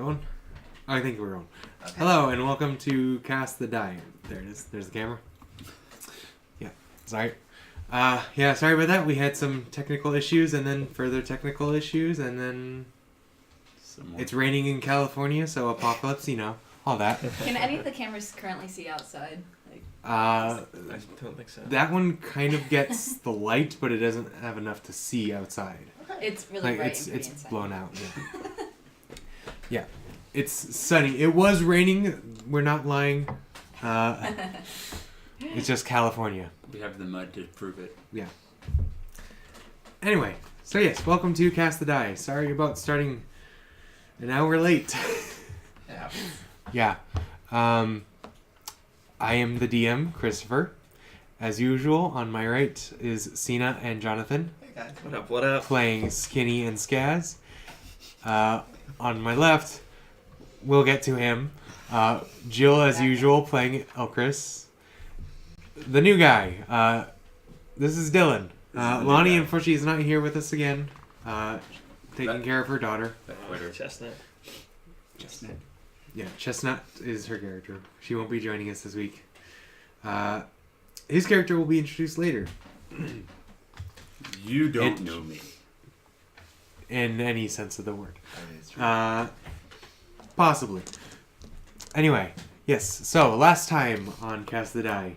going? Oh, I think we're on. Okay. Hello, and welcome to Cast the Die. There it is. There's the camera. Yeah, sorry. Sorry about that. We had some technical issues, and then further technical issues, and then it's raining in California, so apocalypse, all that. Can any of the cameras currently see outside? I don't think so. That one kind of gets the light, but it doesn't have enough to see outside. It's really bright. It's inside. blown out. Yeah. Yeah, it's sunny. It was raining. We're not lying. It's just California. We have the mud to prove it. Yeah. Anyway, so yes, welcome to Cast the Die. Sorry about starting an hour late. Yeah. Yeah. I am the DM, Christopher. As usual, on my right is Sina and Jonathan. Hey guys. What up, what up? Playing Skinny and Skaz. On my left, we'll get to him. Jill, as usual, playing Elchris. The new guy. This is Dylan. Lonnie, unfortunately, is not here with us again. Taking care of her daughter. Chestnut. Yeah, Chestnut is her character. She won't be joining us this week. His character will be introduced later. You don't know me. In any sense of the word. Possibly. Anyway, yes. So, last time on Cast the Die,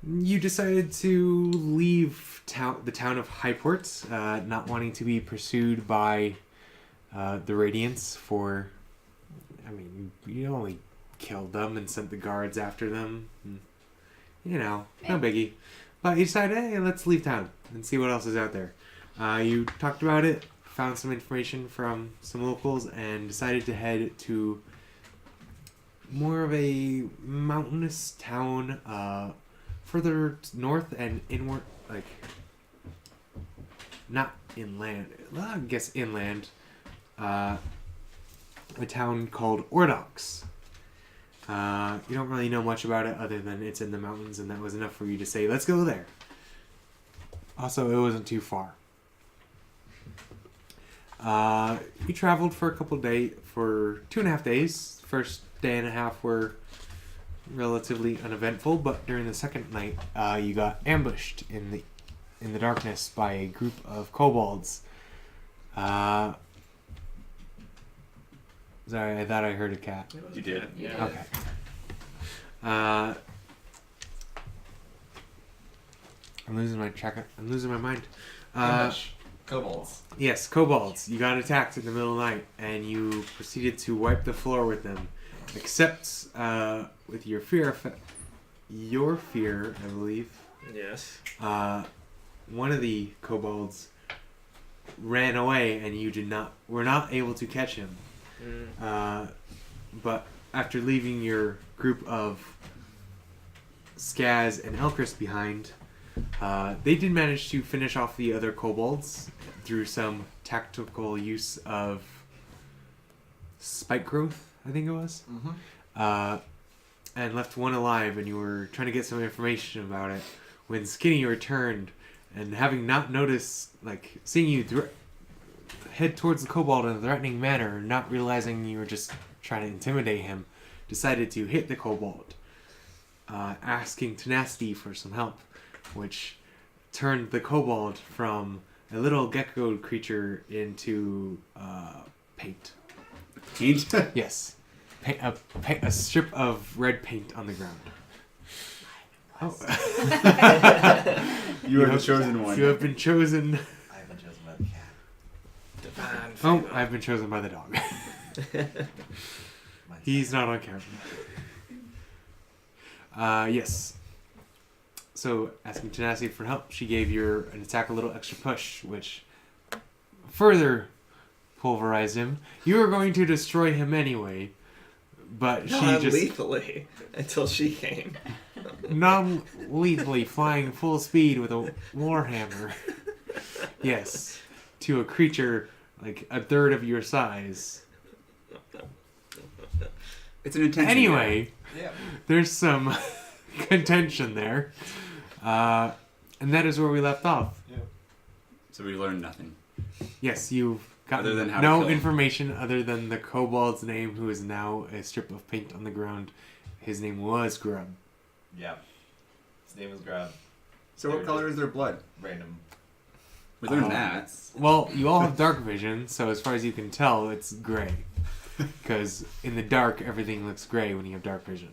you decided to leave the town of Highport, not wanting to be pursued by the Radiants for... I mean, you only killed them and sent the guards after them. No biggie. But you decided, hey, let's leave town and see what else is out there. You talked about it, found some information from some locals, and decided to head to more of a mountainous town further north and inward, not inland, I guess inland. A town called Ordox. You don't really know much about it other than it's in the mountains, and that was enough for you to say, let's go there. Also, it wasn't too far. You traveled for for 2.5 days. First day and a half were relatively uneventful, but during the second night, you got ambushed in the darkness by a group of kobolds. Sorry, I thought I heard a cat. You did? Yeah. Okay. I'm losing my mind. Kobolds. Yes, kobolds. You got attacked in the middle of the night, and you proceeded to wipe the floor with them. Except with your fear, I believe. Yes. One of the kobolds ran away, and you were not able to catch him. But after leaving your group of Skaz and Elchris behind, they did manage to finish off the other kobolds through some tactical use of spike growth, I think it was. Mm-hmm. And left one alive, and you were trying to get some information about it when Skinny returned, and having not noticed, seeing you head towards the kobold in a threatening manner, not realizing you were just trying to intimidate him, decided to hit the kobold, asking Tenacity for some help, which turned the kobold from a little gecko creature into paint. Paint? Yes. A strip of red paint on the ground. Oh. You are the chosen one. You have been chosen. I've been chosen by the cat. Divine Oh, favor. I've been chosen by the dog. He's not on camera. Yes. So, asking Tenacity for help, she gave an attack a little extra push, which further pulverized him. You were going to destroy him anyway, but she just... lethally until she came. non-lethally flying full speed with a warhammer. Yes. To a creature a third of your size. It's an intention. Anyway, Yeah. there's some contention there. And that is where we left off. Yeah. So we learned nothing. Yes, you've gotten Other than how to no kill him. information other than the kobold's name, who is now a strip of paint on the ground. His name was Grub. Yep. His name was Grub. So what color is their blood? Random. We learned Oh. that. Well, you all have dark vision, so as far as you can tell, it's gray. Because in the dark, everything looks gray when you have dark vision.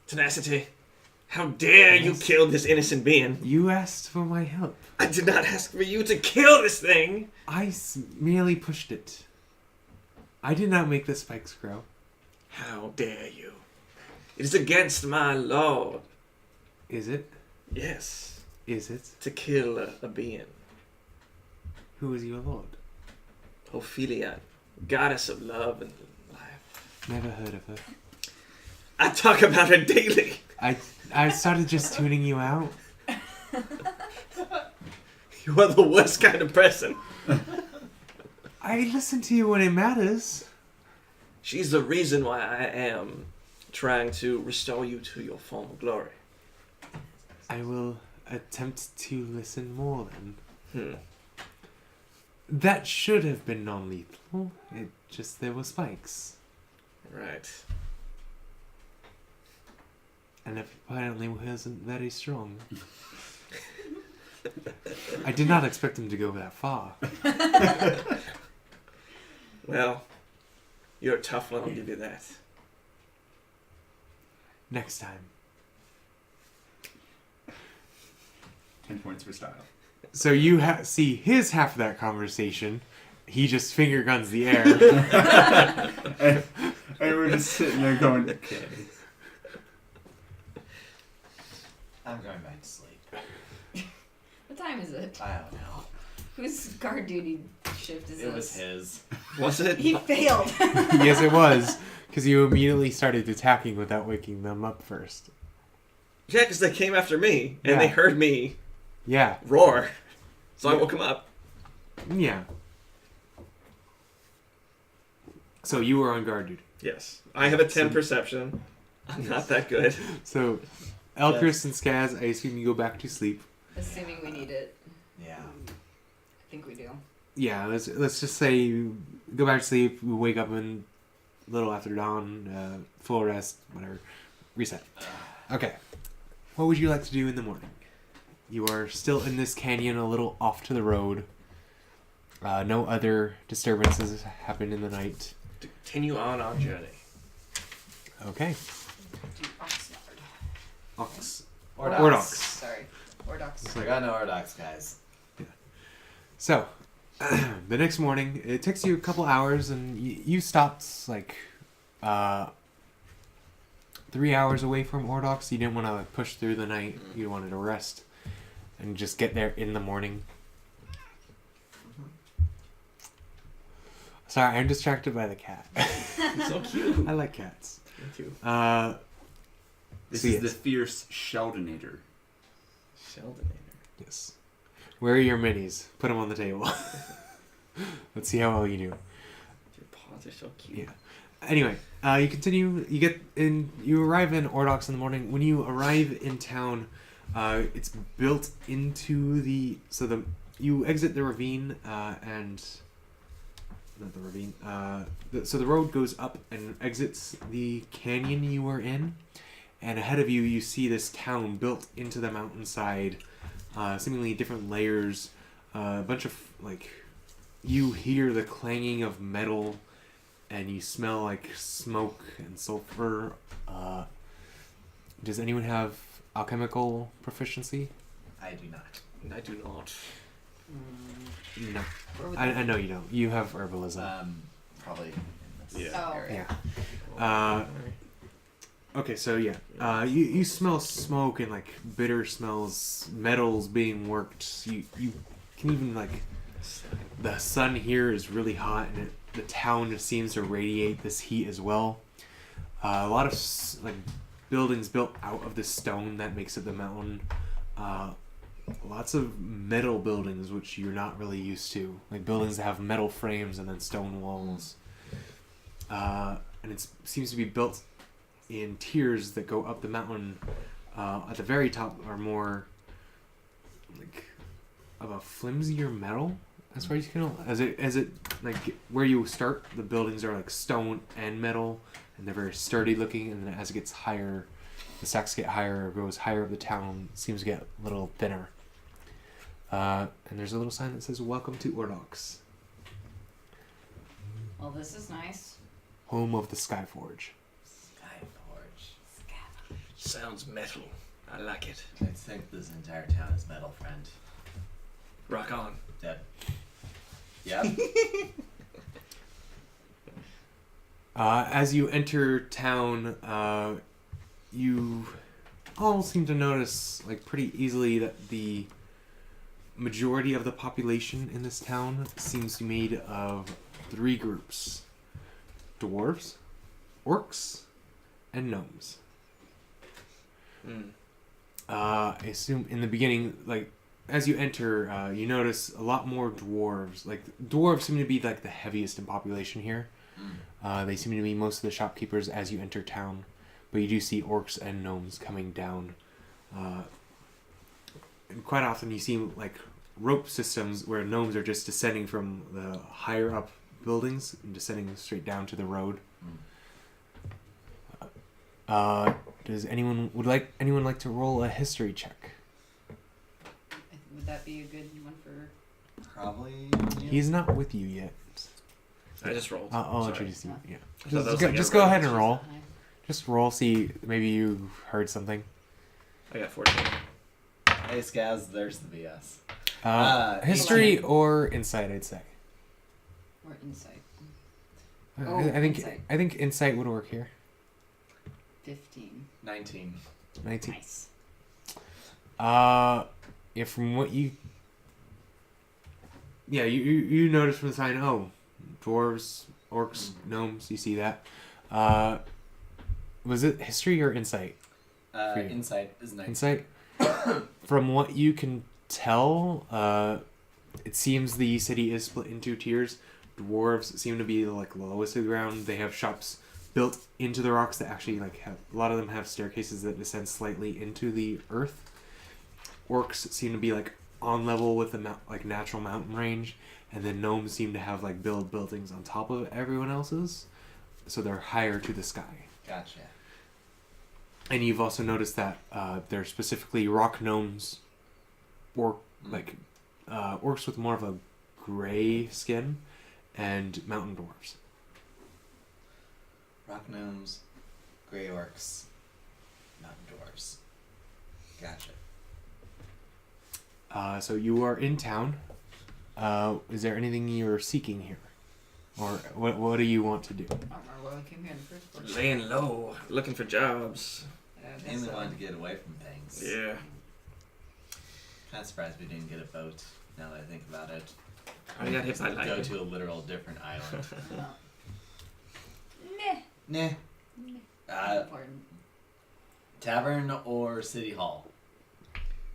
Tenacity. How dare you Yes. kill this innocent being? You asked for my help. I did not ask for you to kill this thing. I merely pushed it. I did not make the spikes grow. How dare you? It is against my lord. Is it? Yes, Is it? to kill a being. Who is your lord? Ophelia, goddess of love and life. Never heard of her. I talk about her daily. I started just tuning you out. You are the worst kind of person. I listen to you when it matters. She's the reason why I am trying to restore you to your former glory. I will attempt to listen more then. Hmm. That should have been non-lethal. It just there were spikes. Right. And it apparently wasn't very strong. I did not expect him to go that far. Well, you're a tough one, I'll give you that. Next time. 10 points for style. So you see his half of that conversation. He just finger guns the air. and we're just sitting there going, okay. I'm going back to sleep. What time is it? I don't know. Whose guard duty shift is It this? was his. Was it? He failed. Yes, it was. Because you immediately started attacking without waking them up first. Yeah, because they came after me, and Yeah. they heard me Yeah. roar. So I woke him up. Yeah. So you were on guard duty. Yes. I have a 10 perception. I'm not that good. So Elchris and Skaz, I assume you go back to sleep. Assuming we need it. Yeah. I think we do. Yeah, let's just say you go back to sleep, you wake up in a little after dawn, full rest, whatever. Reset. Okay. What would you like to do in the morning? You are still in this canyon a little off to the road. No other disturbances happen in the night. Continue on our journey. Okay. Do Oxnard. Ox. Ordox. Sorry. Ordox. We got no Ordox, guys. So, the next morning, it takes you a couple hours, and you stopped like 3 hours away from Ordox. You didn't want to like, push through the night. You wanted to rest and just get there in the morning. Sorry, I'm distracted by the cat. So cute. I like cats. Thank you. This So is yes. the fierce Sheldonator. Sheldonator. Yes. Where are your minis? Put them on the table. Let's see how well you do. Your paws are so cute. Yeah. Anyway, you continue. You get in. You arrive in Ordox in the morning. When you arrive in town, it's built into the. You exit the ravine and. Not the ravine. So the road goes up and exits the canyon you were in, and ahead of you, you see this town built into the mountainside, seemingly different layers. A bunch of like. You hear the clanging of metal. And you smell like smoke and sulfur. Does anyone have alchemical proficiency? I do not. I do not. No. Where would I know you don't. You have herbalism. Probably in this Yeah. Oh. area. Yeah. Okay, so yeah. You smell smoke and like bitter smells, metals being worked. You can even like the sun here is really hot and the town just seems to radiate this heat as well. A lot of like buildings built out of the stone that makes up the mountain. Lots of metal buildings which you're not really used to, like buildings that have metal frames and then stone walls. And it seems to be built in tiers that go up the mountain. At the very top are more like of a flimsier metal, as far as you can tell. As it like where you start, the buildings are like stone and metal, and they're very sturdy looking. And then as it gets higher, the stacks get higher, or goes higher up the town, it seems to get a little thinner. And there's a little sign that says "Welcome to Ordox, Well, this is nice. home of the Skyforge." Skyforge. Sounds metal. I like it. I think this entire town is metal, friend. Rock on. Yep. Yep. As you enter town, you all seem to notice, like, pretty easily that the majority of the population in this town seems to be made of 3 groups: dwarves, orcs, and gnomes. I assume in the beginning, like, as you enter, you notice a lot more dwarves. Like, dwarves seem to be, like, the heaviest in population here. They seem to be most of the shopkeepers as you enter town. But you do see orcs and gnomes coming down. And quite often you see, like, rope systems where gnomes are just descending from the higher up buildings and descending straight down to the road. Does anyone like to roll a history check? Would that be a good one for? Probably. He's not with you yet. I just rolled. I'll Sorry. introduce you. Yeah. I thought that was like Just go ahead and everybody. roll. Just roll. See, maybe you heard something. I got 14. Hey, Skaz, there's the BS. History 18. or insight, I'd say. Or insight. I- Oh, I think insight. I think insight would work here. 15. 19. 19. Nice. Yeah, from what you notice from the sign, dwarves, orcs, gnomes, you see that. Was it history or insight? For you. Insight is 19. Insight? From what you can tell, it seems the city is split into tiers. Dwarves seem to be like lowest of the ground. They have shops built into the rocks that actually have a lot of them have staircases that descend slightly into the earth. Orcs seem to be like on level with the natural mountain range, and then gnomes seem to have like buildings on top of everyone else's, so they're higher to the sky. Gotcha. And you've also noticed that they're specifically rock gnomes, or orcs with more of a gray skin, and mountain dwarves. Rock gnomes, gray orcs, mountain dwarves. Gotcha. So you are in town. Is there anything you're seeking here, or what do you want to do? I don't remember why we came here in the first place. Laying low, looking for jobs. Mainly wanted to get away from things. Yeah. Kind of surprised we didn't get a boat. Now that I think about it, I got hit by go lightning. to a literal different island. Nah. Nah. Important. Tavern or city hall?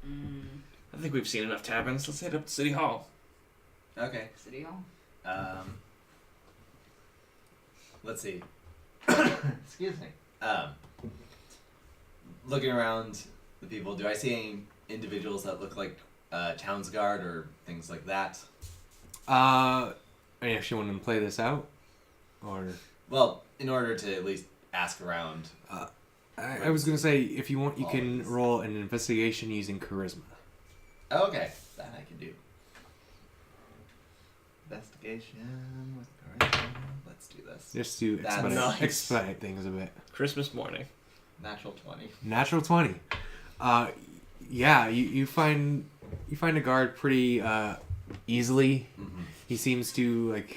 I think we've seen enough taverns. Let's head up to City Hall. Okay. City Hall. Let's see. Excuse me. Looking around the people, do I see any individuals that look like Town's Guard or things like that? I actually want to play this out, or Well, in order to at least ask around. I was gonna say if you want, you can roll an investigation using charisma. Okay, that I can do. Investigation with charisma. Let's do this. Just to That's expedite, nice. expedite things a bit. Christmas morning. Natural 20. Natural 20. Yeah, you find a guard pretty easily. Mm-hmm. He seems to like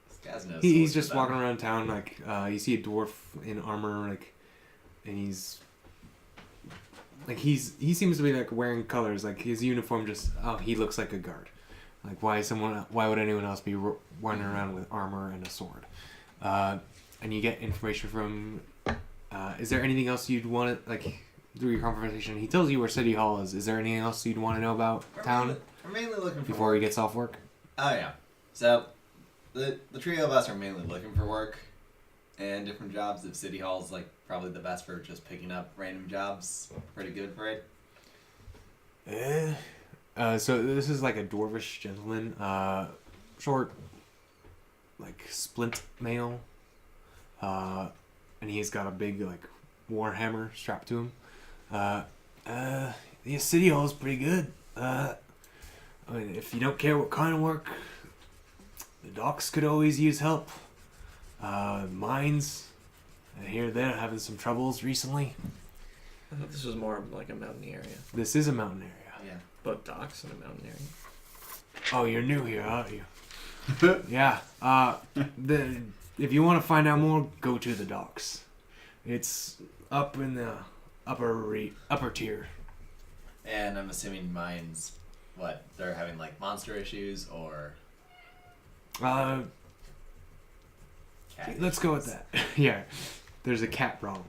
This guy's no he's soldier, just though. walking around town like you see a dwarf in armor and he seems to be like wearing colors, like his uniform just he looks like a guard. Like why would anyone else be running around with armor and a sword? And you get information from is there anything else you'd want to like through your conversation? He tells you where City Hall is. Is there anything else you'd want to know about town We're mainly looking for before he gets off work? Oh yeah. So the trio of us are mainly looking for work and different jobs. If City Hall's like probably the best for just picking up random jobs, pretty good for it. So this is like a dwarvish gentleman, short, like splint mail, and he's got a big like warhammer strapped to him. The city hall is pretty good. I mean, if you don't care what kind of work, the docks could always use help. Mines, I hear they're having some troubles recently. I thought this was more of like a mountain area. This is a mountain area. Yeah. Both docks in a mountain area. Oh, you're new here, aren't you? Yeah. If you want to find out more, go to the docks. It's up in the upper tier. And I'm assuming mines, what, they're having like monster issues or cat Let's go with issues? that. Yeah. There's a cat problem.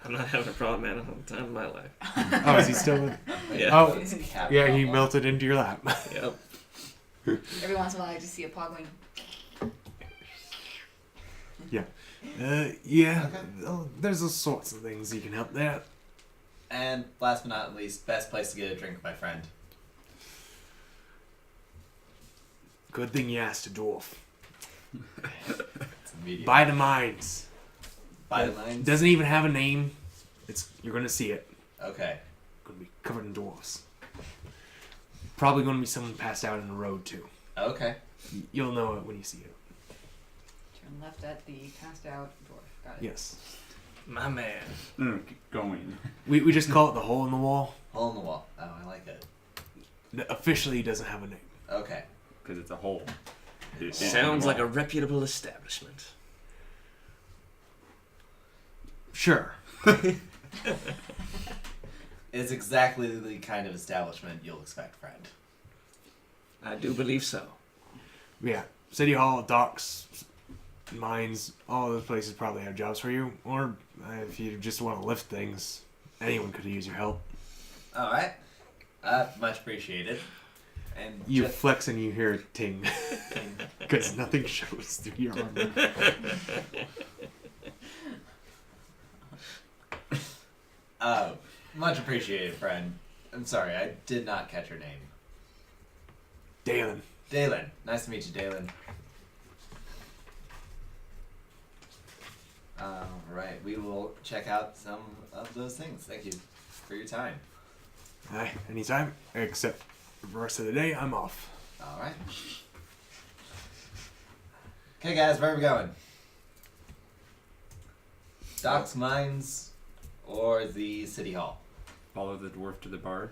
I'm not having a problem, man. I'm having the time of my life. Oh, is he still with? Yeah. Oh, It's a cat yeah, he problem. melted into your lap. Yep. Every once in a while, I just see a paw going. Yeah. Okay. Oh, there's all sorts of things you can help there. And last but not least, best place to get a drink, my friend. Good thing you asked a dwarf. It's immediate. By the mines. By the lines. Doesn't even have a name. You're gonna see it. Okay. Gonna be covered in dwarfs. Probably gonna be someone passed out in the road too. Okay. You'll know it when you see it. Turn left at the passed out dwarf. Got it. Yes. My man. No, keep going. We just call it the hole in the wall. Hole in the wall. Oh, I like it. It officially doesn't have a name. Okay. Because it's a hole. Sounds like a reputable establishment. Sure. It's exactly the kind of establishment you'll expect, friend. I do believe so. Yeah. City Hall, docks, mines, all those places probably have jobs for you. Or if you just want to lift things, anyone could use your help. All right. Much appreciated. And You flex and you hear a ting. Because nothing shows through your armor. Much appreciated, friend. I'm sorry, I did not catch your name. Dalen. Dalen. Nice to meet you, Dalen. Alright, we will check out some of those things. Thank you for your time. Aye, anytime. Except for the rest of the day, I'm off. Alright. Okay, guys, where are we going? Docks, mines, or the city hall? Follow the dwarf to the bar.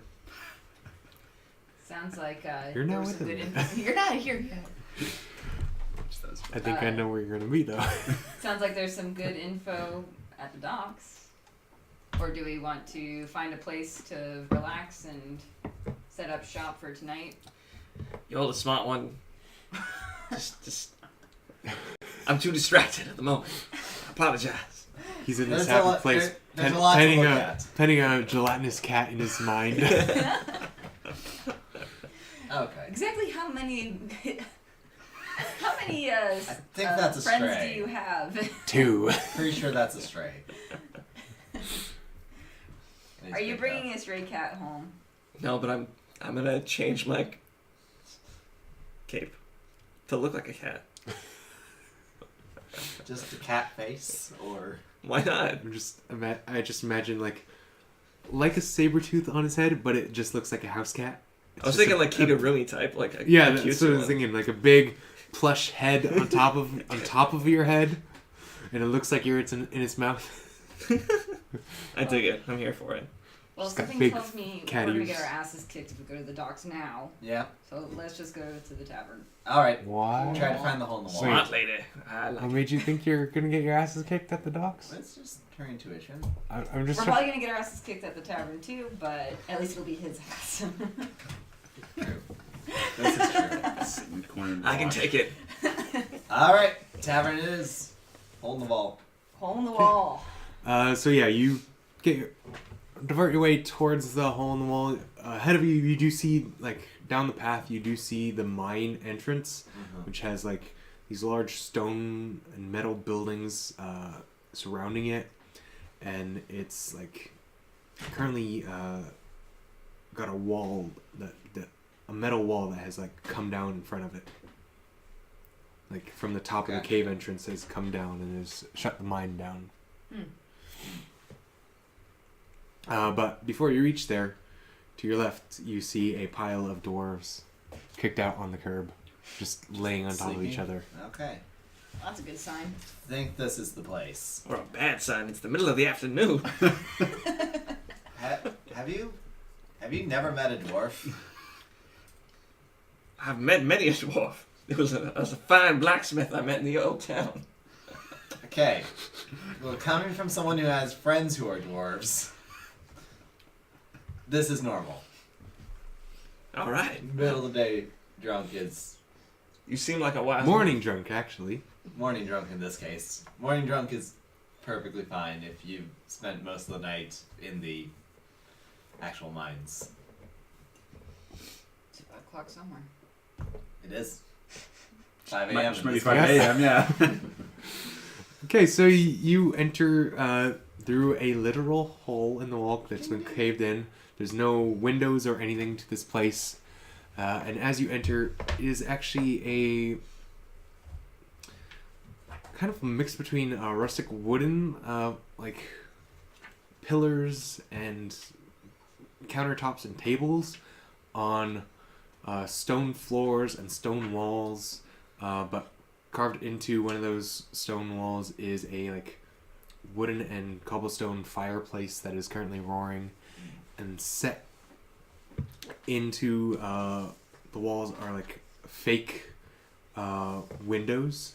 Sounds like You're there not was some with good him. info. You're not here yet. I think I know where you're gonna be though. Sounds like there's some good info at the docks. Or do we want to find a place to relax and set up shop for tonight? You're the smart one. just. I'm too distracted at the moment. I apologize. He's in this There's a happy lot- place, there's a lot to petting look a at. petting a gelatinous cat in his mind. Okay. Exactly how many think that's a friends stray. do you have? 2. Pretty sure that's a stray. Are you bringing a stray cat home? No, but I'm gonna change my cape to look like a cat. Just a cat face, or Why not? I just imagine like a saber tooth on his head, but it just looks like a house cat. I was thinking like Kigurumi type, like a Yeah, a that's cutesy what I was one. thinking. Like a big plush head on top of your head, and it looks like it's in its mouth. I dig it. I'm here for it. Well, Just got something big tells me cat we're gonna ears. get our asses kicked if we go to the docks now. yeah. So let's just go to the tavern. All right. Why? Try to find the hole in the wall. Wait. Smart lady. I like What it. made you think you're gonna get your asses kicked at the docks? Let's just turn intuition. I'm just. We're probably gonna get our asses kicked at the tavern too, but at least it'll be his ass. True. This is true. Sit in the corner and I can watch. take it. All right. Tavern it is. Hole in the wall. Hole in the wall. So yeah, you divert your way towards the hole in the wall. Ahead of you, you do see like down the path. You do see the mine entrance, which has like these large stone and metal buildings surrounding it, and it's like currently got a wall a metal wall that has like come down in front of it. Like from the top of the Okay. cave entrance has come down and has shut the mine down. But before you reach there, to your left, you see a pile of dwarves kicked out on the curb, just laying on top of each Sleeping? other. Okay. That's a good sign. Think this is the place. Or a bad sign. It's the middle of the afternoon. Have you never met a dwarf? I've met many a dwarf. It was a fine blacksmith I met in the old town. Okay. Well, coming from someone who has friends who are dwarves, this is normal. All right. Middle of the day drunk is You seem like a wise Morning drunk, actually. morning drunk in this case. Morning drunk is perfectly fine if you spent most of the night in the actual mines. It's 5 o'clock somewhere. It is 5 Might a.m. be Yes. 5 a.m. Yeah. Okay, so you enter through a literal hole in the wall that's been caved in. There's no windows or anything to this place. And as you enter, it is actually a kind of a mix between rustic wooden, like pillars and countertops and tables on stone floors and stone walls. But carved into one of those stone walls is a like wooden and cobblestone fireplace that is currently roaring, and set into the walls are like fake windows,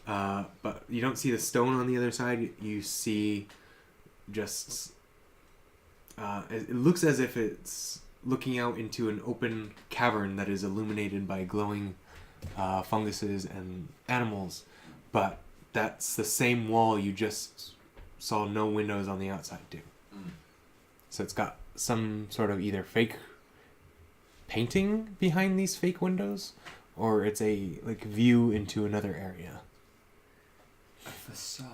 but you don't see the stone on the other side. You see just it looks as if it's looking out into an open cavern that is illuminated by glowing funguses and animals, but that's the same wall you just saw no windows on the outside to. So it's got some sort of either fake painting behind these fake windows, or it's a like view into another area. Facade.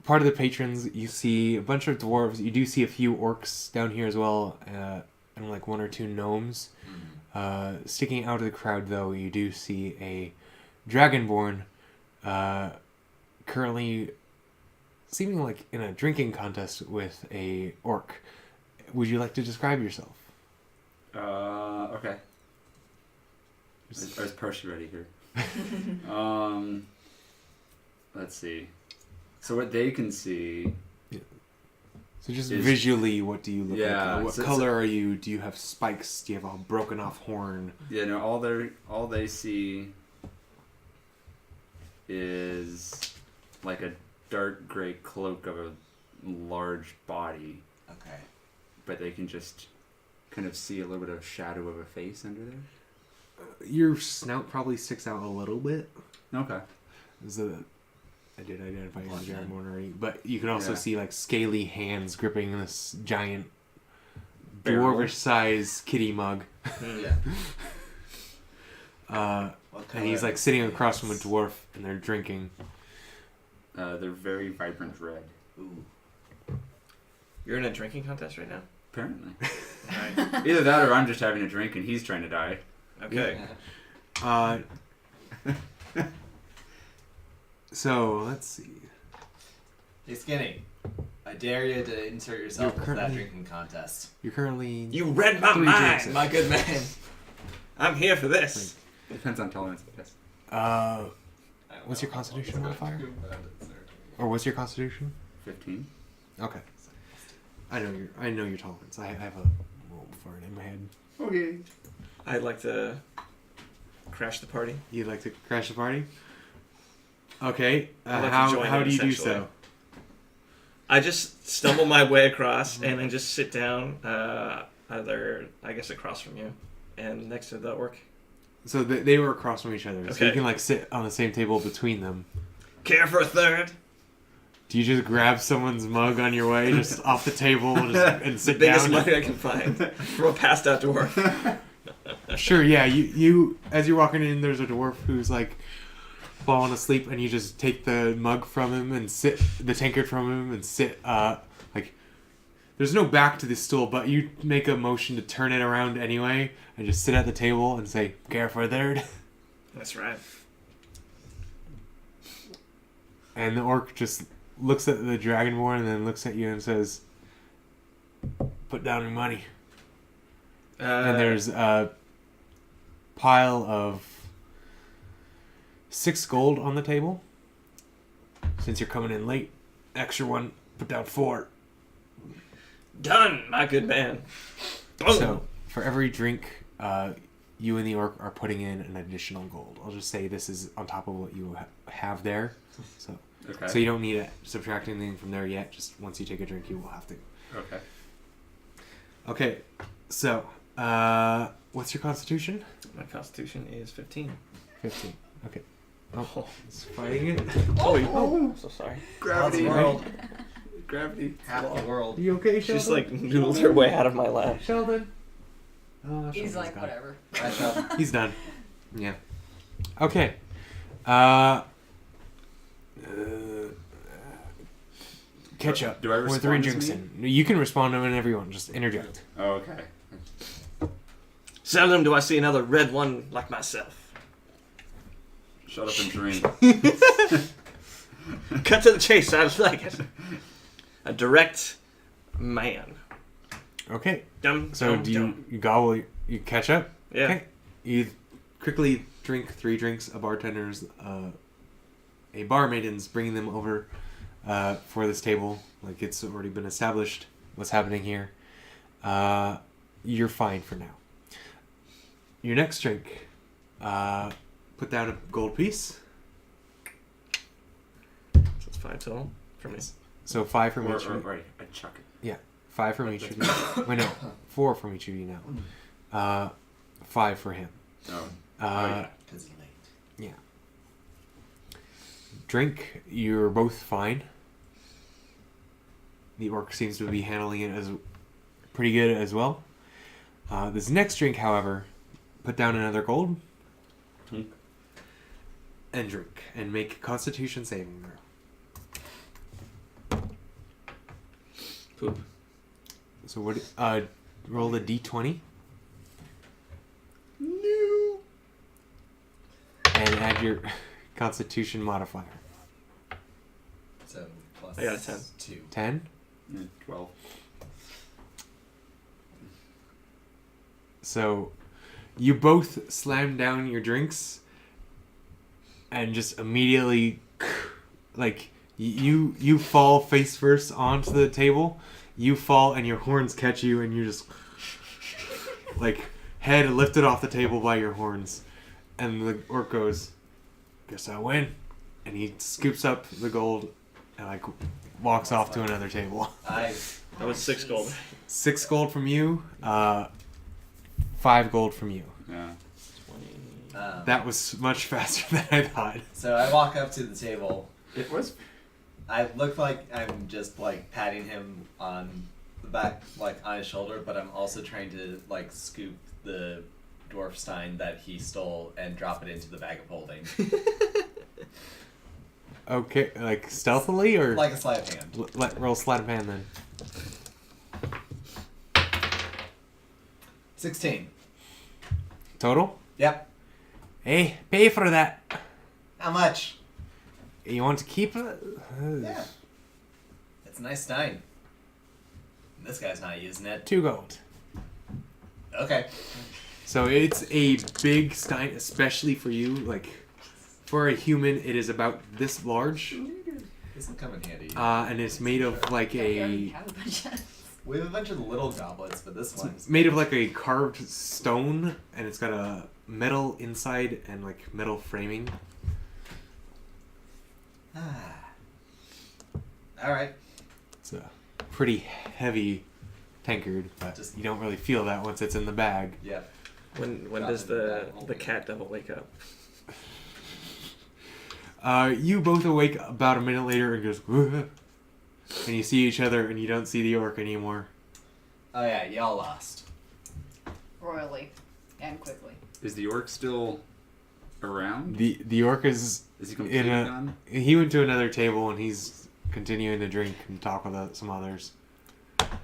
Part of the patrons, you see a bunch of dwarves. You do see a few orcs down here as well, and like 1 or 2 gnomes. Sticking out of the crowd, though, you do see a dragonborn currently seeming like in a drinking contest with a orc. Would you like to describe yourself? Okay. I was partially ready here. Let's see. So what they can see. So just Is- visually, what do you look Yeah, like? What so- color are you? Do you have spikes? Do you have a broken off horn? Yeah, no, all they see is like a dark gray cloak of a large body, Okay. but they can just kind of see a little bit of shadow of a face under there. Your snout probably sticks out a little bit. Okay. I did identify you as a Okay. dragonborn already, but you can also Yeah. see like scaly hands gripping this giant Barrel. dwarvish size kitty mug. Yeah. What And he's color like is sitting his? across from a dwarf, and they're drinking. They're very vibrant red, Ooh. You're in a drinking contest right now? apparently. Alright. Either that or I'm just having a drink and he's trying to die. Okay. Uh, so let's see. Hey, Skinny. I dare you to insert yourself You're into that currently- drinking contest. You're currently You read my 3 drinks mind, in. my good man. I'm here for this. Depends on tolerance, I guess. What's your constitution modifier? Or what's your constitution? 15. Okay. I know your tolerance. I have a roll for it in my head. Okay. I'd like to crash the party. You'd like to crash the party? Okay. I'd like to how join how in, do you do essentially. so? I just stumble my way across and then just sit down, either I guess across from you, and next to the orc. So they were across from each other, so you Okay. can like sit on the same table between them. Care for a third? Do you just grab someone's mug on your way, just off the table, and The sit biggest down? money I can find from a passed out dwarf. Sure, yeah. You as you're walking in, there's a dwarf who's like falling asleep, and you just take the mug from him and sit the tankard from him and sit like there's no back to the stool, but you make a motion to turn it around anyway and just sit at the table and say, "Care for a third?" That's right. And the orc just looks at the dragonborn and then looks at you and says, "Put down your money." And there's a pile of 6 gold on the table. Since you're coming in late, extra one, put down 4. Done, my good man. Done. So, for every drink, you and the orc are putting in an additional gold. I'll just say this is on top of what you have there. Okay. So you don't need to subtract anything from there yet. Just once you take a drink, you will have to. Okay. Okay, so, what's your constitution? My constitution is 15. 15. Okay. Oh, It's fighting it. oh, so sorry. Gravity. World. Gravity. Half the world. You okay, She Sheldon? just like noodled her way out of my lap. Sheldon. He's Sheldon's like, gone. whatever. I shall. He's done. Yeah. Okay. Catch up. Do I We're 3 respond to drinks me? in. You can respond to whenever you want. Just interject. Oh, okay. Seldom do I see another red one like myself. Shut up and drink. Cut to the chase. I like it. A direct man. Okay. Dum, So dum, do you, dum. you gobble? You catch up? Yeah. Okay. You quickly drink 3 drinks. A bartender's, a barmaiden's bringing them over for this table. Like it's already been established what's happening here. You're fine for now. Your next drink, put down a gold piece. So it's 5 total for me. So 5 from Or, each of you. right, I chuck it. 5 from each of you. Wait, no. 4 from each of you now. 5 for him. Oh, Because he late. Drink, you're both fine. The orc seems to be handling it as pretty good as well. This next drink, however, put down another gold. Drink. And drink. And make a constitution saving throw. Poop. So what? Roll a d20. No. And add your constitution modifier. So plus I got a 10. 2. 10. 12. So you both slam down your drinks and just immediately like you fall face first onto the table. You fall and your horns catch you and you just like head lifted off the table by your horns. And the orc goes, "Guess I win." And he scoops up the gold and like walks off to another table. I. That was 6 gold. 6 gold from you, 5 gold from you. Yeah. 20. That was much faster than I thought. So I walk up to the table. It was. I look like I'm just like patting him on the back, like on his shoulder, but I'm also trying to like scoop the dwarf stein that he stole and drop it into the bag of holding, Okay, like stealthily or like a sleight of hand. roll sleight of hand then. 16. Total? Yep. Hey, pay for that. How much? You want to keep it? Yeah. It's a nice stein. This guy's not using it. 2 gold. Okay. So it's a big stein, especially for you. Like, for a human, it is about this large. This will come in handy. And it's made of like We already a... have a bunch of. We have a bunch of little goblets, but this one's It's made of like a carved stone, and it's got a metal inside and like metal framing. All right. It's a pretty heavy tankard, but Just- you don't really feel that once it's in the bag. Yep. When Drop does it in the that cat devil wake up? You both awake about a minute later and goes, "Whoa," and you see each other and you don't see the orc anymore. Oh yeah, y'all lost. Royally and quickly. Is the orc still around? The orc is Is he completely in a- gone? he went to another table and he's continuing to drink and talk with some others.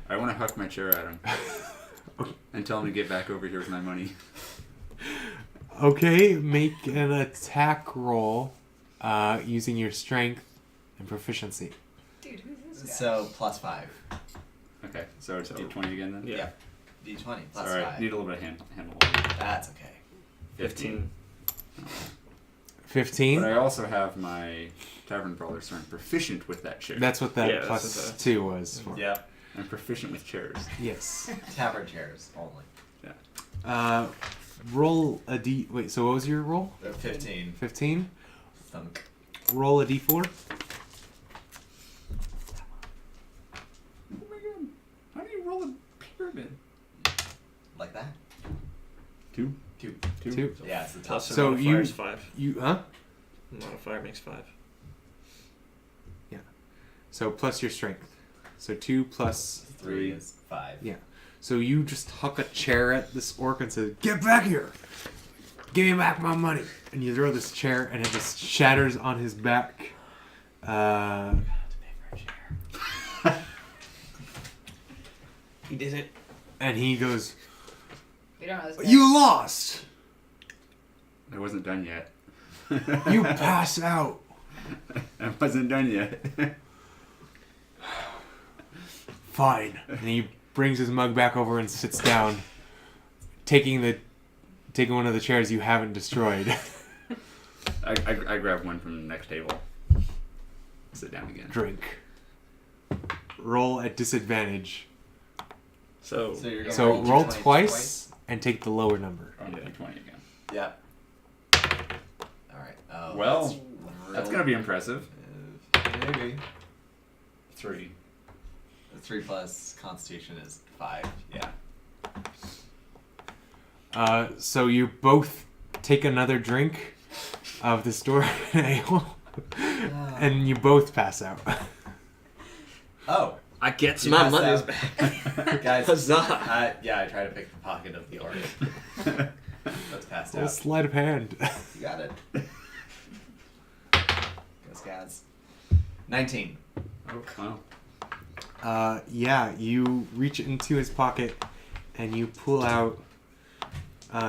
I want to huck my chair at him and tell him to get back over here with my money. Okay, make an attack roll using your strength and proficiency. Dude, who's this guy? So +5. Okay, so it's D20 again then? Yeah. D20 +5. Alright, need a little bit of handle. That's okay. 15. 15? But I also have my Tavern Brawler, so I'm proficient with that chair. That's what that Yeah, that's plus what 2 was for. Yep. I'm proficient with chairs. Yes. Tavern chairs only. Roll a D. Wait, so what was your roll? 15. 15? Thunk. Roll a D4. Oh my god. How do you roll a pyramid? Like that? 2? 2. 2. Yeah, it's the top. Plus So modifier is you- 5. You, huh? Modifier makes 5. So plus your strength. So 2 plus 3 is 5. Yeah. So you just huck a chair at this orc and say, "Get back here! Give me back my money!" And you throw this chair, and it just shatters on his back. He didn't. And he goes, We don't know this guy. "You lost! I wasn't done yet. You pass out!" I wasn't done yet. Fine. And he brings his mug back over and sits down, taking one of the chairs you haven't destroyed. I grab one from the next table. Sit down again. Drink. Roll at disadvantage. So, So you're gonna So roll D20 twice and take the lower number. Oh, Yeah. D20 again. Yep. Alright. Oh, Well, that's That's really- gonna be impressive. Maybe. 3. 3 plus Constitution is 5. Yeah. So you both take another drink of the store ale, and you both pass out. Oh, I get You my passed money's out. back. guys. Huzzah! I try to pick the pocket of the orc. That's passed Little out. sleight of hand. You got it. Go Scats. 19. Oh, wow. Yeah, you reach into his pocket, and you pull out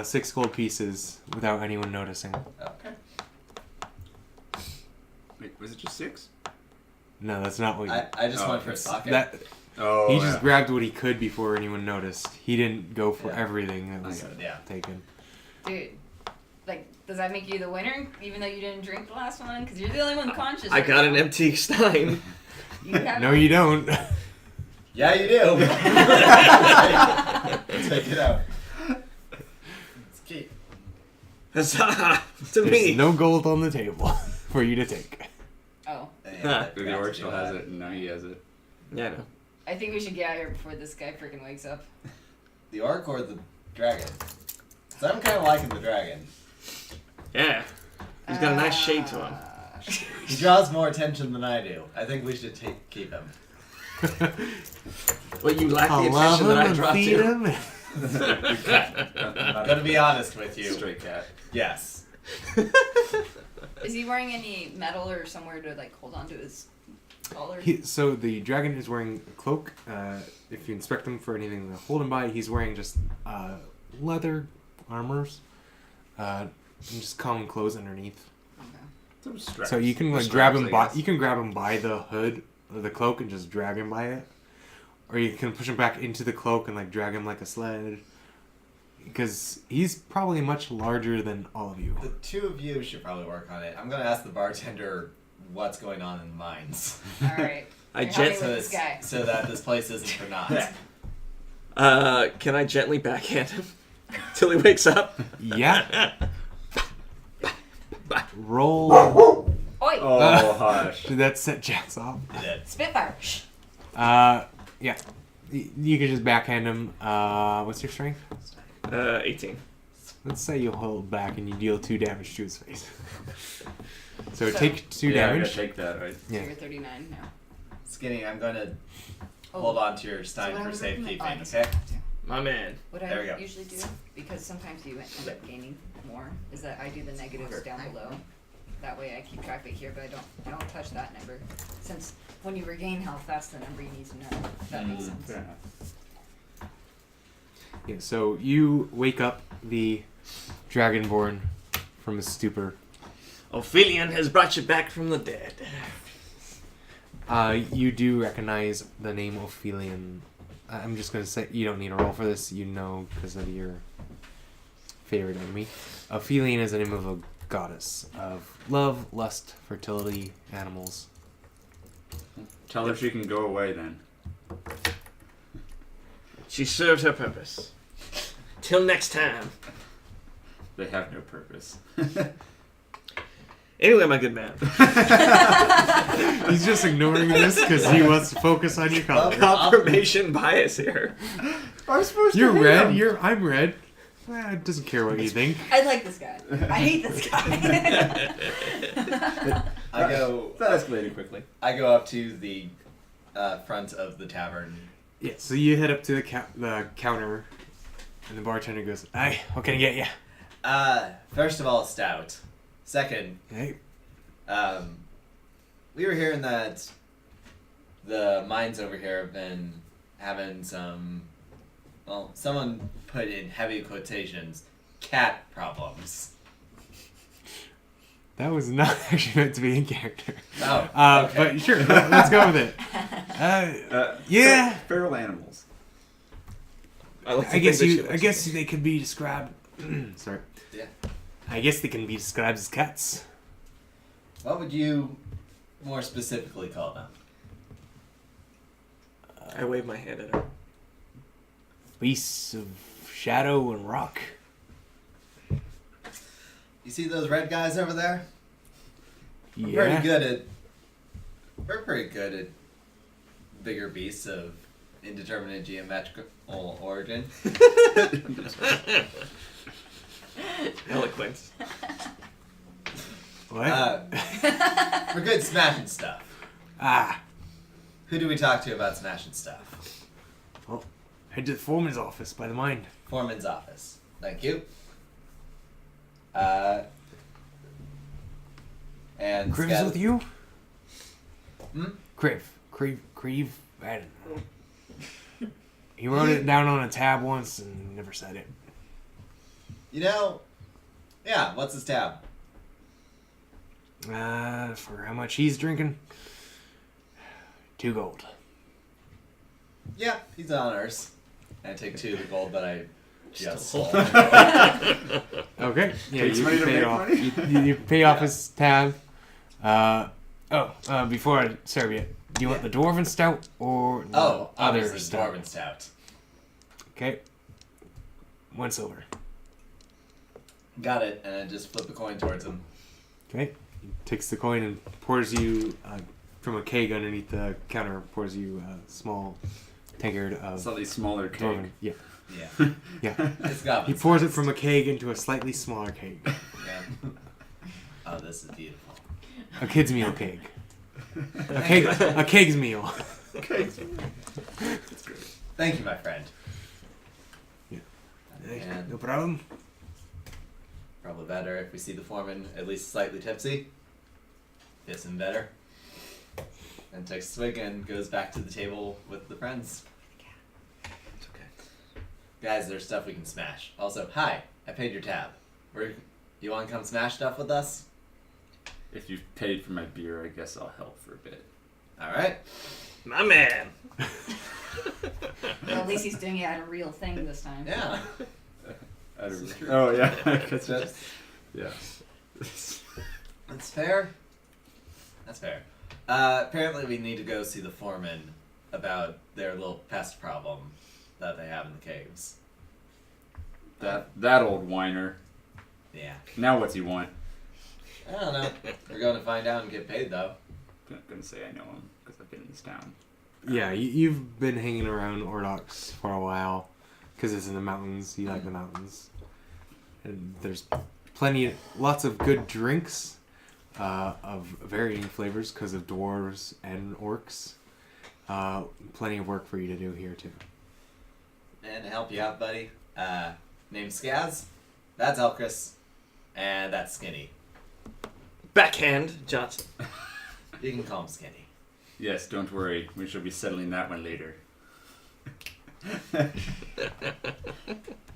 6 gold pieces without anyone noticing. Okay. Wait, was it just 6? No, that's not what. I just Oh, went for his pocket. That Oh, he just grabbed what he could before anyone noticed. He didn't go for Yeah. everything that was I got it. Yeah. taken. Dude, like, does that make you the winner, even though you didn't drink the last one? Because you're the only one conscious. I right got an now. empty stein. You have No, you don't. Yeah, you do. Take it out. It's key. Huzzah! To There's me. no gold on the table for you to take. Oh, The orc still has it, and now he has it. Yeah, I know. I think we should get out of here before this guy freaking wakes up. The orc or the dragon? So I'm kind of liking the dragon. Yeah. He's got a nice shade to him. He draws more attention than I do. I think we should keep him. Well, you lack the I'll love attention him that I and dropped feed you. him. I'm gonna be honest with you. Stray cat. Yes. Is he wearing any metal or somewhere to like hold on to his collar? So the dragon is wearing a cloak. If you inspect him for anything to hold him by, he's wearing just leather armors and just common clothes underneath. Okay. So you can like grab him by the hood of the cloak and just drag him by it, or you can push him back into the cloak and like drag him like a sled. Because he's probably much larger than all of you. The two of you should probably work on it. I'm gonna ask the bartender what's going on in the mines. All right. I You're helping jet. with this guy. so that this place isn't for naught. Can I gently backhand him till he wakes up? Yeah. Roll. Oi! Oh, hush. Did that set Jax off? It did. Spitfire! Shh. Yeah. You can just backhand him. What's your strength? 18. Let's say you hold back and you deal 2 damage to his face. So So- take 2 Yeah, I gotta damage. take that, right? So Yeah. you're 39 now. Skinny, I'm gonna Oh. hold on to your So stein what for I was looking at- safekeeping, I guess okay? I have to. My man. What There we I go. usually do, because sometimes you end up gaining more, is that I do the negatives down below. That way I keep track of it here, but I don't touch that number. Since when you regain health, that's the number you need to know. If that makes sense. Fair enough. Yeah, so you wake up the Dragonborn from his stupor. Ophidian has brought you back from the dead. You do recognize the name Ophelion. I'm just gonna say you don't need a roll for this. You know because of your favorite enemy. Ophelion is the name of a goddess of love, lust, fertility, animals. Tell her she can go away then. She served her purpose. Till next time. They have no purpose. Anyway, my good man. He's just ignoring this because he wants to focus on your color. Confirmation bias here. I'm supposed You're red. I'm red. It doesn't care what you think. I like this guy. I hate this guy. I go. That escalated quickly. I go up to the front of the tavern. Yeah. So you head up to the counter, and the bartender goes, "Hey, what can I get you?" First of all, stout. Second, Hey. we were hearing that the mines over here have been having some, well, someone put in heavy quotations, cat problems. That was not actually meant to be in character. Oh, okay. But sure, let's go with it. Yeah. Feral animals. I guess they could be described. Sorry. Yeah. I guess they can be described as cats. What would you more specifically call them? I wave my hand at her. Beasts of shadow and rock. You see those red guys over there? Yeah. We're pretty good at bigger beasts of indeterminate geometrical origin. Eloquent. What? We're good smashing stuff. Ah. Who do we talk to about smashing stuff? Well, head to the foreman's office by the mine. Foreman's office. Thank you. And Criv's Scad- with you? Hmm? Criv. I don't know. He wrote it down on a tab once and never said it. You know, yeah, what's his tab? For how much he's drinking? 2 gold. Yeah, he's on ours. And I take 2 of the gold that I just stole. Okay. Yeah, Takes you money to pay make off. money. You pay off his tab. Before I serve you, do you want the dwarven stout or the Oh, other obviously stout? Dwarven Stout. Okay. 1 silver. Got it, and I just flip a coin towards him. Okay. He takes the coin and pours you from a keg underneath the counter. Pours you a small tankard of Slightly smaller dwarven. cake. Yeah. Yeah. Yeah. It's got He pours it from a keg into a slightly smaller keg. Yeah. Oh, this is beautiful. A kid's meal keg. A keg's meal. Thank you, my friend. Yeah. And No problem. probably better if we see the foreman at least slightly tipsy. Fits him better. And takes a swig and goes back to the table with the friends. It's okay. Guys, there's stuff we can smash. Also, hi, I paid your tab. You want to come smash stuff with us? If you've paid for my beer, I guess I'll help for a bit. Alright. My man. Well, at least he's doing it at a real thing this time. Yeah. I This don't is know. true. Oh yeah. It's just, Yeah. that's fair. That's fair. Apparently we need to go see the foreman about their little pest problem that they have in the caves. that old whiner. Yeah. Now what's he want? I don't know. We're going to find out and get paid, though. I'm not gonna say I know him because I've been in this town. Yeah, you've been hanging around Ordox for a while because it's in the mountains. You like the mountains, and there's lots of good drinks of varying flavors because of dwarves and orcs. Plenty of work for you to do here too. And to help you out, buddy, name's Skaz. That's Elchris. And that's Skinny. Backhand Johnson. You can call him Skinny. Yes, don't worry. We shall be settling that one later.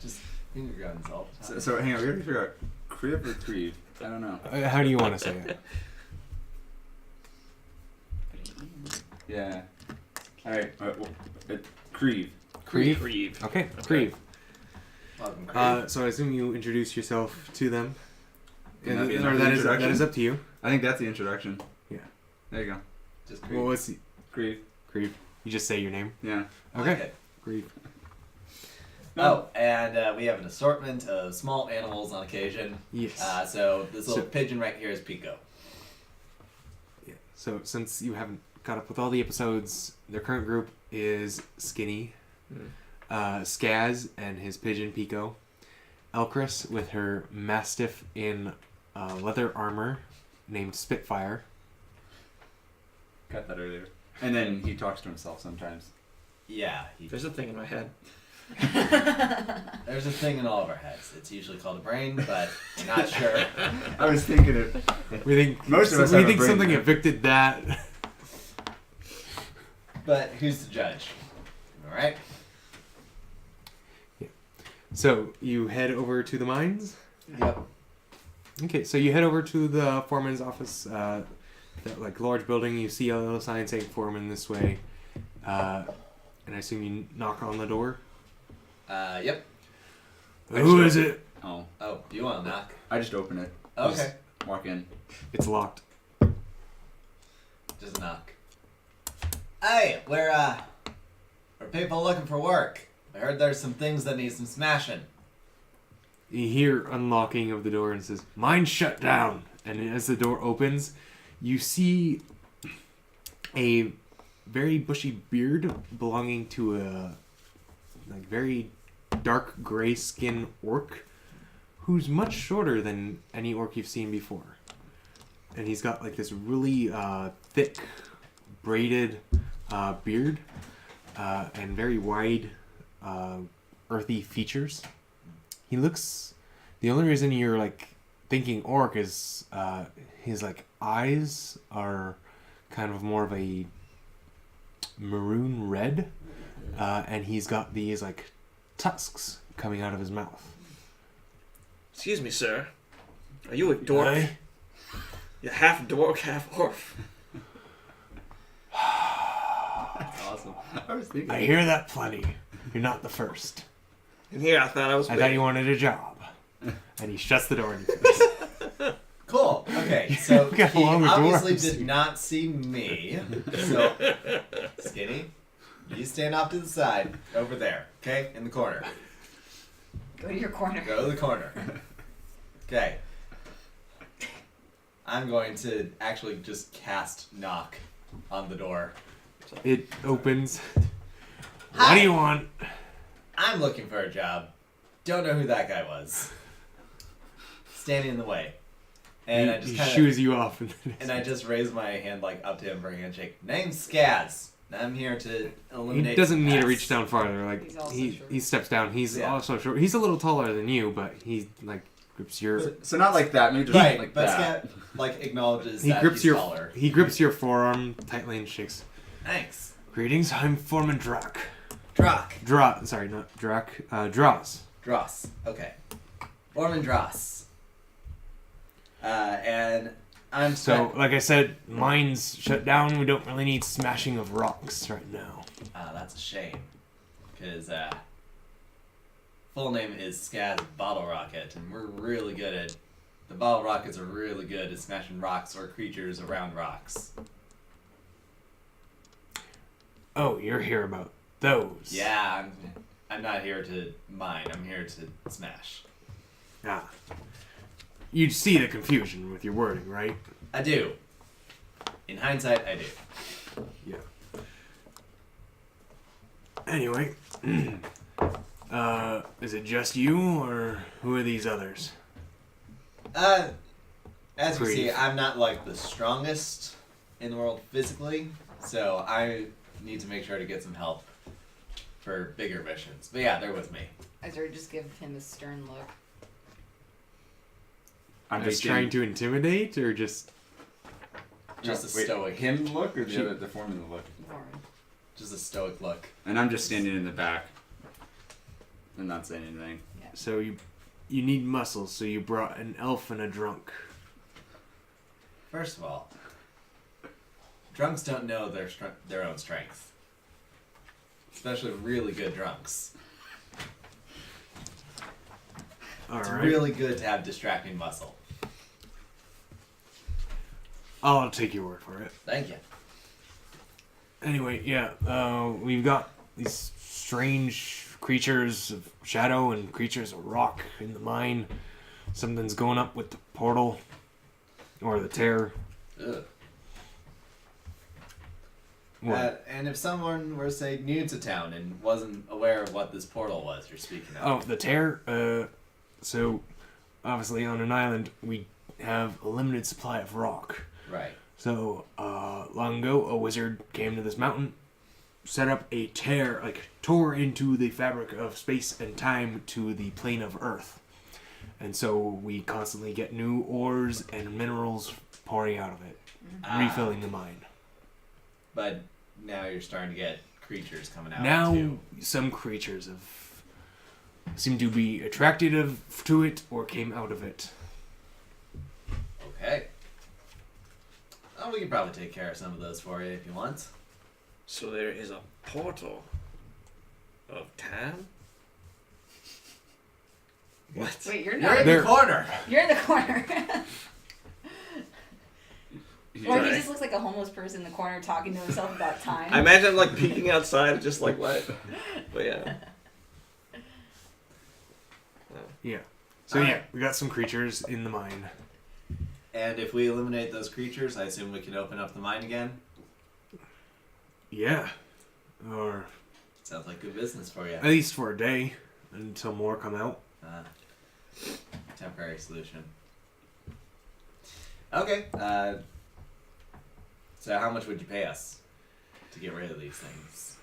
Just finger guns all the time. So hang on, we have to figure out Criv or Creve. I don't know. How do you want to say it? Yeah. All right. Creve. Creve? Creve. Okay, Okay. Creve. Welcome, Craig. So I assume you introduce yourself to them. Can that be Or enough that introduction? is up to you. I think that's the introduction. Yeah. There you go. Just Well, Craig. what's the, Creve. Creve? You just say your name. Yeah. Okay. Okay. Creve. Oh, and we have an assortment of small animals on occasion. Yes. So this little So- pigeon right here is Pico. Yeah. So since you haven't caught up with all the episodes, their current group is Skinny, Skaz and his pigeon Pico, Elcris with her mastiff in leather armor named Spitfire. Got that earlier. And then he talks to himself sometimes. Yeah, There's a thing in my head. there's a thing in all of our heads. It's usually called a brain, but we're not sure. I was thinking it. We think Most of us we have a think brain, something right? evicted that. But who's the judge? All right. So you head over to the mines. Yep. Okay, so you head over to the foreman's office. That like large building. You see a little sign saying "Foreman this way," and I assume you knock on the door. Yep. Who is it? Oh, Oh, do you want to knock? I just open it. Okay. Walk in. It's locked. Just knock. Hey, we're people looking for work. I heard there's some things that need some smashing. You hear unlocking of the door and it says, "Mine shut down." And as the door opens, you see a very bushy beard belonging to a like very dark gray skin orc who's much shorter than any orc you've seen before. And he's got like this really thick braided beard and very wide earthy features. He looks. The only reason you're like thinking orc is his like eyes are kind of more of a maroon red, and he's got these like tusks coming out of his mouth. Excuse me, sir. Are you a dork? Aye. You're half dork, half orf. That's awesome. I was thinking. I hear that plenty. You're not the first. And here I thought I was. I thought you wanted a job. And he shuts the door in your face. Cool. Okay, so Look how he long the door obviously is. did not see me. So, Skinny, you stand off to the side over there, okay, in the corner. Go to your corner. Go to the corner. Okay. I'm going to actually just cast knock on the door. It opens. What Hi. do you want? I'm looking for a job. Don't know who that guy was. Standing in the way. And I just he kind shoos of you off. and I just raise my hand like up to him for a handshake. Name's Skaz. I'm here to He eliminate. doesn't need to pests. reach down farther. Like He's also he short. steps down. He's Yeah. also short. He's a little taller than you, but he like grips your So not like that. Maybe just Right, like but that. Skaz like acknowledges he that grips he's your taller. he grips your forearm tightly and shakes. Thanks. Greetings, I'm Foreman Drac. Drock. Sorry, not Drac. Draws. Dross. Okay. Foreman Dross. And I'm So, like I said, mine's shut down. We don't really need smashing of rocks right now. that's a shame. Because, full name is Skaz Bottle Rocket, and we're really good at. The Bottle Rockets are really good at smashing rocks or creatures around rocks. Oh, you're here about those. Yeah, I'm not here to mine, I'm here to smash. Ah. You'd see the confusion with your wording, right? I do. In hindsight, I do. Yeah. Anyway, is it just you, or who are these others? As you Brief. see, I'm not like the strongest in the world physically, so I need to make sure to get some help for bigger missions. But yeah, they're with me. Ezra just give him a stern look. I'm Just trying to intimidate, or just Just a wait, stoic. him look or She- the foreman look? Lauren. Just a stoic look. And I'm just standing in the back and not saying anything. so you need muscles, so you brought an elf and a drunk. First of all, drunks don't know their own strength, especially really good drunks. All It's right. really good to have distracting muscle. I'll take your word for it. Thank you. Anyway, yeah, we've got these strange creatures of shadow and creatures of rock in the mine. Something's going up with the portal or the tear. Ugh. What? And if someone were, say, new to town and wasn't aware of what this portal was you're speaking of. Oh, the tear. So obviously on an island we have a limited supply of rock. Right. So long ago, a wizard came to this mountain, set up a tear, tore into the fabric of space and time to the plane of Earth. And so we constantly get new ores and minerals pouring out of it, refilling the mine. But now you're starting to get creatures coming out Now, too. some creatures have seem to be attracted to it or came out of it. Okay. Oh, we can probably take care of some of those for you if you want. So there is a portal of time? What? Wait, you're You're not. in There- the corner. You're in the corner. Or he Right. just looks like a homeless person in the corner talking to himself about time. I imagine like peeking outside, just like what? But yeah. Yeah. So Alright. yeah, we got some creatures in the mine. And if we eliminate those creatures, I assume we can open up the mine again. Yeah. Or Sounds like good business for you. at least for a day until more come out. Temporary solution. Okay. So how much would you pay us to get rid of these things?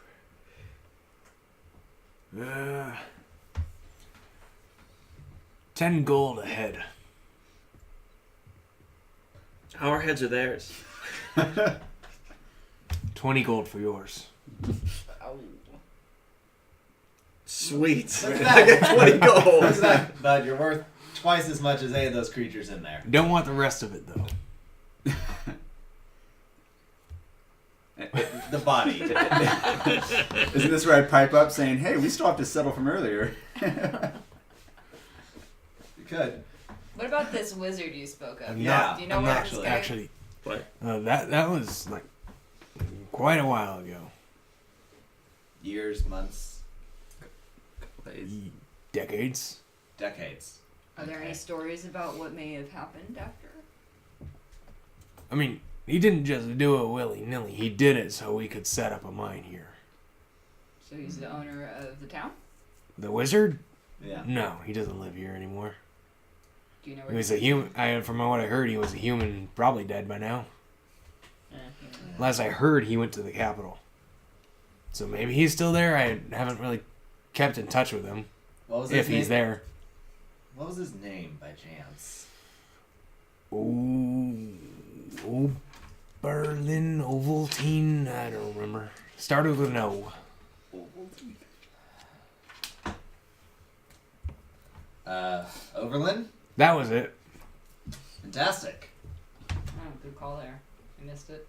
10 gold a head. Our heads are theirs. 20 gold for yours. Sweet. Look at I that. get 20 gold. What's that? But you're worth twice as much as any of those creatures in there. Don't want the rest of it though. The body. Isn't this where I pipe up saying, "Hey, we still have to settle from earlier"? You could. What about this wizard you spoke of? I'm Yeah, not, Do you know I'm where not this guy- actually. What? That was like quite a while ago. Years, months, Decades. decades. Are there Okay. any stories about what may have happened after? I mean, he didn't just do it willy-nilly. He did it so we could set up a mine here. So he's the owner of the town? The wizard? Yeah. No, he doesn't live here anymore. Do you know where He was a human. From what I heard, he was a human, probably dead by now. yeah. Last I heard, he went to the capital. So maybe he's still there. I haven't really kept in touch with him. What was If his he's name? there. What was his name by chance? Berlin, Ovaltine. I don't remember. Started with an O. Overland? That was it. Fantastic. Oh, good call there. I missed it.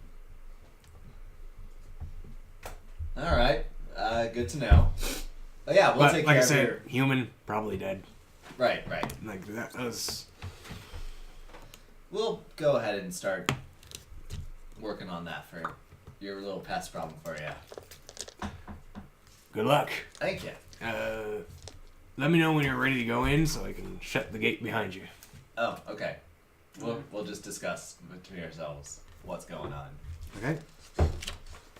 Alright. Good to know. But yeah, we'll But take like care I of said, your... human, probably dead. Right. Like that was. We'll go ahead and start working on that for your little pest problem for you. Good luck. Thank you. Let me know when you're ready to go in so I can shut the gate behind you. Oh, okay. We'll just discuss between ourselves what's going on. Okay.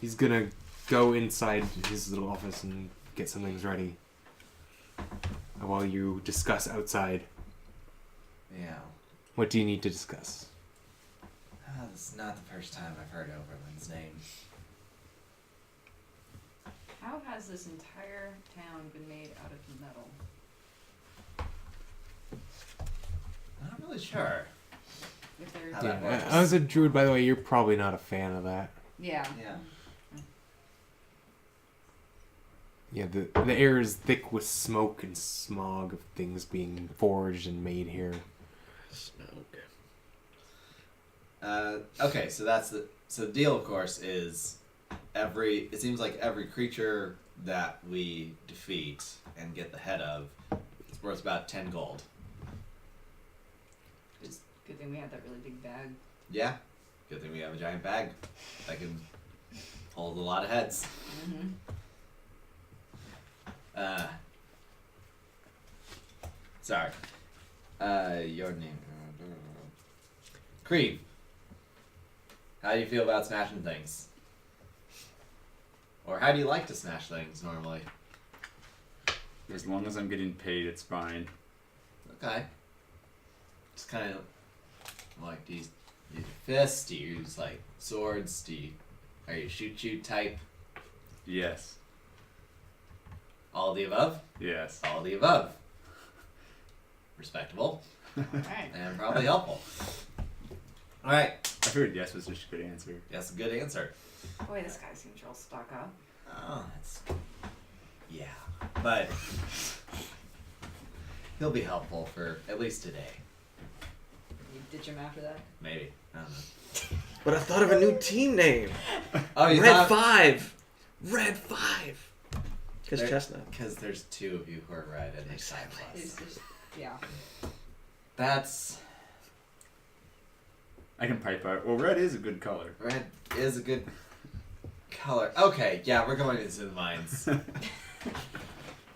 He's gonna go inside his little office and get some things ready while you discuss outside. Yeah. What do you need to discuss? This is not the first time I've heard Overland's name. How has this entire town been made out of metal? I'm not really Sure. If they're How that Yeah, works. as a druid, by the way, you're probably not a fan of that. yeah. Yeah. Yeah, the air is thick with smoke and smog of things being forged and made here. Smoke. Okay, so the deal, of course, is it seems like every creature that we defeat and get the head of is worth about 10 gold. It's good thing we have that really big bag. Yeah. Good thing we have a giant bag that can hold a lot of heads. Mm-hmm. Sorry. Your name. Creed. How do you feel about smashing things? Or how do you like to smash things normally? As long as I'm getting paid, it's fine. Okay. Just kind of like, do you use fists? Do you use like swords? Are you shoot type? Yes. All the above? Yes. All the above. Respectable Alright. and probably helpful. Alright. I figured yes was just a good answer. That's a good answer. Boy, this guy seems real stuck up. Oh, that's. Yeah. But. He'll be helpful for at least today. You ditch him after that? Maybe. I don't know. But I thought of a new team name. Oh, you Red thought. 5. Red 5. Because There- Chestnut. Because there's two of you who are red and there's five It's plus. just, yeah. That's. I can pipe out. Well, red is a good color. Red is a good color. Okay, yeah, we're going into the mines.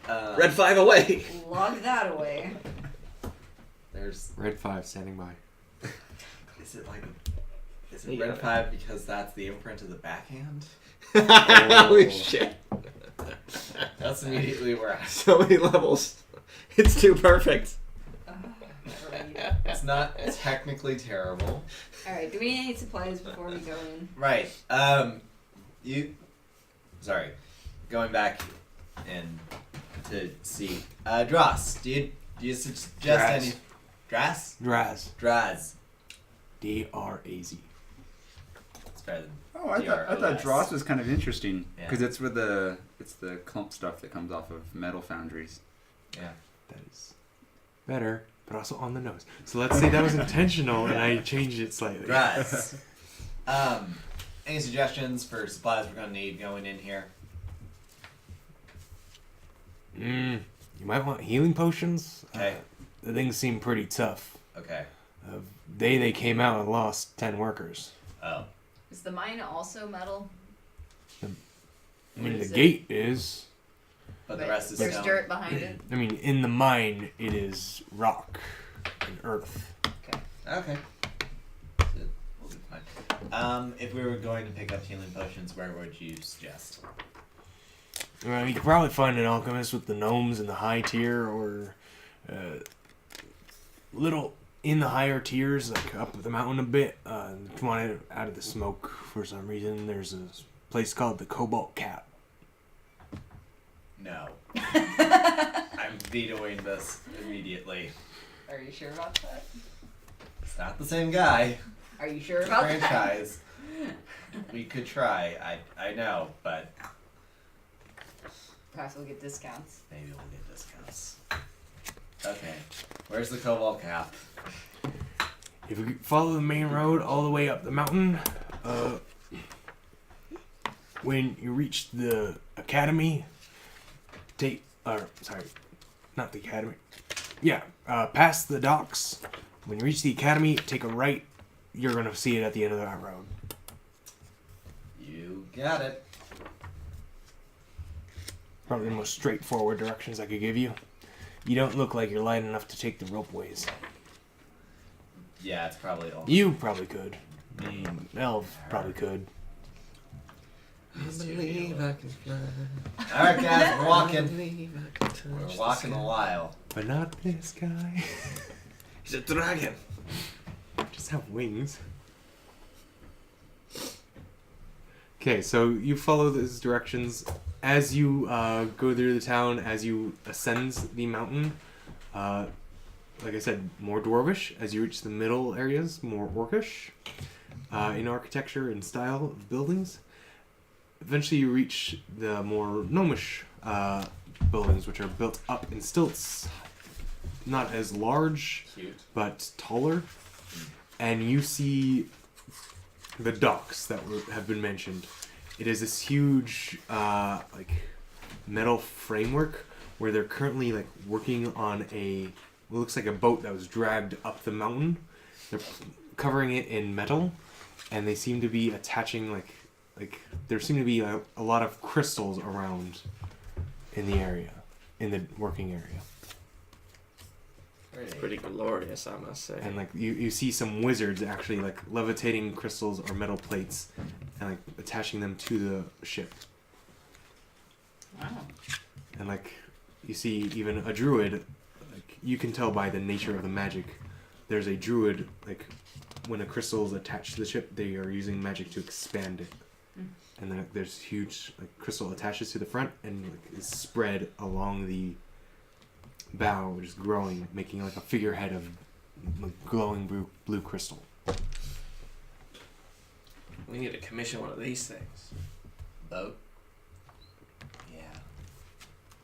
Red 5 away. Log that away. There's. Red 5 standing by. Is it like. Is it Yeah. red 5 because that's the imprint of the backhand? Holy shit. That's immediately where I. So many levels. It's too perfect. Never mind. It's not technically terrible. Alright, do we need any supplies before we go in? Right. Sorry. Going back and to see. Dross, do you suggest Draz. any. Draz? Draz. Draz. D-R-A-Z. It's better than. Oh, I thought DROS. dross was kind of interesting Yeah. because it's the clump stuff that comes off of metal foundries. Yeah. That is better, but also on the nose. So let's say that was intentional and I changed it slightly. Draz. Any suggestions for supplies we're gonna need going in here? You might want healing potions. Okay. The things seem pretty tough. Okay. They came out and lost 10 workers. Oh. Is the mine also metal? I What mean, the is it? gate is. But the rest is There's stone. dirt behind it. I mean, in the mine, it is rock and earth. Okay. We'll be fine. If we were going to pick up healing potions, where would you suggest? You could probably find an alchemist with the gnomes in the high tier, or little in the higher tiers, like up the mountain a bit. Come on out of the smoke for some reason. There's a place called the Cobalt Cap. No. I'm vetoing this immediately. Are you sure about that? It's not the same guy. Are you sure It's a about that? franchise. We could try. I know, but Perhaps we'll get discounts. maybe we'll get discounts. Okay. Where's the Cobalt Cap? If you follow the main road all the way up the mountain, when you reach the academy, not the academy. Yeah, past the docks. When you reach the academy, take a right. You're gonna see it at the end of that road. You got it. Probably the most straightforward directions I could give you. You don't look like you're light enough to take the ropeways. Yeah, it's probably all. You probably could. Elv probably could. I believe I can fly. Alright, guys, we're I walking. believe I can touch We're the walking a sky. while. But not this guy. He's a dragon. Just have wings. Okay, so you follow those directions as you go through the town. As you ascend the mountain, like I said, more dwarvish. As you reach the middle areas, more orcish in architecture and style of buildings. Eventually, you reach the more gnomish buildings, which are built up in stilts, not as large Cute. but taller. And you see the docks that have been mentioned. It is this huge, like, metal framework where they're currently like working on what looks like a boat that was dragged up the mountain. They're covering it in metal, and they seem to be attaching like there seem to be a lot of crystals around in the area, in the working area. It's pretty glorious, I must say. And like you see some wizards actually like levitating crystals or metal plates and like attaching them to the ship. Wow. And like you see even a druid, like you can tell by the nature of the magic, there's a druid, like when a crystal is attached to the ship, they are using magic to expand it. And then there's huge like crystal attaches to the front and like is spread along the bow, which is growing, making like a figurehead of like, glowing blue crystal. We need to commission one of these things. Boat? Yeah.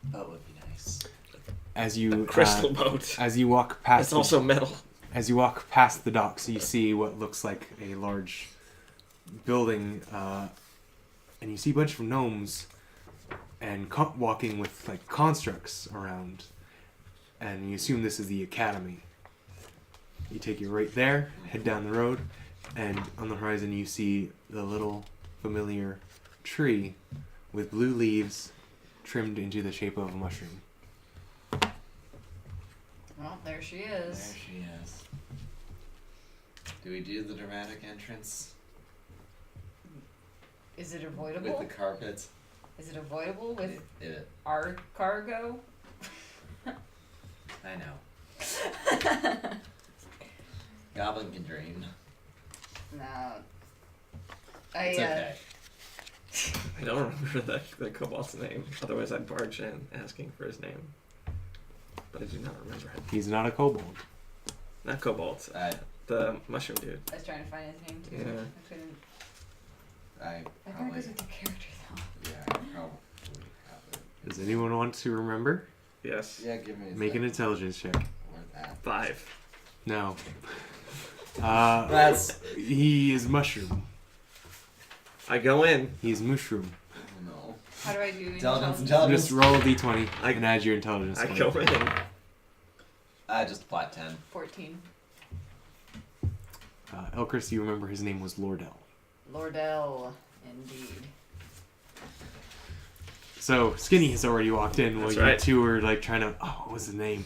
Boat would be nice. As you Crystal boat. as you walk past It's also metal. as you walk past the docks, you see what looks like a large building, and you see a bunch of gnomes and walking with like constructs around, and you assume this is the academy. You take your right there, head down the road, and on the horizon you see the little familiar tree with blue leaves trimmed into the shape of a mushroom. Well, there she There is. she is. Do we do the dramatic entrance Is it with avoidable? the carpet? Is it avoidable with It, our cargo? I know. Goblin can dream. No. It's okay. I don't remember the kobold's name. Otherwise, I'd barge in asking for his name. But I do not remember him. He's not a kobold. Not kobold. The mushroom dude. I was trying to find his name too. Yeah. I couldn't. I I thought it probably, goes with the character though. yeah, probably have it. Does anyone want to remember? Yes. Yeah, give me a Make an second. intelligence check. Or that. 5. No. That's. He is mushroom. I go in. He's mushroom. Oh no. How do I do Intelligence, Just intelligence. roll a d20 I- and add your intelligence. I score. go in. Just flat 10. 14. Elchris, you remember his name was Lordell. Lordell, indeed. So Skinny has already walked in while That's you right. two were like trying to. Oh, what was his name?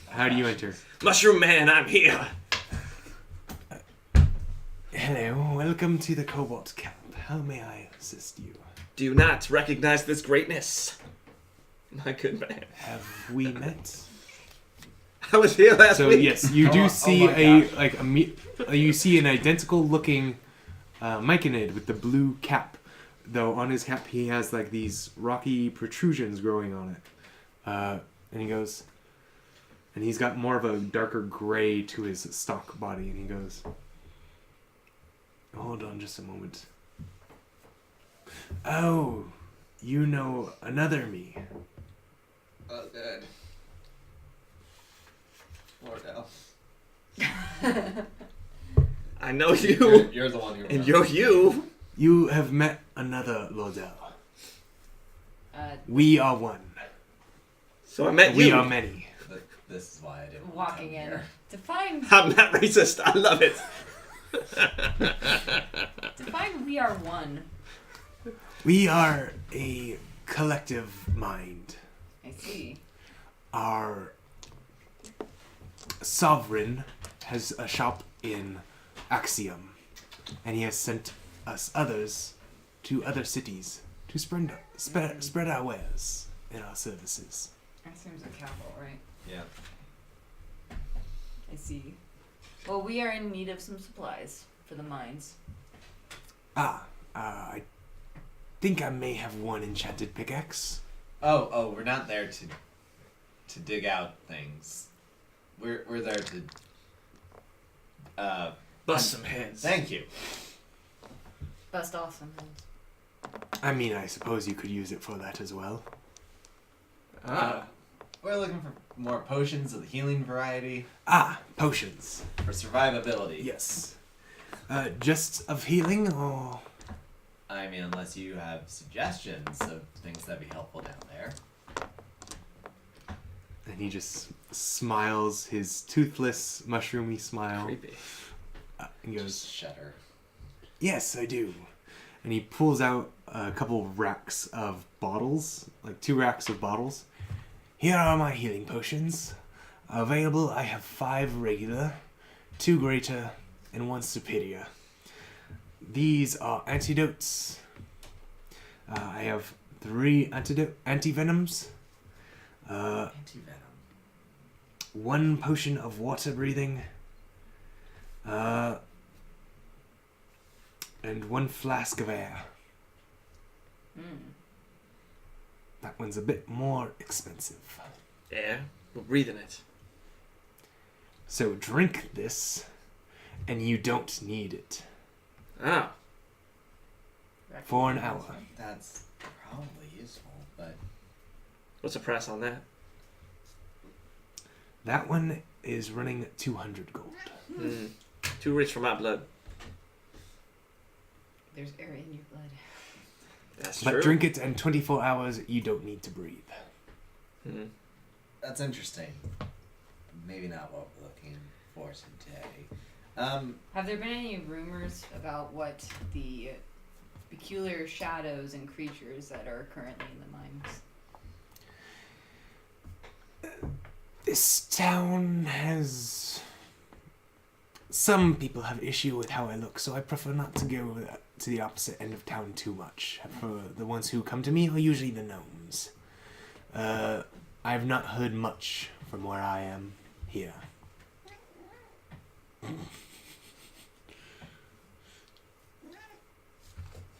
How do you enter? Mushroom man, I'm here. Hello, welcome to the Cobalt Camp. How may I assist you? Do you not recognize this greatness? My good man. Have we met? I was here last So week. yes, you do Oh see my a gosh. like you see an identical looking Myconid with the blue cap, though on his cap he has like these rocky protrusions growing on it, and he goes, and he's got more of a darker gray to his stock body, and he goes, hold on just a moment. Oh, you know another me. Oh, good. Lordell. I know you. You're the one who And remembers. you're you. You have met another Lordell. Uh, We are one. So I met We you. are many. This is why I didn't want to walking come in here. to find I'm not racist. I love it. we are one. We are a collective mind. I see. Our sovereign has a shop in Axiom, and he has sent us others to other cities to spread our wares and our services. That seems a capital, right? Yeah. I see. Well, we are in need of some supplies for the mines. I think I may have one enchanted pickaxe. Oh, we're not there to dig out things. we're there to. Bust some heads. Thank you. Bust off some heads. I mean, I suppose you could use it for that as well. We're looking for more potions of the healing variety Ah, potions. for survivability. Yes. Just of healing, or I mean, unless you have suggestions of things that'd be helpful down there. and he just smiles his toothless, mushroomy smile, Creepy. and Just goes, shudder. "Yes, I do." And he pulls out a couple racks of bottles, like 2 racks of bottles. Here are my healing potions. Available, I have 5 regular, 2 greater, and 1 superior. These are antidotes. I have 3 antivenoms, Anti-venom. 1 potion of water breathing, and 1 flask of air. That one's a bit more expensive. Air. We're breathing it. So drink this, and you don't need it. Ah. For an hour. That's probably useful, but What's the price on that? That one is running 200 gold. Too rich for my blood. There's air in your blood. That's But true. drink it, and 24 hours, you don't need to breathe. that's interesting. Maybe not what we're looking for today. Have there been any rumors about what the peculiar shadows and creatures that are currently in the mines? This town has... Some people have issue with how I look, so I prefer not to go to the opposite end of town too much. For the ones who come to me are usually the gnomes. I've not heard much from where I am here.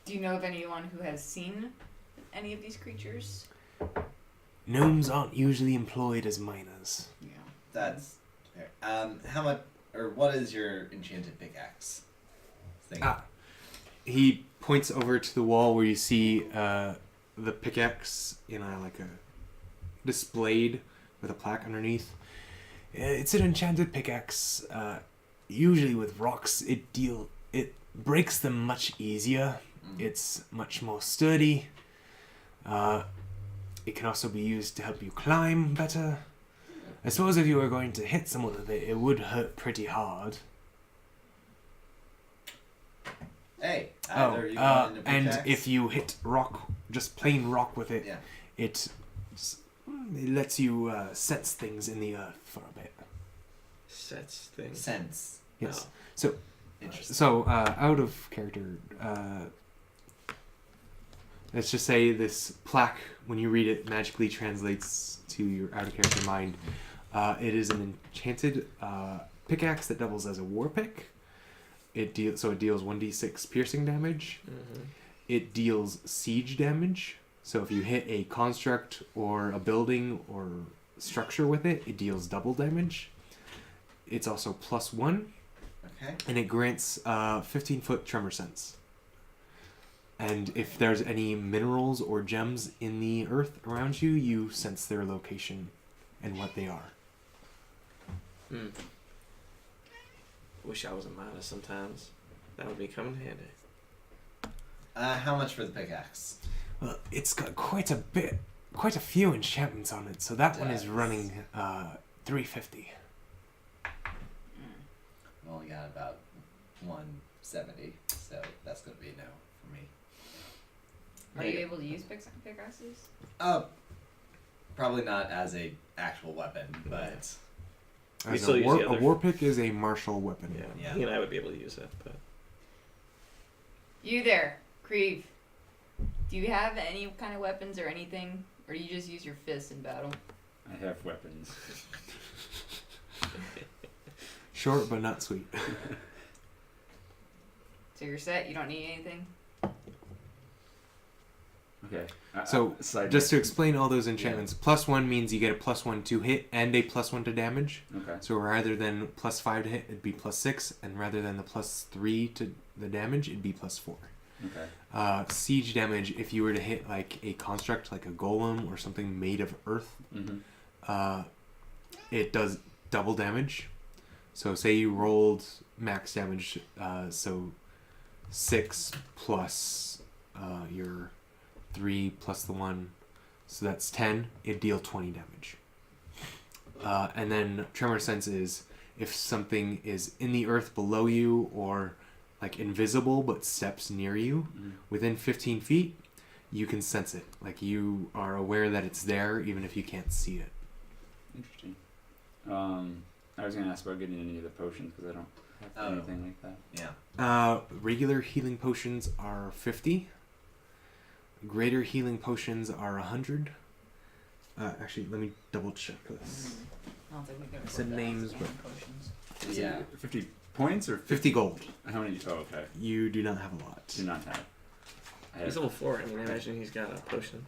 Do you know of anyone who has seen any of these creatures? Gnomes aren't usually employed as miners. Yeah. That's fair. How much, or what is your enchanted pickaxe thing? He points over to the wall where you see the pickaxe in a displayed with a plaque underneath. It's an enchanted pickaxe. Usually with rocks, it breaks them much easier. It's much more sturdy. It can also be used to help you climb better. I suppose if you were going to hit someone with it, it would hurt pretty hard. Hey, either you want a and pickaxe? if you hit rock, just plain rock with it, Yeah. it lets you sense things in the earth for a bit. Sets things. Sense. Yes. Oh. So, Interesting. out of character, let's just say this plaque, when you read it, magically translates to your out of character mind. It is an enchanted pickaxe that doubles as a war pick. It deals 1d6 piercing damage. It deals siege damage. So if you hit a construct or a building or structure with it, it deals double damage. It's also +1, Okay. and it grants 15-foot tremor sense. And if there's any minerals or gems in the earth around you, you sense their location and what they are. Wish I was a miner sometimes. That would be coming handy. How much for the pickaxe? Well, it's got quite a few enchantments on it, so that one is Does. running 350. I've only got about 170, so that's gonna be a no for me. Are you able to use pickaxes? Probably not as a actual weapon, but We As still a use war, the a other- war pick is a martial weapon. Yeah. Yeah. He and I would be able to use that, but You there, Creve. Do you have any kind of weapons or anything? Or do you just use your fists in battle? I have weapons. Short but not sweet. So you're set? You don't need anything? Okay. So, side Just to note. explain all those enchantments, +1 means you get a +1 to hit and a +1 to damage. Okay. So rather than +5 to hit, it'd be +6, and rather than the +3 to the damage, it'd be +4. Okay. Siege damage, if you were to hit like a construct, like a golem or something made of earth, Mm-hmm. it does double damage. So say you rolled max damage, so 6 plus your 3 plus the 1, so that's 10. It'd deal 20 damage. And then Tremor Sense is if something is in the earth below you or like invisible but steps near you Mm-hmm. within 15 feet, you can sense it. Like you are aware that it's there even if you can't see it. Interesting. I was gonna ask about getting any of the potions because I don't have anything like that. Yeah. Regular healing potions are 50. Greater healing potions are 100. Actually, let me double check this. I don't think we could I said names, but potions. Is Yeah. it 50 points or 50 gold. How many? Oh, okay. You do not have a lot. Do not have. I He's have level 4. I mean, I imagine he's got a potion.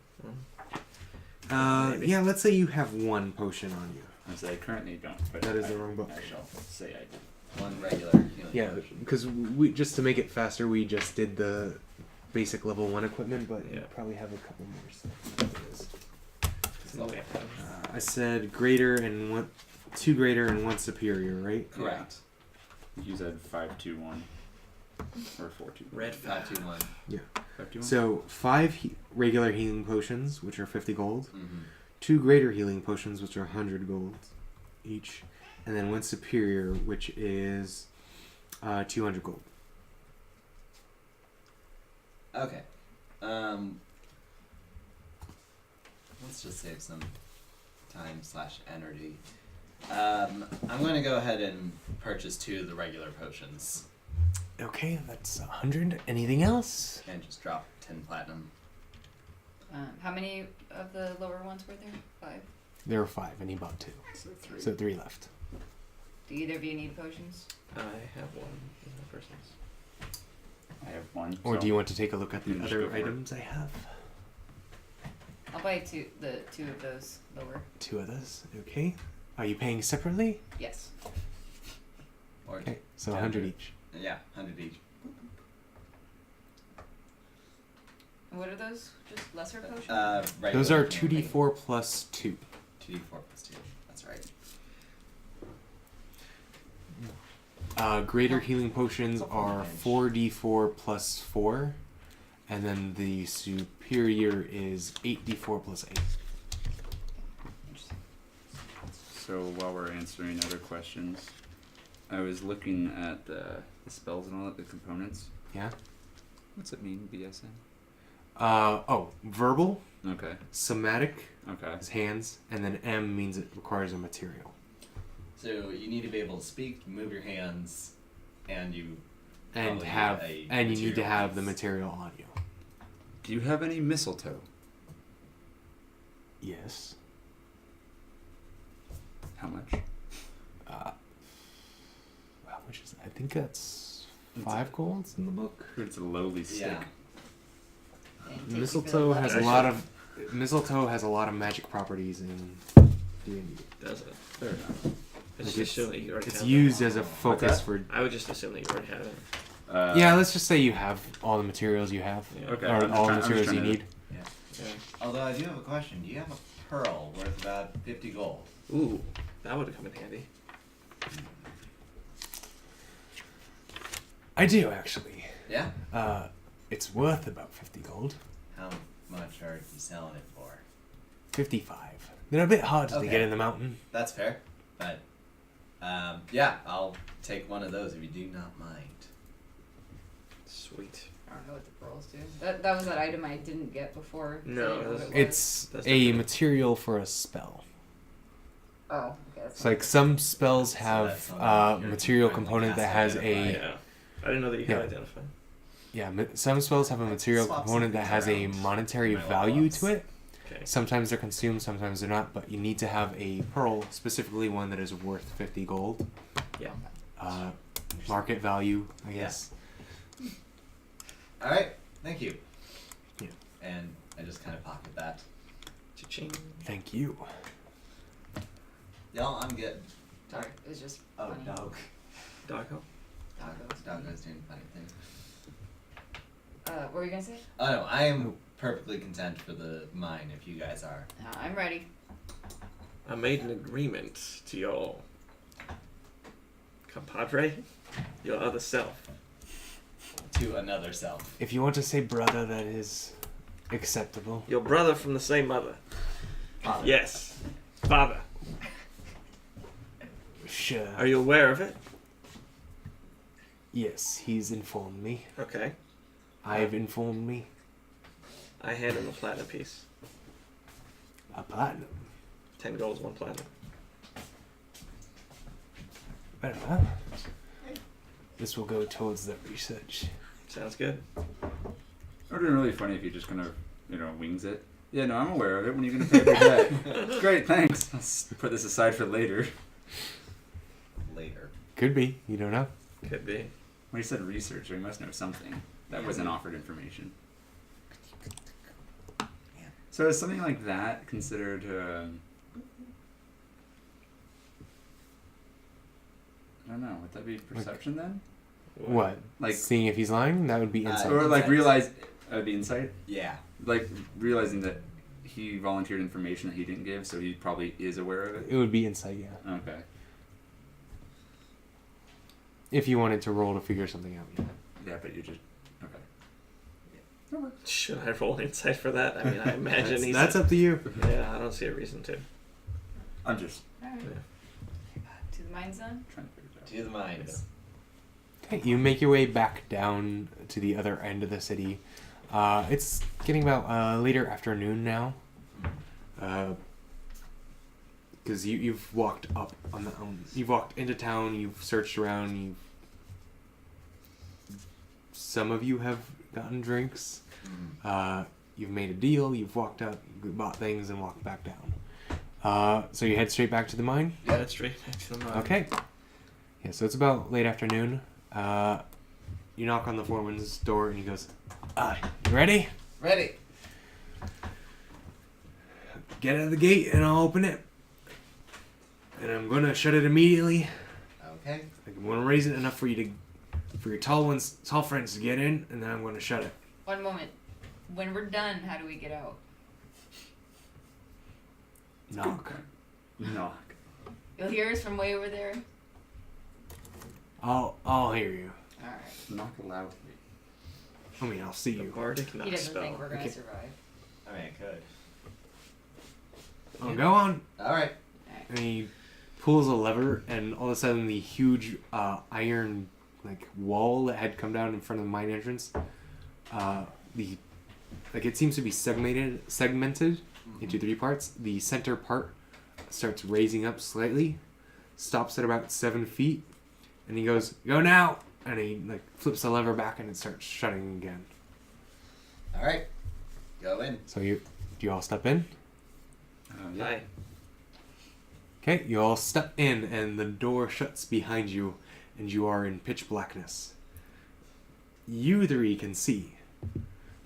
Maybe. Yeah, let's say you have one potion on you. I say I currently don't. But That is the wrong book. I shall say I do. One regular healing Yeah, potion. because we just to make it faster, we just did the basic level 1 equipment, but you Yeah. probably have a couple more. So No way. I said greater and 2 greater and 1 superior, right? Correct. You said 521 or 421. Red 521. 521. So 5 regular healing potions, which are 50 gold. Mm-hmm. 2 greater healing potions, which are 100 gold each, and then 1 superior, which is 200 gold. Okay. Let's just save some time/energy. I'm going to go ahead and purchase 2 of the regular potions Okay, that's 100. Anything else? and just drop 10 platinum. How many of the lower ones were there? 5. There were 5, and he bought 2, So 3. so 3 left. Do either of you need potions? I have one in my personals. I have 1. Or so do you want to take a look at You the just other go for it. items I have? I'll buy two of those lower. 2 of those. Okay. Are you paying separately? Yes. Or Okay, so Yeah, 100 sure. each. yeah, 100 each. And what are those? Just lesser potions? Regular Those are healing. 2d4 plus 2. 2d4 plus 2. That's right. Greater healing potions are Damage. 4d4 plus 4, and then the superior is 8d4 plus 8. Interesting. So while we're answering other questions, I was looking at the spells and all that, the components. Yeah? What's it mean, BSN? Verbal, Okay. somatic Okay. is hands, and then M means it requires a material. So you need to be able to speak, move your hands, and you And Probably a you need to material have the piece. material on you. Do you have any mistletoe? Yes. How much? How much is that? I think that's 5 golds in the book. It's a lowly stick. Yeah. And take Mistletoe you has for a the lot of magic properties in D&D. Does it? Fair enough. I just It's, assume that you already it's have used as a What's focus that? for. I would just assume that you already have it. Yeah, let's just say you have all the materials you have, Yeah. Okay. or I'm just all the trying- I'm just materials you trying to- need. Yeah. Although I do have a question. Do you have a pearl worth about 50 gold? Ooh, that would have come in handy. I do actually. Yeah. It's worth about 50 gold. How much are you selling it for? 55. They're a bit hard to Okay. get in the mountain. That's fair. But, yeah, I'll take one of those if you do not mind. Sweet. I don't know what the pearls do. That was that item I didn't get before. No, so I didn't know what that's- it was. It's That's a different. material for a spell. Oh, okay. That's It's like some spells So have that's something a you're material trying to component that cast has identify. a Yeah. I didn't know that you Yeah. could identify. some spells have a material Swap component some that has a things around. monetary My level value ups. to it. Okay. Sometimes they're consumed, sometimes they're not, but you need to have a pearl, specifically one that is worth 50 gold. Yeah. Market value, I Yeah. guess. Alright, thank you. Yeah. And I just kind of pocket that. Cha-ching. Thank you. Y'all, I'm good. Sorry, it was just Oh, funny. dog. Doggo. Doggo's doing funny things. What were you gonna say? Oh no, I am perfectly content for the mine if you guys are. I'm ready. I made an agreement to your compadre, your other self. To another self. If you want to say brother, that is acceptable. Your brother from the same mother. Father. Yes. Father. Sure. Are you aware of it? Yes, he's informed me. Okay. I've informed me. I hand him a platinum piece. A platinum. 10 golds, 1 platinum. Very well. This will go towards the research. Sounds good. It would have been really funny if you just kind of, wings it. Yeah, no, I'm aware of it. When are you going to pay the debt? Great, thanks. I'll put this aside for later. Later. Could be. You don't know. Could be. When he said research, he must know something. That wasn't offered information. So is something like that considered... I don't know. Would that be perception then? What? Like- seeing if he's lying? That would be insight. Or like Insight. realize... the insight? Yeah. Like realizing that he volunteered information that he didn't give, so he probably is aware of it? It would be insight, yeah. Okay. If you wanted to roll to figure something out. Yeah. Yeah, but you just... Okay. Should I roll insight for that? I mean, I imagine he's... That's up to you. Yeah, I don't see a reason to. I'm just Alright. Yeah. To the mine zone? trying to figure it out. To the mines. Okay, you make your way back down to the other end of the city. It's getting about later afternoon now. Because you've walked up on the you've walked into town. You've searched around. Some of you have gotten drinks. You've made a deal. You've walked up, bought things, and walked back down. So you head straight back to the mine. Yeah, that's straight back to the mine. Okay. Yeah, so it's about late afternoon. You knock on the foreman's door, and he goes, "You ready? Ready. Get out of the gate, and I'll open it. And I'm gonna shut it immediately. Okay. I'm gonna raise it enough for your tall friends to get in, and then I'm gonna shut it. One moment. When we're done, how do we get out? Knock. Knock. You'll hear us from way over there? I'll hear you. Alright. Knock loudly. I mean, I'll see The you. bardic knock He doesn't spell. think we're gonna Okay. survive. I mean, I could. Oh, go on. All right. And he pulls a lever, and all of a sudden, the huge iron wall that had come down in front of the mine entrance, it seems to be segmented into 3 parts. The center part starts raising up slightly, stops at about 7 feet, and he goes, "Go now!" And he flips the lever back, and it starts shutting again. All right. Go in. So do you all step in? Yeah. Aye. Okay, you all step in, and the door shuts behind you, and you are in pitch blackness. You 3 can see.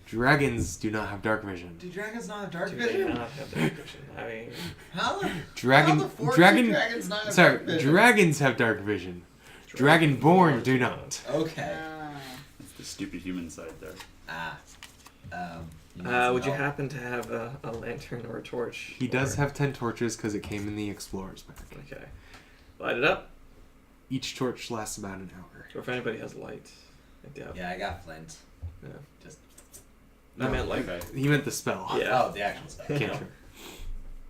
Dragons do not have dark vision. Do dragons not have dark Do they vision? not have dark vision? I mean, How the Dragon, how the 14 dragon. dragons not have Sorry, dark vision? dragons have dark vision. Dragonborn do not. Okay. That's the stupid human side there. You need some would you help? happen to have a lantern or a torch? He does Or- have 10 torches because it came in the explorer's pack. Okay. Light it up. Each torch lasts about an hour. Or if anybody has light. I doubt. Yeah, I got flint. Yeah. Just I meant like. Okay. He meant the spell. Yeah. oh, the actual stuff. Cantrip.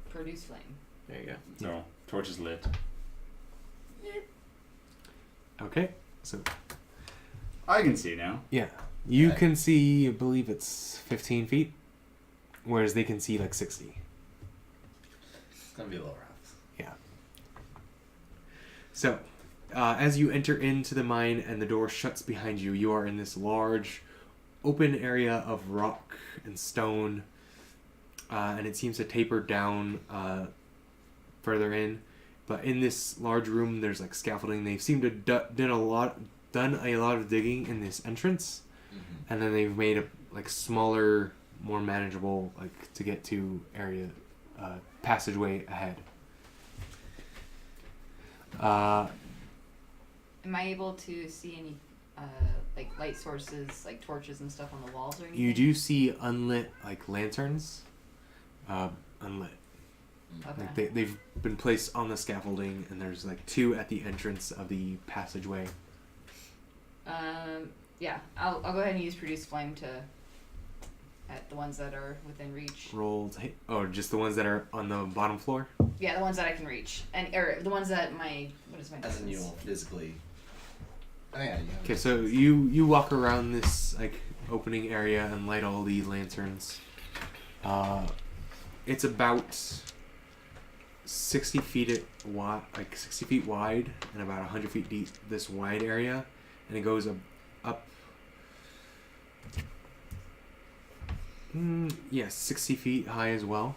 Produce flame. There you go. So, torch is lit. Okay, so I can see now. yeah, you Okay. can see. I believe it's 15 feet, whereas they can see 60. It's gonna be a little rough. Yeah. So, as you enter into the mine and the door shuts behind you, you are in this large, open area of rock and stone, and it seems to taper down further in. But in this large room, there's scaffolding. They seem to done a lot of digging in this entrance, and then they've made a smaller more manageable, like to get to area passageway ahead. Am I able to see any like light sources, like torches and stuff on the walls or anything? You do see unlit like lanterns, unlit. Okay. Like they've been placed on the scaffolding, and there's like 2 at the entrance of the passageway. Yeah, I'll go ahead and use produce flame to at the ones that are within reach. Rolled. Oh, just the ones that are on the bottom floor. Yeah, the ones that I can reach, and or the ones that my what is my As in you distance? will physically. Oh yeah. You have Okay, so you walk around this like opening area and light all the lanterns. It's about 60 feet wide, like 60 feet wide, and about 100 feet deep. This wide area, and it goes up. Yes, 60 feet high as well.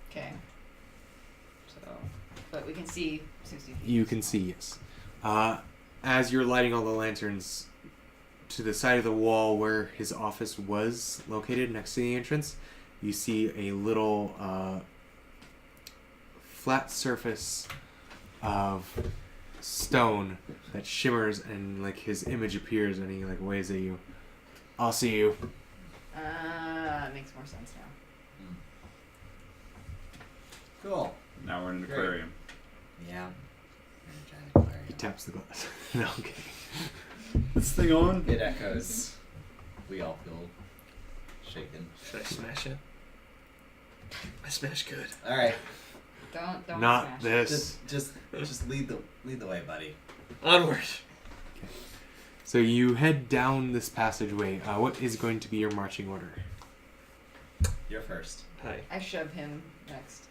Okay. So, but we can see 60 feet. You can see, yes. As you're lighting all the lanterns, to the side of the wall where his office was located next to the entrance, you see a little flat surface of stone that shimmers, and like his image appears, and he like waves at you. I'll see you. That makes more sense now. Cool. Now we're in an Great. aquarium. Yeah. He taps the glass. No, I'm kidding. This thing on? It echoes. We all feel shaken. Should I smash it? I smash good. All right. Don't Not smash. this. Just lead the way, buddy. Onward. So you head down this passageway. What is going to be your marching order? You're first. Hi. I shove him next.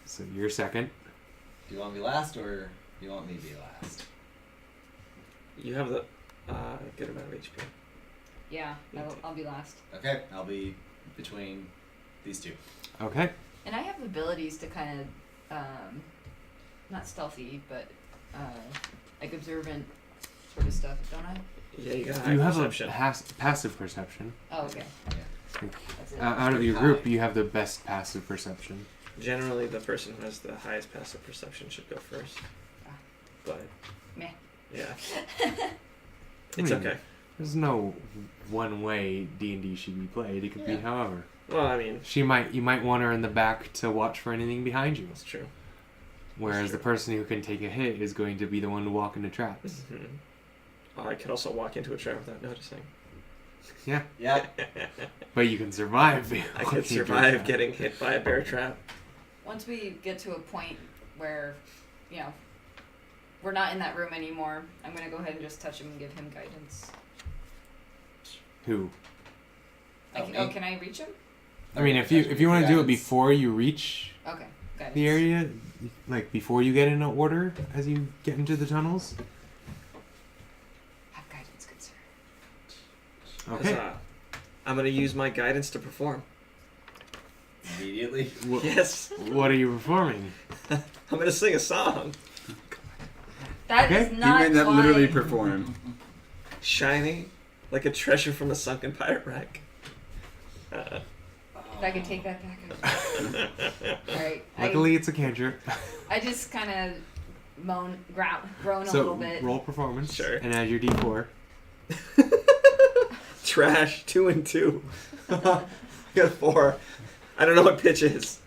So you're second. Do you want me last or do you want me to be last? You have the good amount of HP. Yeah, I'll be last. Okay, I'll be between these 2. Okay. And I have abilities to kind of, not stealthy, but like observant sort of stuff, don't I? Yeah, you got high You have perception. a passive perception. Oh, okay. Like, That's it. out of your High. group, you have the best passive perception. Generally, the person who has the highest passive perception should go first. But Meh. yeah, I it's mean, okay. There's no one way D&D should be played. It could be Yeah. however. Well, I mean, You might want her in the back to watch for anything behind you. that's true. Whereas the true. person who can take a hit is going to be the one to walk into traps. Mhm. Oh, I could also walk into a trap without noticing. Yeah. Yeah. But you can survive. I walking could into a survive trap. getting hit by a bear trap. Once we get to a point where, you know, we're not in that room anymore, I'm gonna go ahead and just touch him and give him guidance. Who? Can I reach him? I mean, if you want to do it before you reach Okay, guidance. the area, like before you get into order as you get into the tunnels. Have guidance, good sir. Okay. Huzzah. I'm gonna use my guidance to perform. Immediately. Yes, What are you performing? I'm gonna sing a song. That Okay, is you not You made that literally flying. perform. Shiny, like a treasure from a sunken pirate wreck. If I could take that back. Alright. Luckily, it's a cantrip. I just kind of groan a So little bit. roll performance. Sure. And add your D4. Trash, 2 and 2. I got 4. I don't know what pitch is.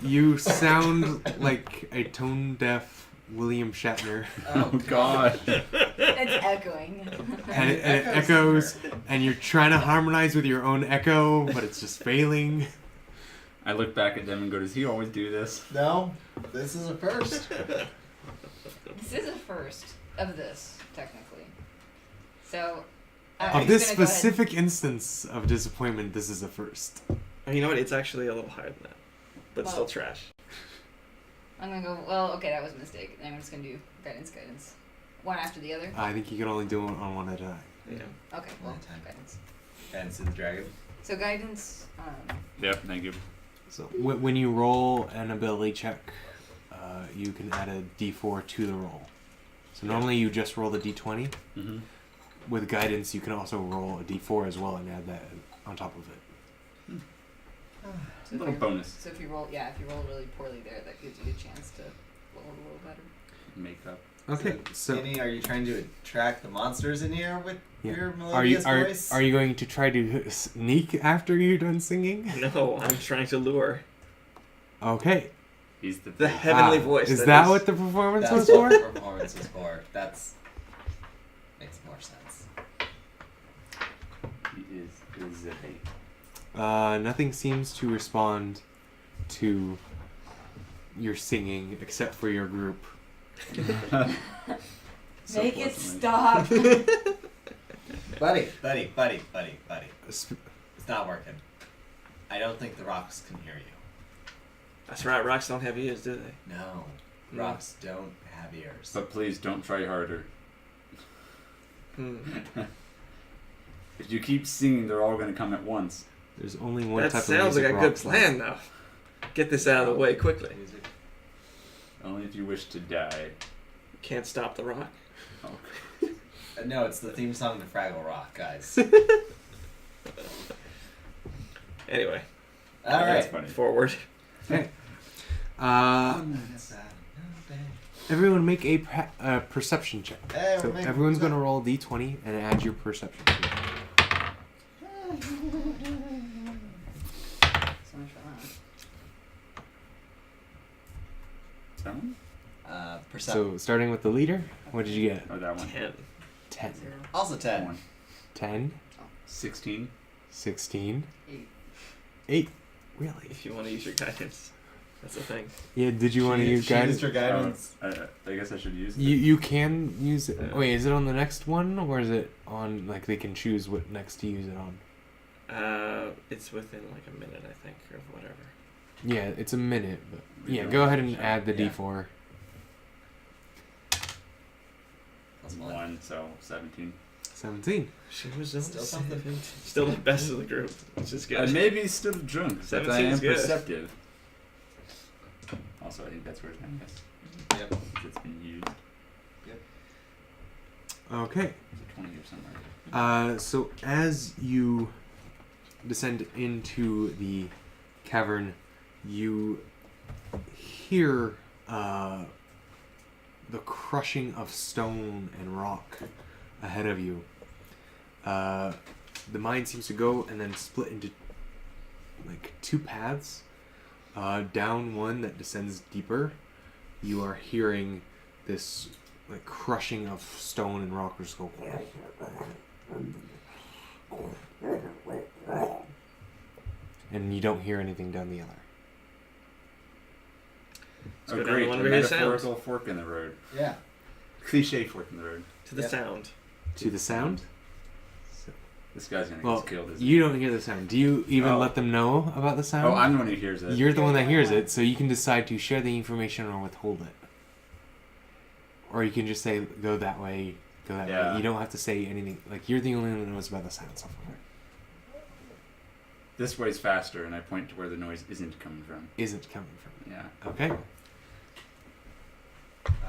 You sound like a tone-deaf William Shatner, Oh God. It's echoing. and it echoes, and you're trying to harmonize with your own echo, but it's just failing. I look back at them and go, does he always do this? No, this is a first. This is a first of this, technically. So, Of who's this gonna go ahead? specific instance of disappointment, this is a first. And you know what? It's actually a little higher than that, but Well- still trash. I'm gonna go. Well, okay, that was a mistake. I'm just gonna do guidance, one after the other. I think you can only do it on one at a time. Yeah. Okay, well, One at a time. guidance. And to the dragon. So guidance. Yep, thank you. So when you roll an ability check, you can add a D4 to the roll. So normally you just roll the D20. Mm-hmm. With guidance, you can also roll a D4 as well and add that on top of it. So if Little you- bonus So if you roll really poorly there, that gives you a chance to roll a little better. makeup. Okay, so Skinny, are you trying to attract the monsters in here with Yeah. your are you melodious voice? are you going to try to sneak after you're done singing? No, I'm trying to lure Okay, He's the the heavenly Ah, voice. is that what the That's performance was what for? the performance was for. That's makes more sense. He is a bait. Nothing seems to respond to your singing except for your group. So Make it pleasantly. stop. Buddy. Sp- It's not working. I don't think the rocks can hear you. That's right. Rocks don't have ears, do they? No. Hmm. Rocks don't have ears. But please don't try harder. Hmm. If you keep singing, they're all going to come at once. There's only one That type sounds of like music a good rocks plan, though. Get this out of the way quickly. Music. Only if you wish to die. Can't stop the rock. Oh. No, it's the theme song to Fraggle Rock, guys. Anyway, All That's right. funny. forward. Okay. That's sad. Everyone make a perception check. Hey, So we're making everyone's percep- going to roll d20 and add your perception to it. So much for that. 7? Perception. So starting with the leader, what did you get? Or that one? 10. 10. Zero. Also 10. 1. 10, 16. 16, 8. 8. Really? If you want to use your guidance, that's the thing. Yeah, did you want to use She guidance? used her guidance. I guess I should use it. You can use it. Yeah. Wait, is it on the next one or is it on like they can choose what next to use it on? It's within like a minute, I think, or whatever. Yeah, it's a minute, but We yeah, don't go have ahead to and check. add the Yeah. d4. Plus 1, so 17. 17. She was Still something. Still the best of the group, which is I good. may be still drunk, but I 17 am is good. perceptive. Also, I think that's where it's going, yes. Yep. Because it's been used. Okay. There's a 20 or somewhere. So as you descend into the cavern, you hear the crushing of stone and rock ahead of you. The mine seems to go and then split into like two paths. Down one that descends deeper, you are hearing this like crushing of stone and rock just go. And you don't hear anything down the other. Let's Oh, go down great. to one A of your sounds. metaphorical fork in the road. Yeah. Cliche fork in the road. To the Yep. sound. To the sound? This guy's going to Well, get killed, isn't you don't hear the sound. Do you even Oh. let them know about the he? sound? Oh, I'm the one who hears it. You're the one that hears it, so you can decide to share the information or withhold it. Or you can just say, go that way, go that Yeah. way. You don't have to say anything. Like, you're the only one that knows about the sound so far. This way's faster, and I point to where the noise isn't coming from. Isn't coming from. Yeah. Okay. All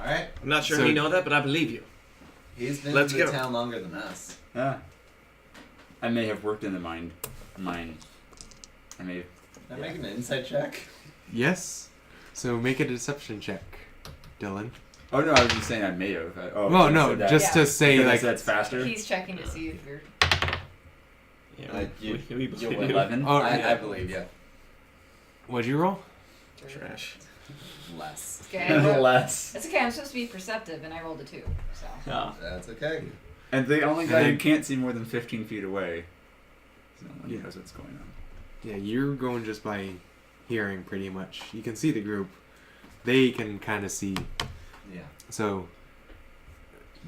right. I'm not sure So- how you know that, but I believe you. He's been Let's in the go. town longer than us. Ah. I may have worked in the mine. I may have... Can I make an insight check? Yes. So make a deception check, Dylan. Oh, no, I was just saying I may have. Oh, because I no, said that. just Yeah. to say, Because I like. said it's faster? He's checking to see if you're. Yeah, You we believe you. 11? Oh, I yeah. believe you. What'd you roll? Trash. Less. Okay. Less. It's okay. I'm supposed to be perceptive, and I rolled a 2. So. Yeah. That's okay. And the only guy And- who can't see more than 15 feet away is the only one who Yeah. knows what's going on. Yeah, you're going just by hearing pretty much. You can see the group. They can kind of see. Yeah. So,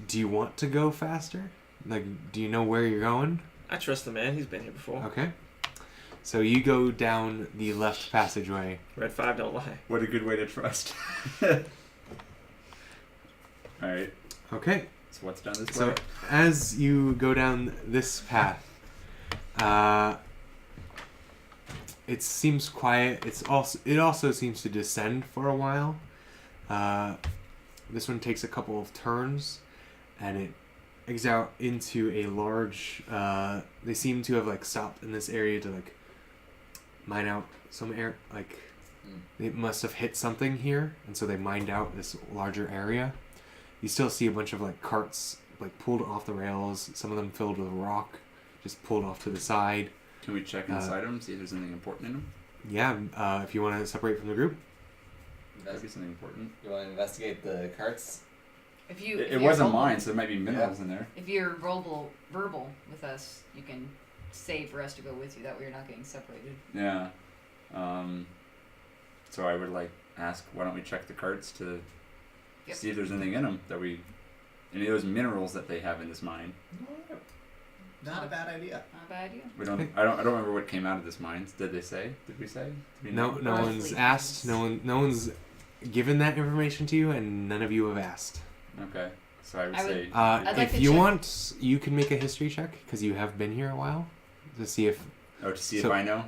do you want to go faster? Like, do you know where you're going? I trust the man. He's been here before. Okay. So you go down the left passageway. Red 5 don't lie. What a good way to trust. Alright, Okay. so what's down this So way? as you go down this path, it seems quiet. It also seems to descend for a while. This one takes a couple of turns, and it exit out into a large. They seem to have like stopped in this area to like mine out some air. Like they must have hit something here, and so they mined out this larger area. You still see a bunch of like carts like pulled off the rails. Some of them filled with rock, just pulled off to the side. Can we check inside them, see if there's anything important in them? Yeah, if you want to separate from the group. That'd be something important. You want to investigate the carts? If you, It if you're wasn't verbal- mine, so there might be minerals in there. If you're verbal with us, you can say for us to go with you. That way, you're not getting separated. Yeah. So I would like ask, why don't we check the carts to Yep. see if there's anything in them that we, any of those minerals that they have in this mine. Not a bad idea. Not a bad idea. We don't. I don't remember what came out of this mine. Did they say? Did we say? Did we No, know? no Roughly. one's asked. No one's given that information to you, and none of you have asked. Okay. So I would I would- say. I'd like If to you check- want, you can make a history check because you have been here a while to see if to see so- if I know.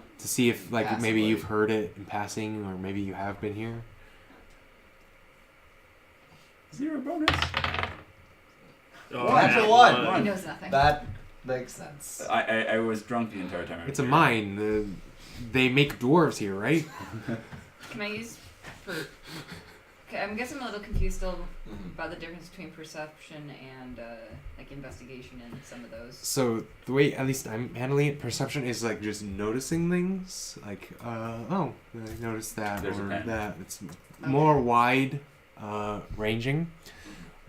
like maybe Passively. you've heard it in passing, or maybe you have been here. 0 bonus. Oh, Natural yeah, one. He knows nothing. That makes sense. I was drunk the entire time. I was It's a here. mine. They make dwarves here, right? Can I use per? Okay, I guess I'm a little confused still Mhm. about the difference between perception and like investigation and some of those. So the way at least I'm handling it, perception is like just noticing things. Like, oh, I noticed that, There's a or pen. that. It's more wide ranging.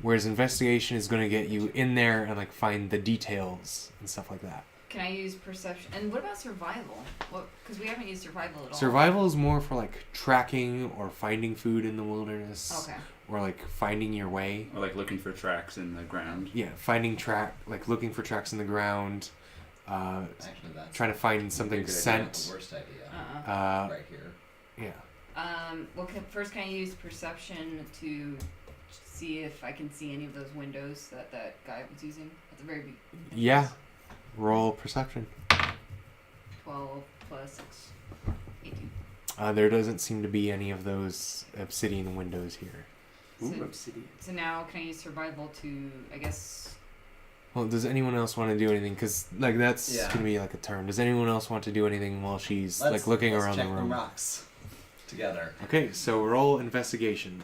Whereas investigation is going to get you in there and like find the details and stuff like that. Can I use perception? And what about survival? What? Because we haven't used survival at all. Survival is more for like tracking or finding food in the wilderness, Okay. or like finding your way. Or like looking for tracks in the ground. Yeah, finding like looking for tracks in the ground, Actually, that's trying to find something good idea. not the scent. worst idea. Uh-uh. Right here. Yeah. Well, first, can I use perception to see if I can see any of those windows that that guy was using at the very beginning? Yeah. Roll perception. 12 plus 6, 18. There doesn't seem to be any of those obsidian windows here. Ooh, So- obsidian. So now, can I use survival to, I guess? Well, does anyone else want to do anything? Because like that's Yeah. gonna be like a turn. Does anyone else want to do anything while she's Let's, like looking let's around check the them room? rocks together. Okay, so roll investigation.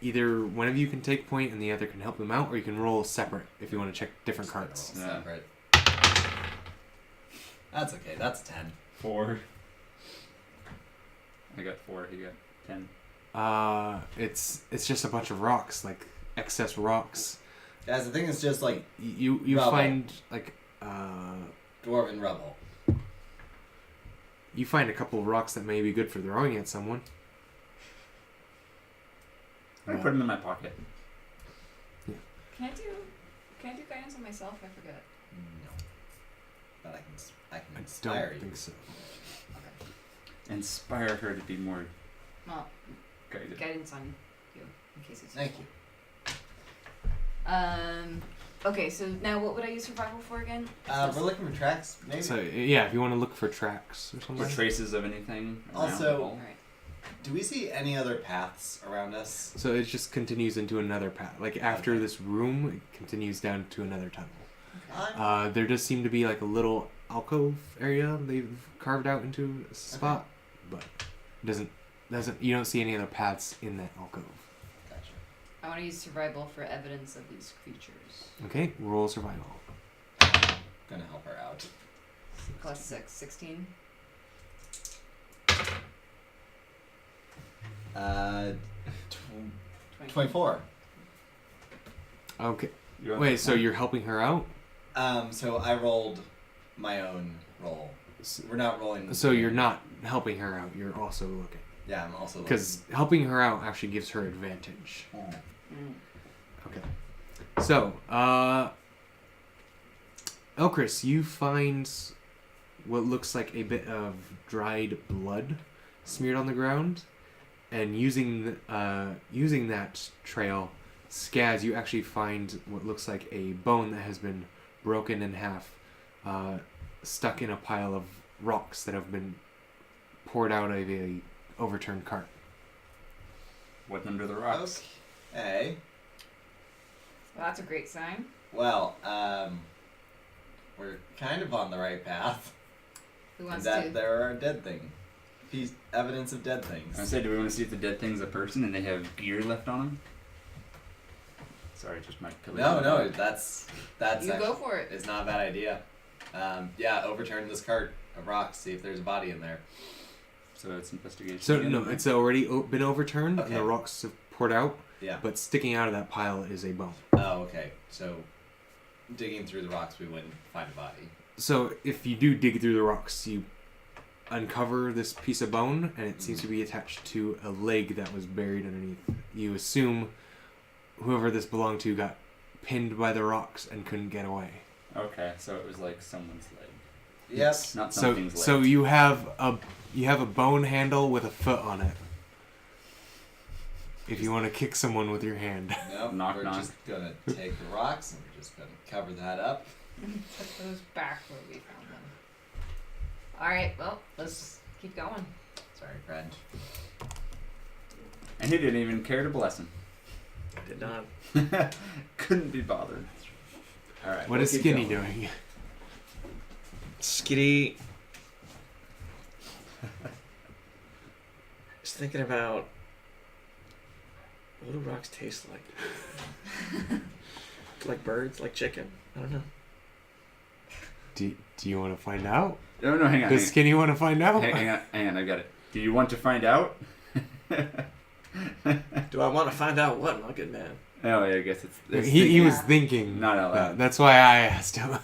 Either one of you can take point and the other can help them out, or you can roll separate if you want to check different carts. Roll Yeah. Separate. That's okay. That's 10. 4. I got 4. He got 10. It's just a bunch of rocks, like excess rocks. Guys, the thing is just like You Rubble. find like dwarven rubble. you find a couple of rocks that may be good for throwing at someone. I put them in my pocket. Can I do guidance on myself? I forget. No. But I I can inspire don't you. think so. Okay. Inspire her to be more Well, guided. guidance on you in case it's. Thank you. Okay, so now what would I use survival for again? We're looking for tracks, maybe. So yeah, if you want to look for tracks or Or something. traces of anything. around Also- the hole. Alright. Do we see any other paths around us? So it just continues into another path. Like after Okay. this room, it continues down to another tunnel. Okay. There does seem to be like a little alcove area they've carved out into a spot, but it doesn't you don't see any other paths in that alcove. Gotcha. I want to use survival for evidence of these creatures. Okay, roll survival. Gonna help her out. Plus 6, 16. Tw- 24. Okay. You want Wait, that so one? you're helping her out? So I rolled my own roll. S- We're not rolling. So you're not helping her out. You're also looking Yeah, I'm also because helping her out actually gives her advantage. looking. Mm. Okay. So, Elchris, you find what looks like a bit of dried blood smeared on the ground, and using that trail, Skaz, you actually find what looks like a bone that has been broken in half, stuck in a pile of rocks that have been poured out of a overturned cart. What's under the rocks? Okay. Well, that's a great sign. Well, we're kind of on the right path. Who And wants that to? there are dead things. Evidence of dead I things. said, do we want to see if the dead thing's a person and they have gear left on them? Sorry, just my pillow. No, that's You actually, go for it. it's not a bad idea. Yeah, overturn this cart of rocks, see if there's a body in there. So it's investigation. So again, no, right? it's already been overturned, and Okay. the rocks have poured out. Yeah. But sticking out of that pile is a bone. Oh, okay. So, digging through the rocks, we wouldn't find a body. So if you do dig through the rocks, you uncover this piece of bone, and it seems to be attached to a leg that was buried underneath. You assume whoever this belonged to got pinned by the rocks and couldn't get away. Okay, so it was like someone's leg. Yep. Not So something's leg. so you have a bone handle with a foot on it. If you want to kick someone with your hand. Nope. Knock, we're knock. just gonna take the rocks and we're just gonna cover that up. Put those back where we found them. All right. Well, let's keep going. Sorry, friend. And he didn't even care to bless him. I did not. Couldn't be bothered. All right. What we'll is keep Skinny going. doing? Skitty is thinking about what do rocks taste like? Like birds, like chicken. I don't know. Do you want to find out? No, hang on. Does Skinny want to find out? Hang on, I got it. Do you want to find out? Do I want to find out what, my good man? Oh, yeah, I guess it's He was Yeah. thinking. Not out loud. That's why I asked him.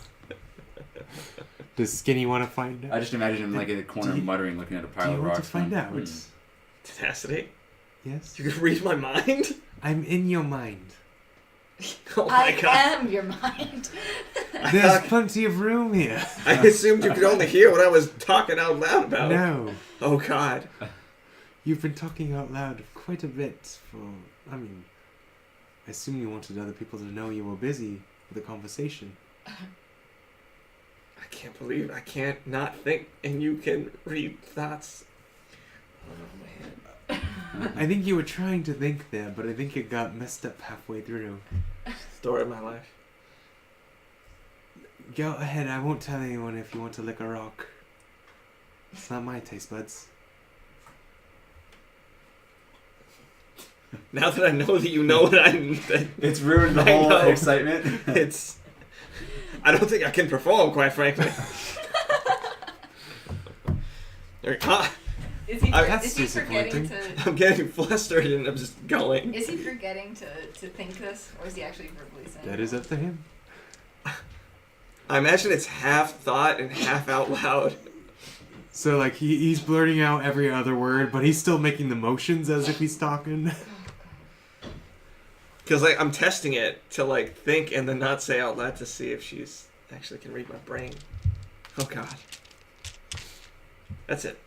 Does Skinny want to find out? I just imagine him like in the corner Do you- muttering, looking at a Do pile you of want rocks. to find going, out? Tenacity? Yes. You can read my mind? I'm in your mind. Oh my I god. am your mind. There's plenty of room here. I assumed you could only hear what I was talking out loud about. No. Oh god. You've been talking out loud quite a bit for... I mean, I assume you wanted other people to know you were busy with the conversation. I can't believe I can't not think and you can read thoughts. Oh man. I think you were trying to think there, but I think it got messed up halfway through. Story of my life. Go ahead, I won't tell anyone if you want to lick a rock. It's not my taste buds. Now that I know that you know what that It's ruined the I whole know. excitement. it's I don't think I can perform, quite frankly. Is he, That's is he forgetting disappointing. to? I'm getting flustered and I'm just going. Is he forgetting to think this, or is he actually verbally saying? That is up to him. I imagine it's half thought and half out loud. So, like, he's blurting out every other word, but he's still making the motions as if he's talking. Because like I'm testing it to like think and then not say out loud to see if she's actually can read my brain. Oh god. That's it.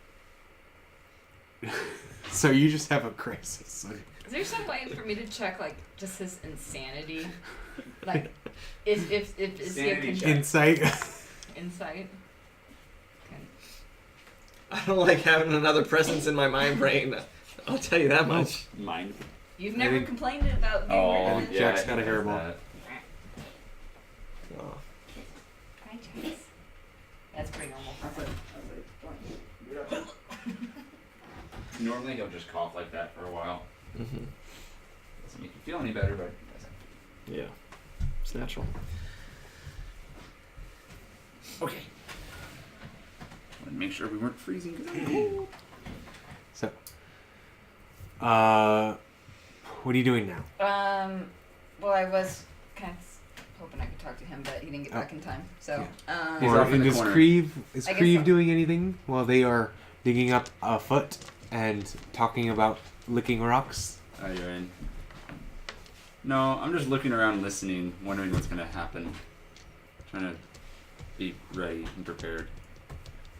So you just have a crisis. Is there some way for me to check like just his insanity? Like, is he a Sanity check. Insight. insight? Okay. I don't like having another presence in my mind brain. I'll tell you that much. Mine. You've I never think- complained about being Oh, rid of yeah. Jack's I got a think hairball. that's Oh. Hi, Jax. That's pretty normal. that. Normally he'll just cough like that for a while. Mm-hmm. Doesn't make you feel any better, but it doesn't. Yeah. It's natural. Okay. Wanted to make sure we weren't freezing because I'm cold. So, what are you doing now? Well, I was kind of hoping I could talk to him, but he didn't get Oh. back in time. So, He's Or off in the is corner. Creve I guess Creve so. doing anything while they are digging up a foot and talking about licking rocks? Oh, you're in. No, I'm just looking around, listening, wondering what's gonna happen. Trying to be ready and prepared.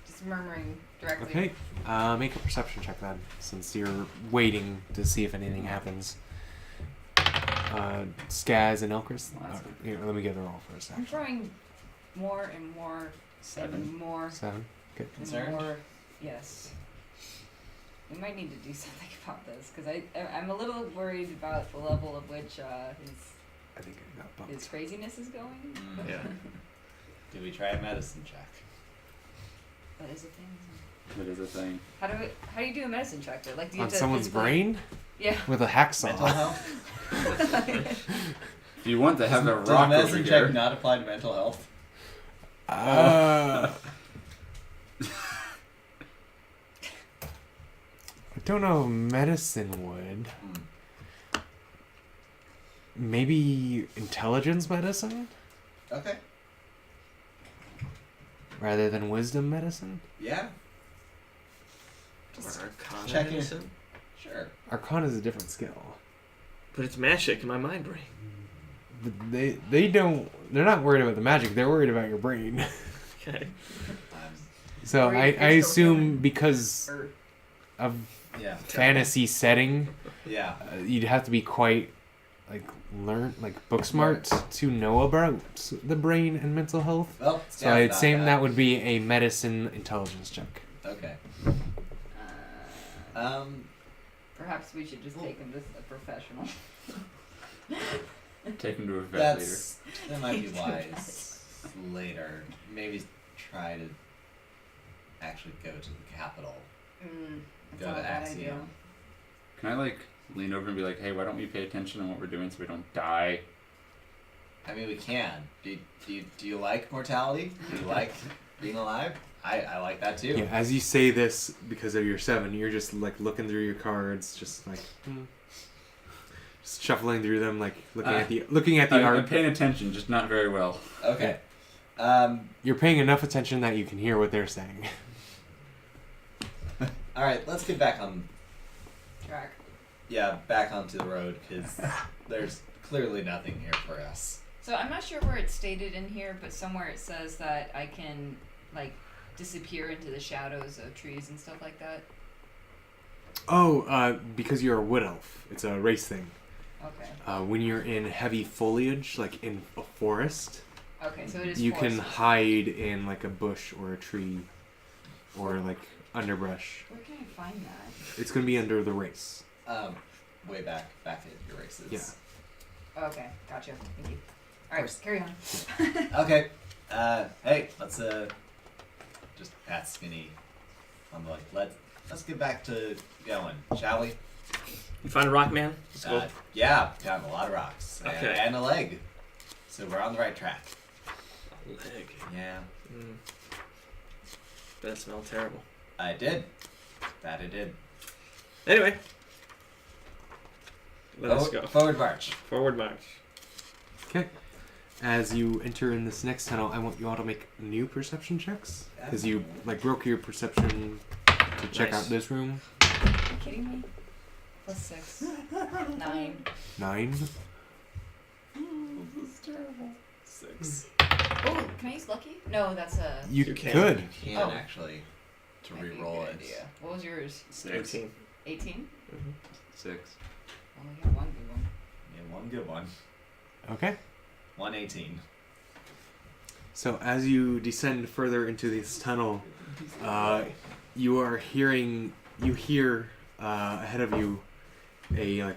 just murmuring directly. Okay, make a perception check then, since you're waiting to see if anything happens. Skaz and Elchris. Well, that's good. Here, let me get the roll first. I'm Actually. throwing more and more 7. and more 7. Good. Concerned? and more. Yes. We might need to do something about this because I'm a little worried about the level of which his I think I got bumped. His craziness is going. Mm. Yeah. Do we try a medicine check? That is a thing. Isn't That is a thing. it? How do you do a medicine check? Though? Like, do you On have to someone's physically- brain Yeah. with a hacksaw. Mental health? If you want to have a Does rock over medicine here, check not apply to mental health? I don't know if medicine would. Hmm. Maybe intelligence medicine Okay. rather than wisdom medicine? Yeah. Or Just Arcana check in. medicine. sure. Arcana is a different skill. But it's magic in my mind brain. They're not worried about the magic, they're worried about your brain. Okay. So Or I you're still assume human. because Or of Yeah. fantasy setting, Yeah. you'd have to be quite book smart to know about the brain and mental health. Well, So I'd say that would be a medicine intelligence check. Okay. perhaps we should just take him to a professional. take him to a vet later. That might be wise later. Maybe try to actually go to the capital. That's Go not to a bad Axiom. idea. Can I like lean over and be like, hey, why don't we pay attention on what we're doing so we don't die? I mean, we can. Do you like mortality? Do you like being alive? I like that too. Yeah, as you say this, because of your 7, you're just like looking through your cards, just like just shuffling through them, like looking at the I'm art. paying attention, just not very well. Okay. You're paying enough attention that you can hear what they're saying. All right. Let's get back on. Track. Yeah, back onto the road because there's clearly nothing here for us. So I'm not sure where it's stated in here, but somewhere it says that I can like disappear into the shadows of trees and stuff like that. Oh, because you're a wood elf. It's a race thing. Okay. When you're in heavy foliage, like in a forest, Okay, so it is. you can forest. hide in like a bush or a tree or like underbrush. Where can I find that? It's gonna be under the race. Way back at your races. Yeah. Okay, gotcha. Thank you. All right, carry on. Okay. Hey, let's just pat Skinny. I'm like, let's get back to going, shall we? You find a rock man? Let's go. Yeah, found a lot of rocks Okay. and a leg, so we're on the right track. Leg. Yeah, That smelled terrible. I did. That I did. Anyway. Let us go. Forward march. Forward march. Okay. As you enter in this next tunnel, I want you all to make new perception checks because you like broke your perception to check Nice. out this room. Are you kidding me? +6. 9. 9. This is terrible. 6. Oh, can I use lucky? No, that's a. You You can. could. You can Oh. actually to might be a re-roll good it. idea. What was yours? 18. 18? 6. Oh, we got one good one. Yeah, one good one. Okay. 118. So as you descend further into this tunnel, you hear ahead of you a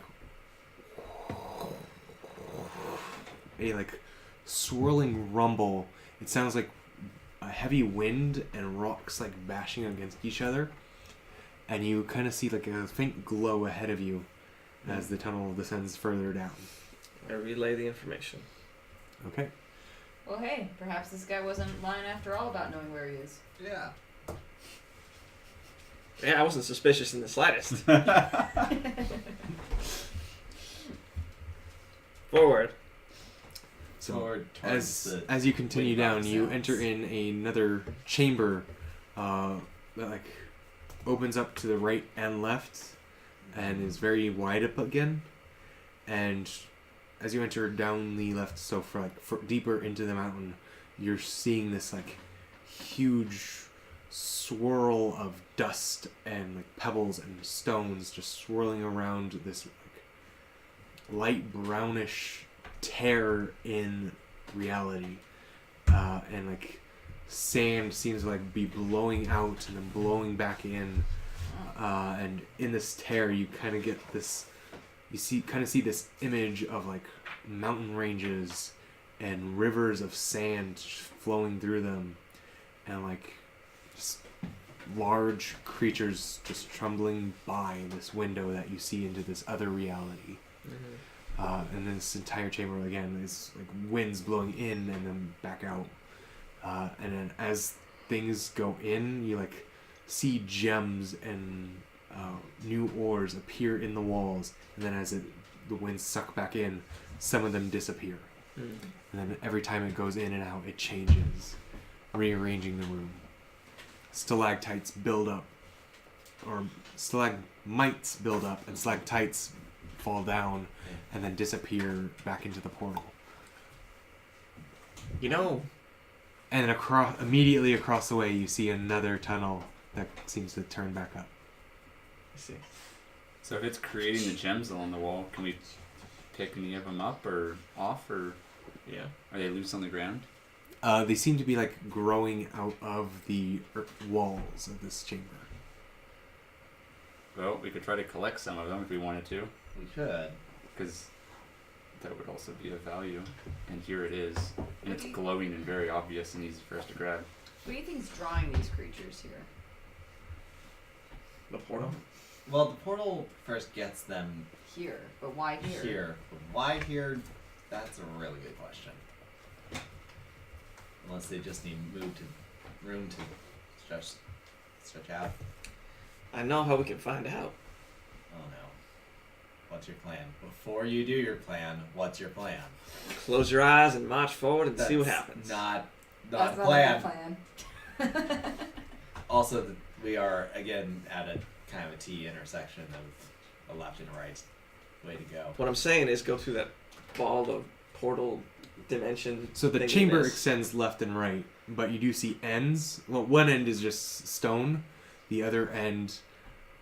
swirling rumble. It sounds like a heavy wind and rocks like bashing against each other, and you kind of see like a faint glow ahead of you as the tunnel descends further down. I relay the information. Okay. Well, hey, perhaps this guy wasn't lying after all about knowing where he is. Yeah. Yeah, I wasn't suspicious in the slightest. Forward. So Forward towards the as you continue wind down, box you sounds. enter in another chamber that like opens up to the right and left, and is very wide up again. And as you enter down the left, so for deeper into the mountain, you're seeing this like huge swirl of dust and like pebbles and stones just swirling around this like light brownish tear in reality, and like sand seems to like be blowing out and then blowing back in, and in this tear you kind of get this you kind of see this image of like mountain ranges and rivers of sand flowing through them, and like just large creatures just trundling by this window that you see into this other reality. And this entire chamber again is like winds blowing in and then back out. And then as things go in, you like see gems and new ores appear in the walls, and then as the winds suck back in, some of them disappear. And then every time it goes in and out, it changes, rearranging the room. Stalactites build up, or stalagmites build up, and stalactites fall down and then disappear back into the portal. You know, And immediately across the way, you see another tunnel that seems to turn back up. I see. So if it's creating the gems along the wall, can we pick any of them up or off, or Yeah. are they loose on the ground? They seem to be like growing out of the walls of this chamber. Well, we could try to collect some of them if we wanted to, We could. because that would also be of value. And here it is, and it's glowing and very obvious and easy for us to grab. What do you think's drawing these creatures here? The portal? Well, the portal first gets them Here, but why here? here. But why here? That's a really good question. Unless they just need room to stretch out. I know how we can find out. Oh no. What's your plan? Before you do your plan, what's your plan? Close your eyes and march forward and see what That's happens. Not That's the not plan. a good plan. Also, we are again at a kind of a T intersection of a left and a right. Way to go. What I'm saying is go through that ball of portal dimension. So the thinginess. chamber extends left and right, but you do see ends. Well, one end is just stone. The other end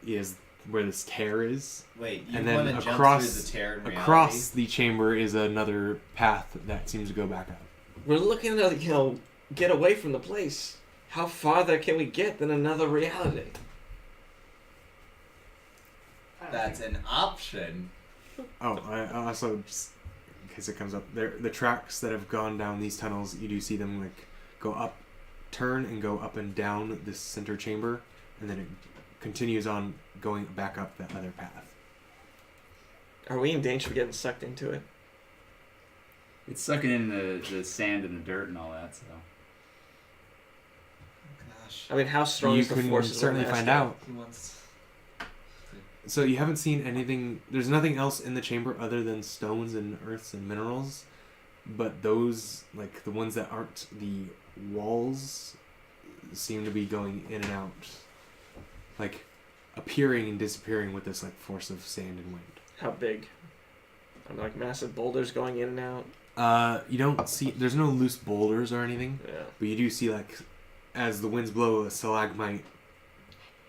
is where this tear is. Wait, you And want then to jump across through the tear in reality? across the chamber is another path that seems to go back up. We're looking to, get away from the place. How farther can we get than another reality? I don't That's think- an option. Oh, I also, just in case it comes up, the tracks that have gone down these tunnels, you do see them like go up, turn and go up and down this center chamber, and then it continues on going back up that other path. Are we in danger of getting sucked into it? It's sucking in the sand and the dirt and all that, so. Gosh. I mean, how strong You is the can forces of certainly the find Astro? out. He wants. So you haven't seen anything. There's nothing else in the chamber other than stones and earths and minerals, but those, like the ones that aren't the walls, seem to be going in and out, like appearing and disappearing with this like force of sand and wind. How big? Are there, like massive boulders going in and out? You don't see. There's no loose boulders or anything, Yeah. but you do see like, as the winds blow, a stalagmite,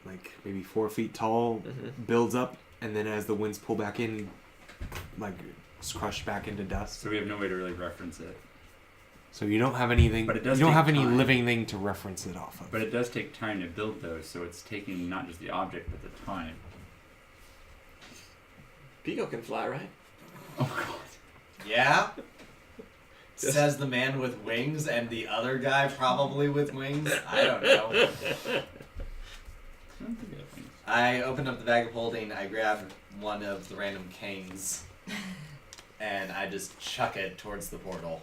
like maybe 4 feet tall, Mm-hmm. builds up, and then as the winds pull back in, like it's crushed back into dust. So we have no way to really reference it. So you don't have anything. But it does you don't take have any time. living thing to reference it off of. But it does take time to build those, so it's taking not just the object, but the time. Pico can fly, right? Oh god. Yeah? Just- Says the man with wings and the other guy probably with wings. I don't know. I opened up the bag of holding, I grabbed one of the random canes, and I just chuck it towards the portal.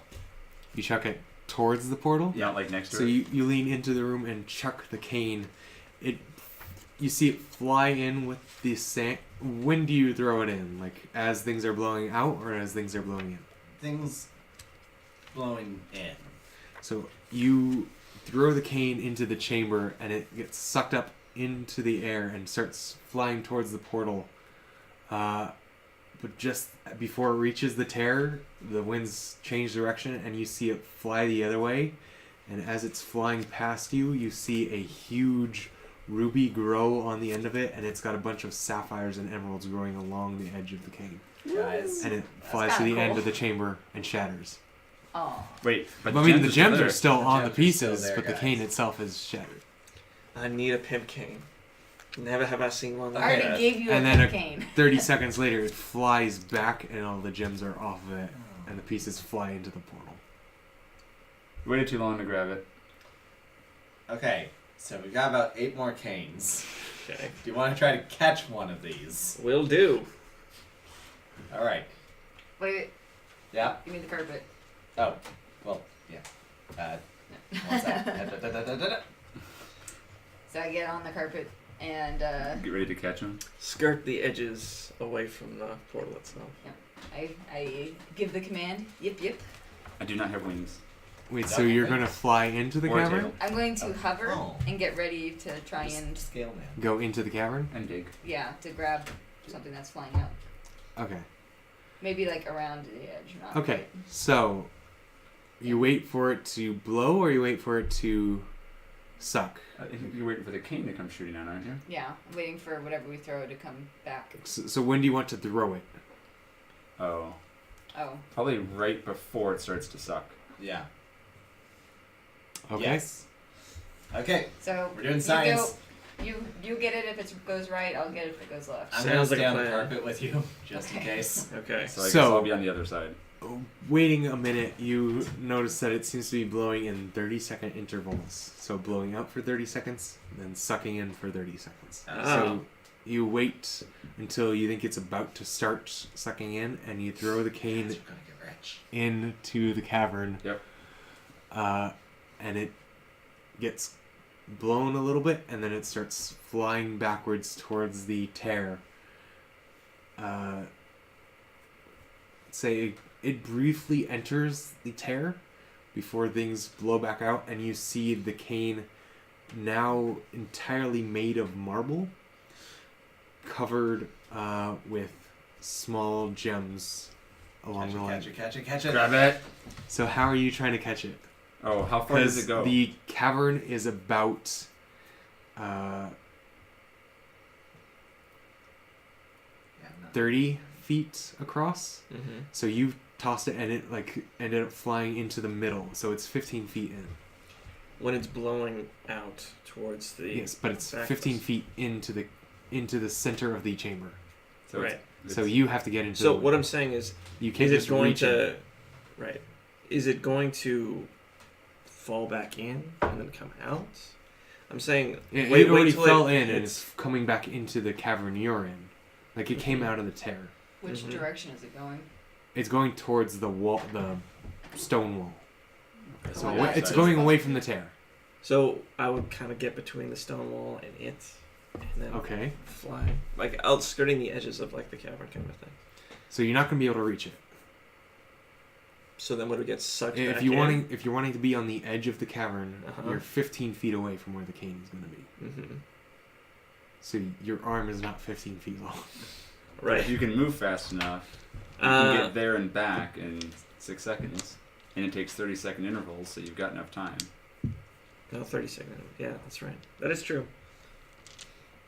You chuck it towards the portal. Yeah, like next to So it. you lean into the room and chuck the cane. You see it fly in with the sand. When do you throw it in? Like as things are blowing out, or as things are blowing in? Things blowing in. So you throw the cane into the chamber, and it gets sucked up into the air and starts flying towards the portal. But just before it reaches the tear, the winds change direction, and you see it fly the other way. And as it's flying past you, you see a huge ruby grow on the end of it, and it's got a bunch of sapphires and emeralds growing along the edge of the cane. Guys, And it That's flies to kinda the end cool. of the chamber and shatters. Oh. Wait, but I mean, the are gems still are there. still The on the gems are still pieces, there, but the guys. cane itself is shattered. I need a pimp cane. Never have I seen one I like already that. gave you a And then a- cane. 30 seconds later, it flies back, and all the gems are off of it, and the pieces fly into the portal. Waited too long to grab it. Okay, so we've got about 8 more canes. Okay. Do you want to try to catch one of these? Will do. All right. Wait, Yeah. give me the carpet. Oh, well, yeah. One sec. Da-da-da-da-da-da. So I get on the carpet and Get ready to catch him. Skirt the edges away from the portal itself. I give the command. Yip yip. I do not have wings. Wait, so Double you're wings? gonna fly into the Or a cavern? tail. I'm going to hover Oh. and get ready to try and Scale man. Go into the cavern? And dig. to grab something that's flying up. Okay. Maybe like around the edge. Not Okay, right. so you wait for it to blow, or you wait for it to suck? I think you're waiting for the cane to come shooting out, aren't you? Yeah, I'm waiting for whatever we throw to come back. So when do you want to throw it? Oh. Oh, Probably right before it starts to suck. Yeah. Okay. Yes. Okay. so We're doing you science. go- You get it if it goes right. I'll get it if it goes left. I'm Sounds gonna like stay a on the plan. carpet with you, just in Okay. case. Okay. So I guess So- I'll be on the other side. Waiting a minute, you notice that it seems to be blowing in 30-second intervals. So blowing out for 30 seconds, then sucking in for 30 seconds. Oh. So you wait until you think it's about to start sucking in, and you throw the cane We're gonna get rich. into the cavern. Yep. And it gets blown a little bit, and then it starts flying backwards towards the tear. Say it briefly enters the tear before things blow back out, and you see the cane now entirely made of marble, covered with small gems along Catch the it, line. catch it, catch it, catch it. Grab it. So how are you trying to catch it? Oh, how far does it go? The cavern is about Yeah, no. 30 feet across. Mm-hmm. So you tossed it, and it like ended up flying into the middle. So it's 15 feet in. When it's blowing out towards the Yes, but it's back- 15 feet into the center of the chamber. So right. So you have to get into. So the, what I'm saying is, you can't is just it going reach it. to, right? Is it going to fall back in and then come out? I'm saying It, wait it already till fell it in, and hits- it's coming back into the cavern you're in. Like it came Mhm. out of the tear. Which Mhm. direction is it going? It's going towards the wall, the stone wall. Okay, So Oh, away- yeah. it's going away from the tear. So I would kind of get between the stone wall and it, and then Okay. fly, like out skirting the edges of like the cavern kind of thing. So you're not going to be able to reach it. So then would it get sucked If back you in? if you're wanting to be on the edge of the cavern, Uh-huh. you're 15 feet away from where the cane is going to be. Mm-hmm. So your arm is not 15 feet long. But Right. if you can move fast enough, you can Uh, get there and back in 6 seconds. And it takes 30-second intervals, so you've got enough time. No, 30 seconds. Yeah, that's right. That is true.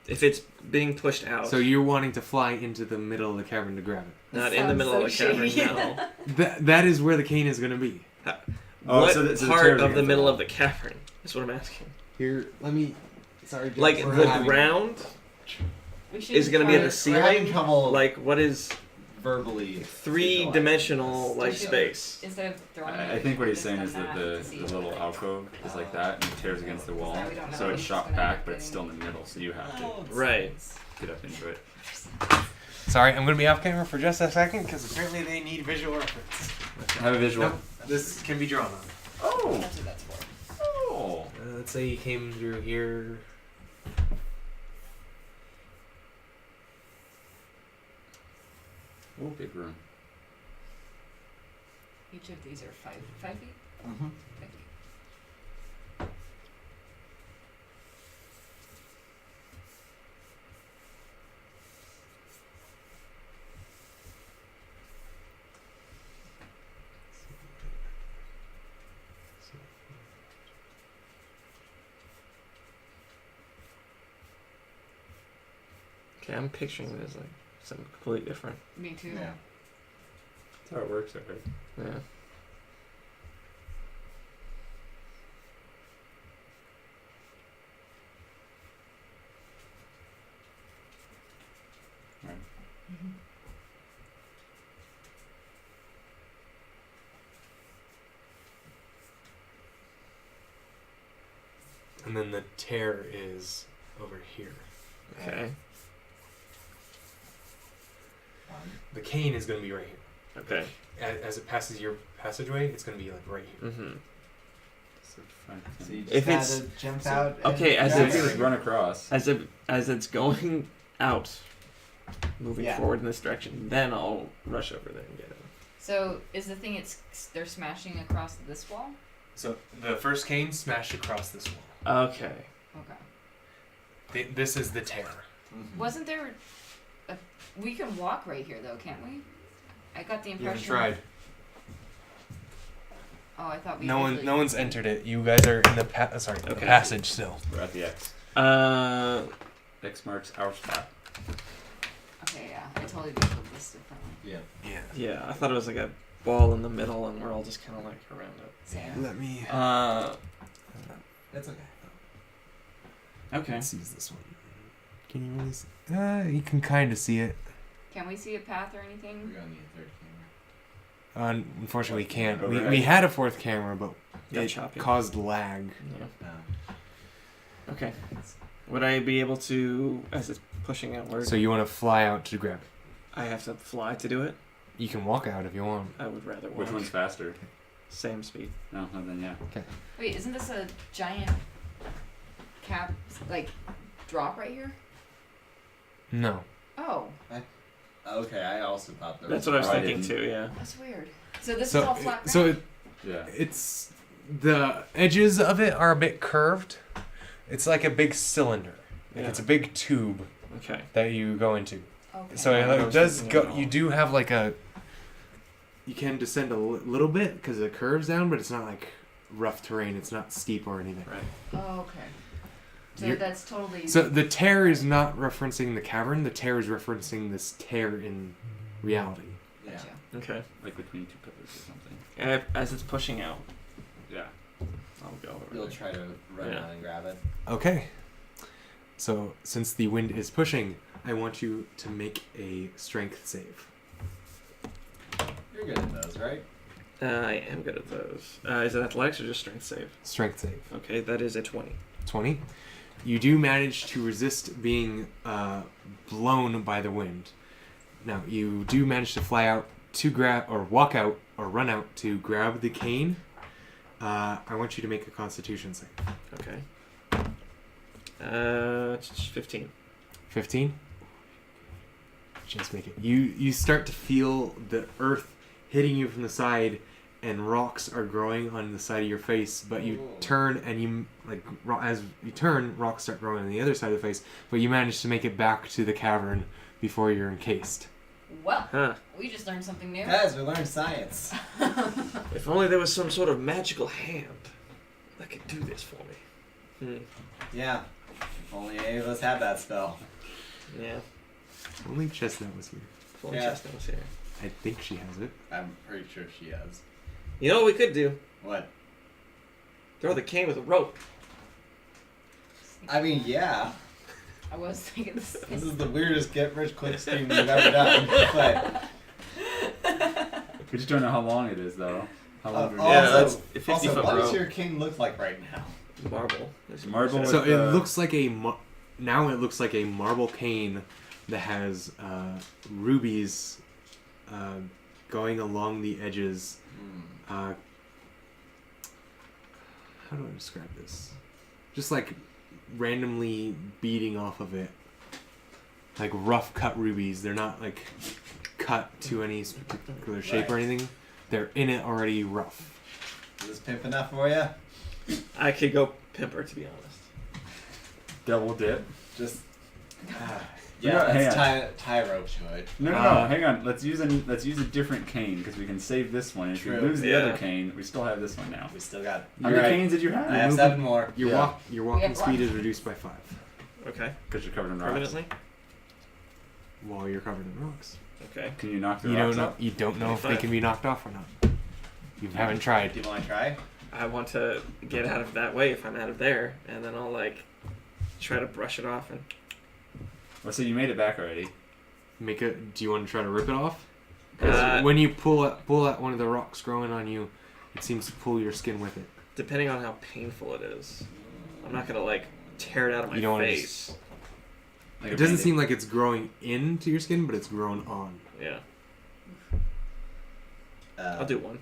If it's being pushed out, So you're wanting to fly into the middle of the cavern to grab it. not That in the sounds middle so of the cavern, shady. no. That is where the cane is going to be. Oh, What so the part tear's of the against the middle wall. of the cavern is what I'm asking. Here, let me. Sorry, Like Jack, we're the having- ground We should is going to be at the We're having ceiling. trouble Like what is verbally three-dimensional like We should- space? Instead of throwing it, I think what he's just saying done is that to the see little like- alcove is like that, and it tears against the wall. That we don't know So if it's it's shot gonna back, end but up it's still in the middle, so you have to Right. get up into it. Sorry, I'm going to be off camera for just a second because apparently they need visual reference. Have a visual. Nope, this can be drawn on. Oh! That's what that's for. Oh! Let's say you came through here. Oh, big room. Each of these are 5 feet. Mm-hmm. 5 feet. Okay, I'm picturing it as like something completely different. Me too. Yeah. That's how it works, I heard. Yeah. and then the tear is over here. Okay. The cane is going to be right here. Okay. As it passes your passageway, it's going to be like right here. Mm-hmm. So fine. So you just If had it's- to jump out. okay, and as So you grab can it's- it. just run across. As it's going out, moving Yeah. forward in this direction, then I'll rush over there and get it. So is the thing they're smashing across this wall? So the first cane smashed across this wall. Okay. Okay. This is the tear. Mhm. Wasn't there? We can walk right here though, can't we? I got the You impression. haven't tried. Oh, I thought we. No usually- one's entered it. You guys are in the the Okay. passage still. We're at the X. X X marks our spot. Okay, yeah, I totally did put this differently. Yeah. Yeah. Yeah, I thought it was like a ball in the middle, and we're all just kind of like around it. Same. Let me. It's okay. Okay. Let's use this one. Can you really? You can kind of see it. Can we see a path or We're anything? gonna need a third camera. Unfortunately, we can't. We Overhead. had a fourth camera, but Got it choppy. caused lag. Yeah. No. Okay. Would I be able to, as it's pushing outward, So you want to fly out to grab it. I have to fly to do it? You can walk out if you want. I would rather walk. Which one's faster? Same speed. No, then yeah. Wait, isn't this a giant cap like drop right here? No. Oh, Okay, I also thought there That's was. what I was I thinking didn't. too, yeah. that's weird. So this So is all flat ground. so Yeah. it's the edges of it are a bit curved. It's like a big cylinder. Like Yeah. it's a big tube Okay. that you go into. okay. So I it was does thinking go. of it You all. do have like a. You can descend a little bit because it curves down, but it's not like rough terrain. It's not steep or anything. Right. Oh, okay. So You're- that's totally. So the tear is not referencing the cavern. The tear is referencing this tear in reality. Yeah. Gotcha. Okay. Like between two pillars or something. As it's pushing out, Yeah. I'll go over You'll there. try to run Yeah. out and grab it. Okay. So since the wind is pushing, I want you to make a strength save. You're good at those, right? I am good at those. Is it athletics or just strength save? Strength save. Okay, that is a 20. 20. You do manage to resist being blown by the wind. Now, you do manage to fly out to grab, or walk out, or run out to grab the cane. I want you to make a constitution save. Okay. 15. 15. Just make it. You start to feel the earth hitting you from the side, and rocks are growing on the side of your face. But you Ooh. turn, and you as you turn, rocks start growing on the other side of the face. But you manage to make it back to the cavern before you're encased. Well, Huh. we just learned something new. Guys, we learned science. If only there was some sort of magical hand that could do this for me. Yeah. If only any of us had that spell. Yeah. Only Chestnut was here. If only Yeah. Chestnut was here. I think she has it. I'm pretty sure she has. You know what we could do? What? Throw the cane with a rope. I mean, yeah. I was thinking the This same. is the weirdest get rich quick scheme we've ever done. But We just don't know how long it is though. How long? also, Yeah, that's a 50 also, foot what does rope. your king look like right now? Marble. Marble So with it the- looks like now it looks like a marble cane that has rubies going along the edges. How do I describe this? Just like randomly beating off of it, like rough cut rubies. They're not like cut to any particular shape or Right. anything. They're in it already rough. Is this pimp enough for you? I could go pimper, to be honest. double dip. Just. Yeah, Yeah, hang let's on. tie a rope to it. No, hang on. Let's use a different cane because we can save this one. If True. we lose the Yeah. other cane, we still have this one now. We still got. How You're many right. canes did you have? I have 7 more. Your Yeah. your walking have speed one. is reduced by 5 Okay. Because you're covered in rocks. Permanently? while you're covered in rocks. Okay. Can you knock the You rocks don't know. up? You don't know if they 25. can be knocked off or not. You haven't tried. Do you want to try? I want to get out of that way if I'm out of there, and then I'll, like, try to brush it off and... Well, so you made it back already. Make it. Do you want to try to rip it off? 'Cause Uh, when you pull at one of the rocks growing on you, it seems to pull your skin with it. Depending on how painful it is. I'm not gonna like tear it out of my You don't wanna face. Like It a doesn't Band-Aid. seem like it's growing into your skin, but it's grown on. Yeah, I'll do one.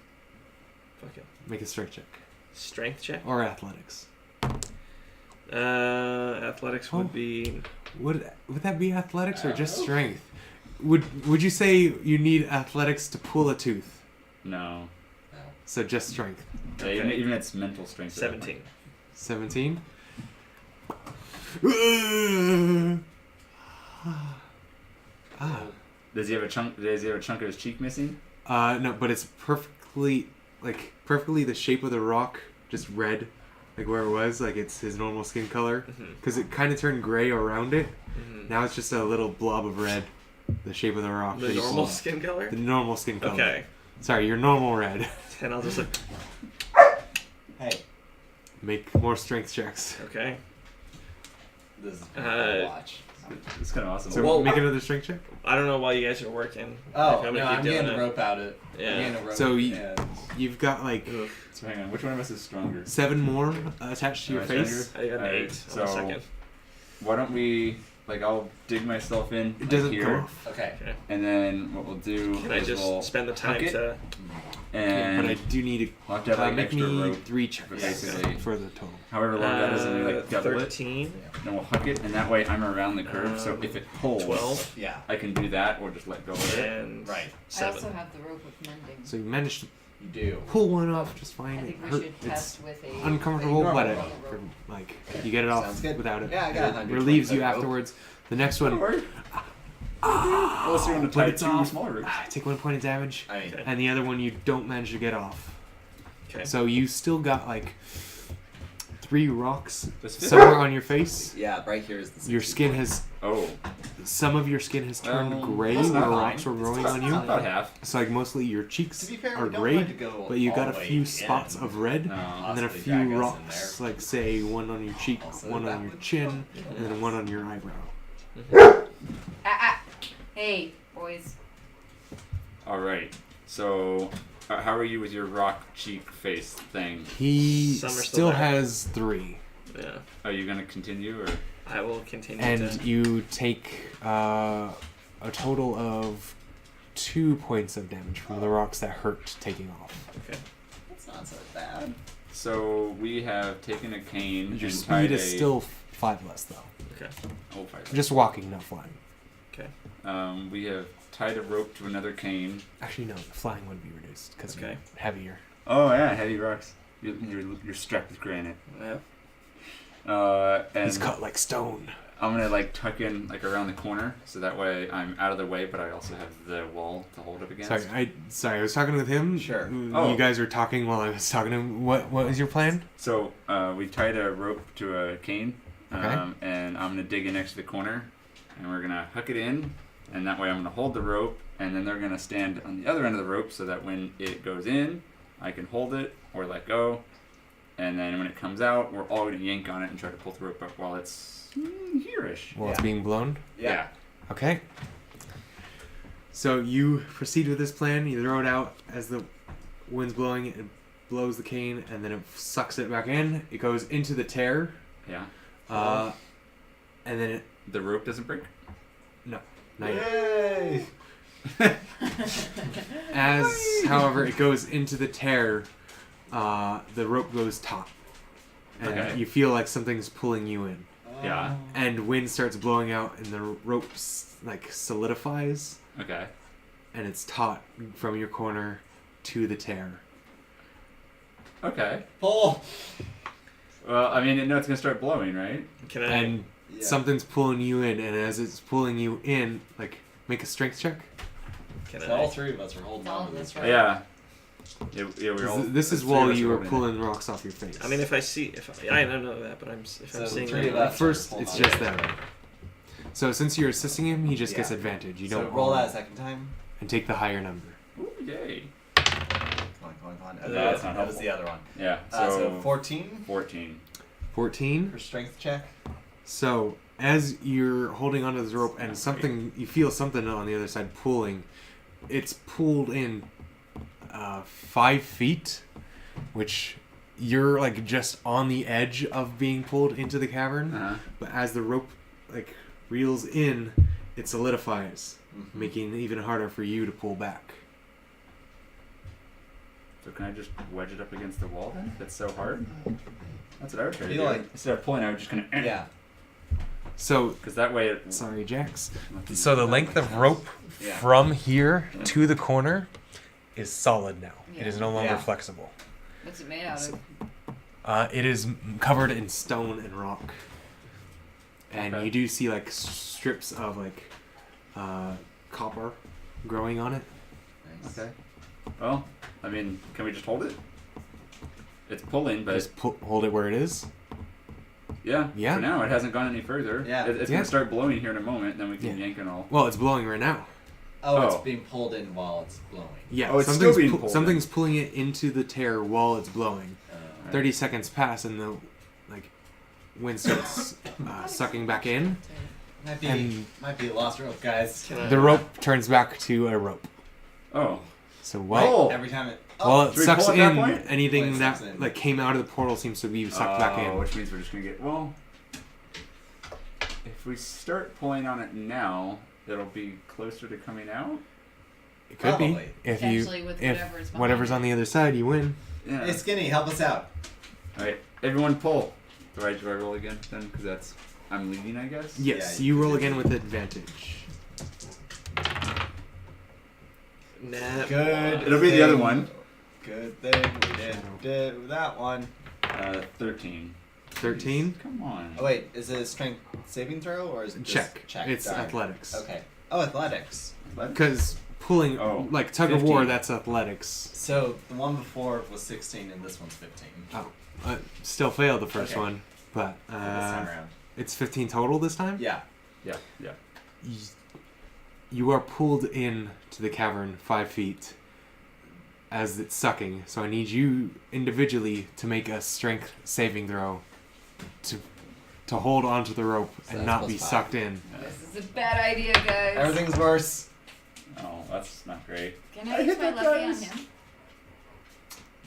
Fuck it. Make a strength check. Strength check. Or athletics. Athletics would Oh. be. Would that be athletics or just strength? Would you say you need athletics to pull a tooth? No. So just strength. Yeah, even it's mental strength. 17. 17. Ah. Does he have a chunk? Does he have a chunk of his cheek missing? No, but it's perfectly the shape of the rock, just red, like where it was, like it's his normal skin color. Mhm. Because it kind of turned gray around it. Mhm. Now it's just a little blob of red, the shape of the rock. The shape. normal skin color. The normal skin color. Okay. Sorry, your normal red. And I'll just like. Hey, Make more strength checks. Okay. this is Uh, watch. It's kind of awesome. So Well- make another strength check. I don't know why you guys are working. Oh, I'm no, gonna I'm keep doing getting it. the rope out of it. Yeah. I'm getting a rope. So and You've got like Ugh. So hang on, which one of us is stronger? 7 more attached to your Alright, face. stronger? I got an Alright, 8 so- on the second. Why don't we, like, I'll dig myself in It doesn't here, come off. Okay. Okay. and then what we'll do Can I is just we'll spend the time hook it, to? and But I do need we'll have to to have like make extra me rope, 3 checks basically. for the total. however long that is, and we like double it. 13, Then we'll hook it, and that way I'm around the curve. So if it pulls, 12, Yeah. I can do that, or just let go of it. and Right. I 7. also have the rope of mending. So you managed to You do. pull one off just fine. I think It we hurt. should It's test with a uncomfortable, a but normal it rope. like you get it off Sounds good. without it. Yeah, I got It 120 relieves you rope. afterwards. The next one, Unless you want to but tie it's two off. smaller ropes. Take 1 point of damage, I mean, Okay. and the other one you don't manage to get off. Okay. So you still got like 3 rocks Does fit? somewhere on your face. yeah, right here is the Your 60 skin point. has Oh, some of your skin has turned gray that's where not rocks fine. were growing It's on not you. about half. So like mostly your To cheeks be fair, are we don't gray, want to go but you all got a the way few in. spots of red, No. and then a Possibly few drag us in rocks, like say one on your cheek, Also, one that on your would- chin, and then one on your eyebrow. Hey, boys. All right. So, how are you with your rock cheek face thing? He Some are still still there. has 3, Yeah. Are you gonna continue, or I will continue and to. you take a total of 2 points of damage from the rocks that hurt taking off. Okay. That's not so bad. so we have taken a cane Your and tied speed is a still 5 less though. Okay. oh, fire. Just walking, not flying. Okay. We have tied a rope to another cane. Actually, no, flying would be reduced because Okay. you're heavier. Oh yeah, heavy rocks. You're strapped with granite. Yeah. And He's cut like stone. I'm gonna like tuck in like around the corner, so that way I'm out of the way, but I also have the wall to hold up against. Sorry, I was talking with him. Sure. Oh. You guys were talking while I was talking to him. What was your plan? So we tied a rope to a cane, Okay. and I'm gonna dig in next to the corner, and we're gonna hook it in, and that way I'm gonna hold the rope, and then they're gonna stand on the other end of the rope, so that when it goes in, I can hold it or let go, and then when it comes out, we're all gonna yank on it and try to pull the rope up while it's here-ish. While it's Yeah. being blown. Yeah. Okay. So you proceed with this plan. You throw it out as the wind's blowing. It blows the cane, and then it sucks it back in. It goes into the tear, Yeah. and then it. The rope doesn't break. Not yet. Yay! As, however, it goes into the tear, the rope goes taut, and Okay. you feel like something's pulling you in. Yeah. And wind starts blowing out, and the rope like solidifies, Okay. and it's taut from your corner to the tear. Okay. Pull. Well, I mean, no, it's gonna start blowing, right? Can I? And Yeah. something's pulling you in, and as it's pulling you in, like, make a strength check. Can So all I? three of us are holding All on of to us, this, right? right? Yeah. Yeah, we're all. This is three while of us you are were holding it. pulling rocks off your face. I mean, if I see, I don't know that, but if So I'm the seeing three of that, us- first, Hold it's on. just them. So since you're assisting him, he just gets Yeah. advantage. You So don't roll roll that a second time. and take the higher number. Ooh, yay. Come on. Okay, That's not that was helpful. the other one. Yeah. So 14 14. 14. for strength check. So as you're holding onto this rope and something, you feel something on the other side pulling. It's pulled in 5 feet, which you're like just on the edge of being pulled into the cavern, but as the rope like reels in, it solidifies, making it even harder for you to pull back. So can I just wedge it up against the wall then? That's so hard. That's what I would try to Feel do. like- Instead of pulling, I would just kind of Yeah. So, because that way it. sorry, Jax. So the length of rope Yeah. from here to the corner is solid now. It is no longer Yeah. flexible. What's it made out of? It is covered in stone and rock, and Okay. you do see like strips of like copper growing on it. Nice. Okay. Well, I mean, can we just hold it? It's pulling, but Just hold it where it is. yeah. Yeah. For now, it hasn't gone any further. Yeah. It's Yeah. gonna start blowing here in a moment, and then we can Yeah. yank and all. Well, it's blowing right now. Oh, it's Oh. being pulled in while it's blowing. Yeah, Oh, it's something's still being pulled something's pulling it into the tear while it's blowing. 30 seconds pass and the like wind starts sucking back in. Might be And- lost rope, guys. Can I- The rope turns back to a rope. Oh. So while Oh. Every time it. while it Should we sucks pull at that in, point? anything When it that sucks in. like came out of the portal seems to be sucked back in. Which means we're just gonna get if we start pulling on it now, it'll be closer to coming out. It could be Probably. if you Potentially with if whatever's behind whatever's it. on the other side, you win. Yeah. Hey, Skinny, help us out. All right, everyone pull. Do I roll again then? Because I'm leading, I guess. Yes, Yeah, you you roll did. again with advantage. Nat Good. It'll be the other one. Good thing we didn't do that one. 13. 13. Come on. Oh wait, is it a strength saving throw or is it just Check. It's Darn. athletics. Okay. Oh, athletics. Because pulling Oh, like tug of war, 15. that's athletics. So the one before was 16 and this one's 15. Still failed the first Okay. one, but For this time around. it's 15 total this time. Yeah. Yeah. You are pulled in to the cavern 5 feet as it's sucking. So I need you individually to make a strength saving throw to hold onto the rope So and that's not plus be 5. sucked in. This is a bad idea, guys. Everything's worse. Oh, that's not great. Can I use my lucky on him?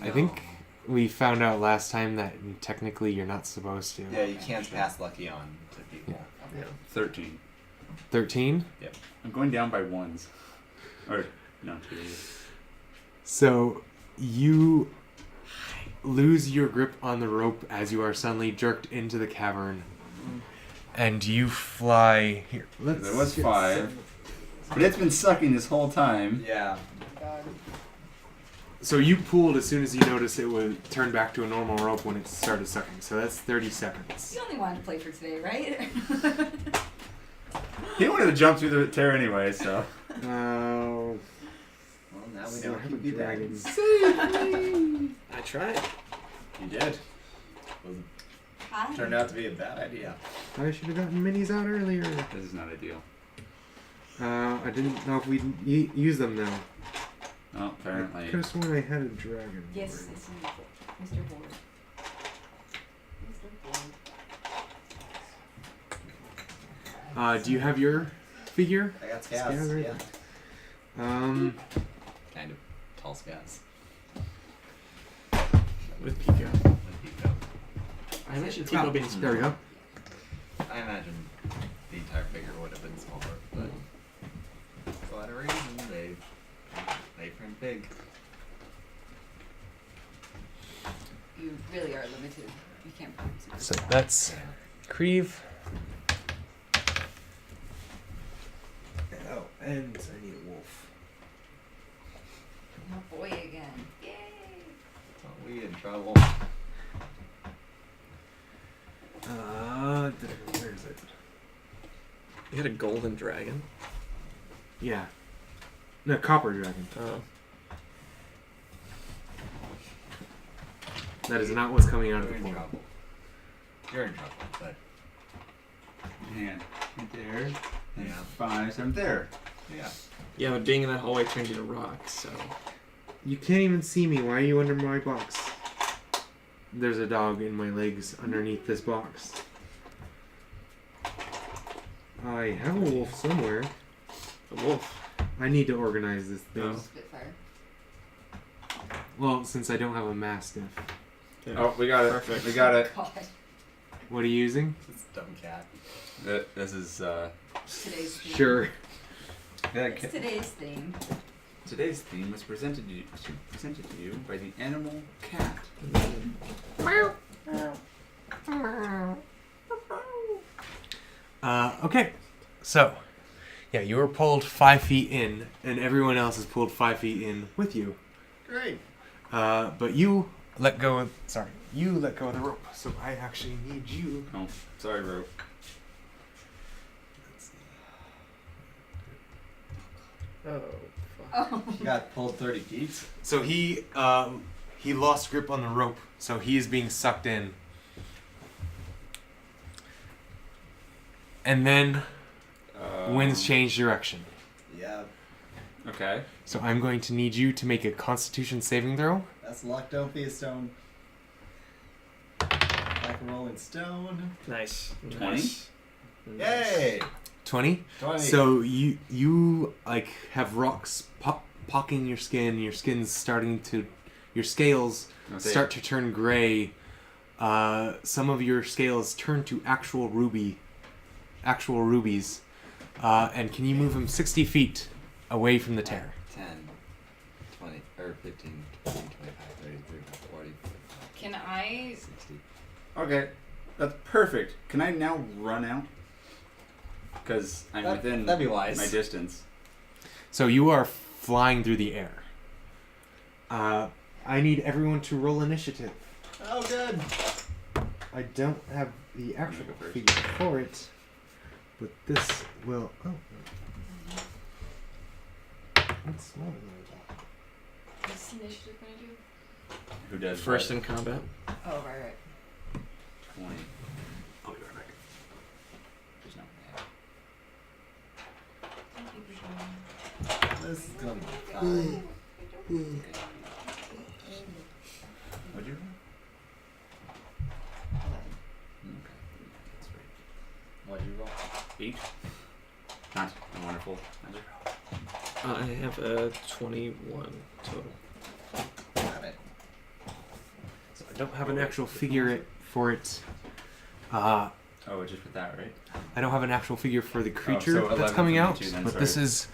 I think we found out last time that technically you're not supposed to. Yeah, you can't pass lucky on to people. Yeah. 13. 13. I'm going down by ones. Or no, 2. So you lose your grip on the rope as you are suddenly jerked into the cavern, and you fly here. There was 5, but it's been sucking this whole time. Yeah. God. So you pulled as soon as you noticed it would turn back to a normal rope when it started sucking. So that's 30 seconds. You only wanted to play for today, right? He wanted to jump through the tear anyway, so. Oh. Well, now we know what you dragon. did. I tried. You did. Hi. Turned out to be a bad idea. I should have gotten minis out earlier. This is not ideal. I didn't know if we'd use them now. Oh, I apparently. could have sworn I had a dragon. Yes, it's Mr. Ford. Mr. Ford. Do you have your figure? I got Scaz scabs. right Yeah. Kind of tall scabs. With Pico. With Pico. I mentioned Pico being small. There we go. I imagine the entire figure would have been smaller, but for whatever reason, they print big. You really are limited. You can't promise it. So that's Creve. Oh, and I need a wolf. My boy again. Yay! Oh, we in trouble. Where is it? You had a golden dragon. Yeah. No, copper dragon. Oh. That is not what's coming out of You're the in portal. trouble. You're in trouble, but Hang on. Right there. And Yeah. 5, so I'm there. yeah. Yeah, but being in that hallway turned you to rock, so. You can't even see me. Why are you under my box? There's a dog in my legs underneath this box. I have a wolf somewhere. A wolf. I need to organize this thing. Oh. Spitfire. Well, since I don't have a mastiff. Oh, we got it. Perfect. We got it. God. What are you using? This dumb cat. This is Today's theme. Sure. It's today's theme. today's theme was presented to you by the animal cat. Okay. So, yeah, you were pulled 5 feet in, and everyone else is pulled 5 feet in with you. Great. But you let go of. Sorry, you let go of the rope. So I actually need you. Oh, sorry, rope. Oh. Oh. You got pulled 30 feet. So he lost grip on the rope, so he is being sucked in. And then winds change direction. Yeah, Okay. So I'm going to need you to make a Constitution saving throw. that's luck. Don't be a stone. Like a rolling stone. Nice. 20? Nice. Yay! 20. 20. So you like have rocks pocking your skin. Your skin's starting to, your scales start to turn gray. Some of your scales turn to actual rubies. And can you move them 60 feet away from the tear? 10, 20, or 15, 20, 25, 30, 35, 40, 45, Can I? 60. Okay, that's perfect. Can I now run out? Because I'm within That'd be wise. my distance. So you are flying through the air. I need everyone to roll initiative. Oh, good. I don't have the actual go first. figure for it, but this will. Oh. That's smaller than I thought. What's initiative gonna do? Who does First what? in combat. Oh, right. 20. I'll be right back. There's no. This is gonna be fine. What'd you roll? 11. Okay. That's right. What'd you roll? 8. Not a wonderful magic. I have a 21 total. Got it. So I don't have an actual figure for it. Oh, just with that, right? I don't have an actual figure for the creature so that's 11 coming for me out, too then, but sorry. this is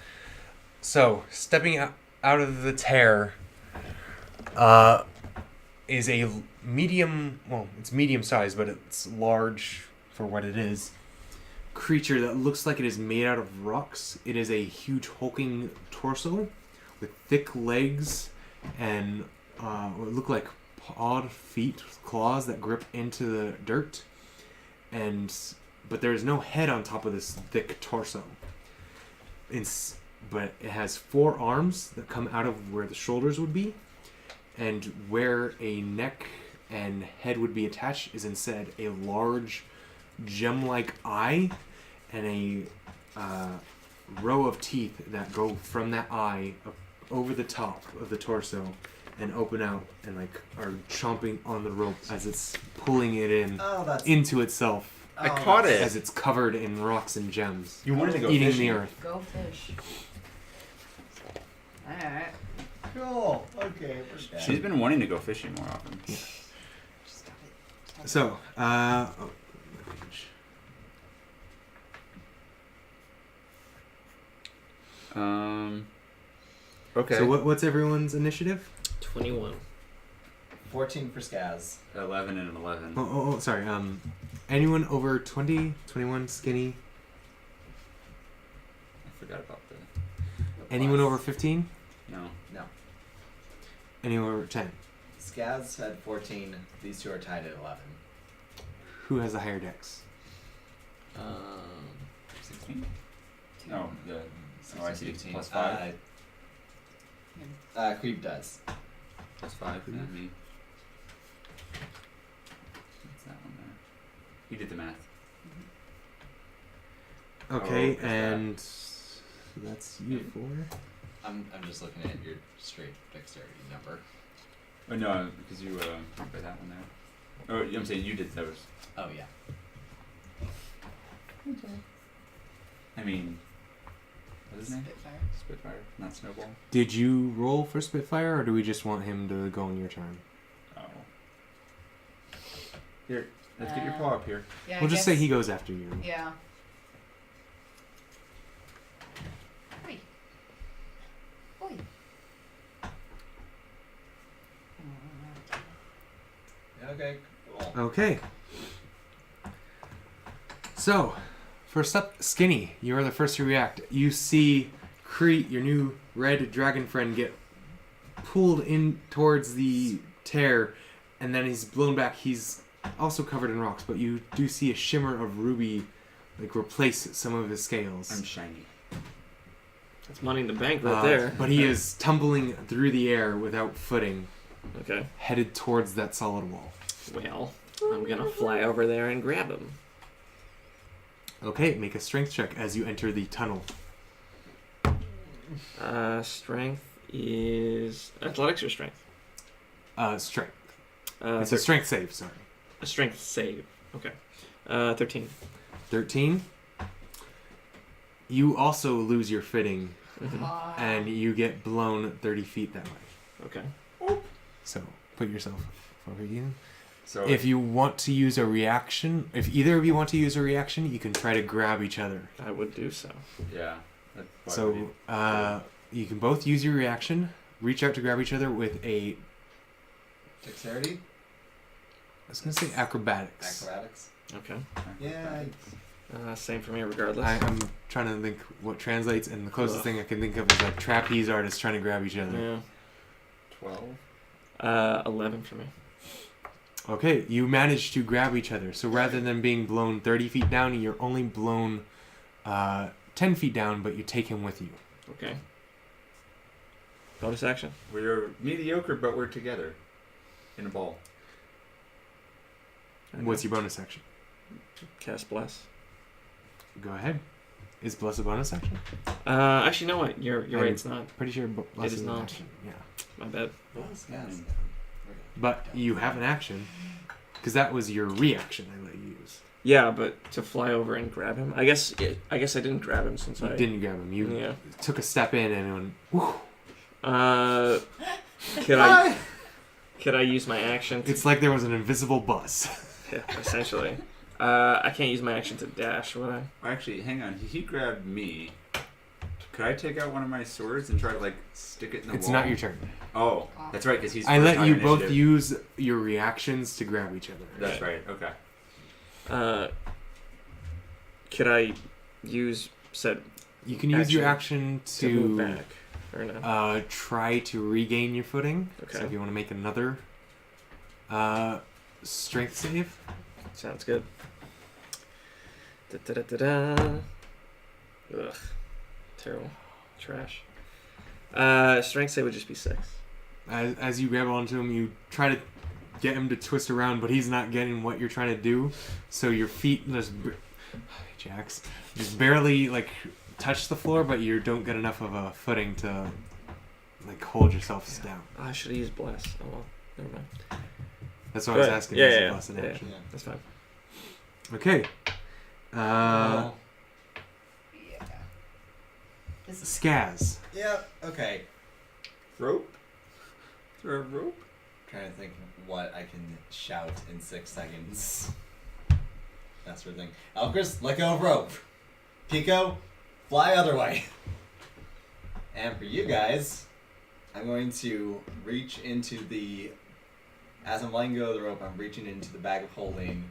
so stepping out of the tear. Is a medium. Well, it's medium sized, but it's large for what it is. Creature that looks like it is made out of rocks. It is a huge hulking torso with thick legs and what look like pawed feet, claws that grip into the dirt. But there is no head on top of this thick torso. But it has 4 arms that come out of where the shoulders would be, and where a neck and head would be attached is instead a large gem-like eye and a row of teeth that go from that eye over the top of the torso and open out and like are chomping on the rope as it's pulling it in Oh, that's. into itself I caught it. as it's covered in rocks and gems, You wanted to go eating fishing. the earth. Go fish. Alright. Cool. Okay. We're dead. She's been wanting to go fishing more often. Stop it. So, Okay. so what's everyone's initiative? 21. 14 for Skaz. 11 and an 11. Oh, sorry. Anyone over 20, 21, skinny? I forgot about the. Anyone over 15? No. No. Anyone over 10? Skaz had 14. These two are tied at 11. Who has the higher dex? 16? No, the. Oh, I see. 15. Plus 5. Creep does. Plus 5. Yeah, me. What's that one there? You did the math. Okay, is that? and that's you 4. I'm just looking at your straight dexterity number. Oh, no, because you went by that one there. Oh, I'm saying you did those. Oh yeah. I mean, what's his name? Spitfire. Spitfire, not Snowball. Did you roll for Spitfire, or do we just want him to go on your turn? Oh. Here, let's get your paw up here. Yeah. We'll just say he goes after you. Yeah. Oi. Oi. Okay, cool. Okay. So, first up, Skinny. You are the first to react. You see Crete, your new red dragon friend, get pulled in towards the tear, and then he's blown back. He's also covered in rocks, but you do see a shimmer of ruby, like, replace some of his scales. I'm shiny. That's money in the bank right there. But he is tumbling through the air without footing, Okay. headed towards that solid wall. Well, I'm gonna fly over there and grab him. Okay, make a strength check as you enter the tunnel. Strength is athletics or strength? Strength. Uh, It's a strength save, sorry. a strength save. Okay. 13. 13. You also lose your fitting, Ah. and you get blown 30 feet that way. Okay. So, put yourself over you. So If you want to use a reaction, if either of you want to use a reaction, you can try to grab each other. I would do so. yeah. That's why So, you can both use your reaction, reach out to grab each other with a, Dexterity? I was going to say acrobatics. Acrobatics? Okay. Yeah. Same for me, regardless. I'm trying to think what translates, and the closest Ugh. thing I can think of is a trapeze artist trying to grab each other. Yeah. 12. 11 for me. Okay, you managed to grab each other. So rather than being blown 30 feet down, you're only blown 10 feet down, but you take him with you. Okay. Bonus action. We're mediocre, but we're together. In a ball. What's your bonus action? Cast bless. Go ahead. Is Bless a bonus action? Actually, you know what? You're right. I'm It's not. Pretty sure Bless is an not. action. Yeah. My bad. But you have an action, because that was your reaction I let you use. Yeah, but to fly over and grab him. I guess I didn't grab him since You I didn't grab him. You Yeah. took a step in and went, whew. Could I use my action? To, It's like there was an invisible bus. yeah, essentially. I can't use my action to dash, would I? Actually, hang on. He grabbed me. Could I take out one of my swords and try to, like, stick it in the It's wall? not your turn. Oh, that's right, because he's I first let on you both initiative. use your reactions to grab each other. That's right, okay. Could I use said You can use your Action action to move to back or no? try to regain your footing. Okay. So if you want to make another strength save. Sounds good. Da da da da da. Ugh, terrible, trash. Strength save would just be 6. As you grab onto him, you try to get him to twist around, but he's not getting what you're trying to do. So your feet Jax, just barely like touch the floor, but you don't get enough of a footing to like hold yourselves down. Oh, I should have used bless. Oh well, never mind. That's what Go I was ahead. asking. Yeah, is yeah, a yeah. plus in Yeah. action. Yeah. That's fine. Okay. Yeah. This is Skaz. Yeah, okay. Rope? Is there a rope? Trying to think what I can shout in 6 seconds. That sort of thing. Elchris, let go of rope. Pico, fly other way. And for you guys, I'm going to reach into the... As I'm letting go of the rope, I'm reaching into the bag of holding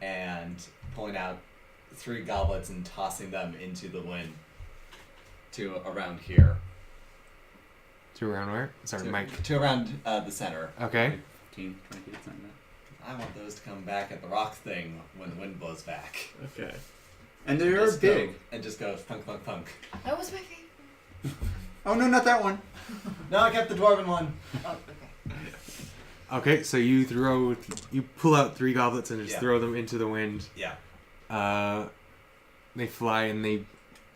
and pulling out 3 goblets and tossing them into the wind to around here. To around where? Sorry, to, Mike. To around the center. Okay. 15, 20 feet, something like that. I want those to come back at the rock thing when the wind blows back. Okay. And they're Just big. go- and just goes punk, punk, punk. that was my favorite. Oh, no, not that one. No, I kept the dwarven one. Oh, okay. Okay, so you pull out 3 goblets and just Yeah. throw them into the wind. Yeah. They fly and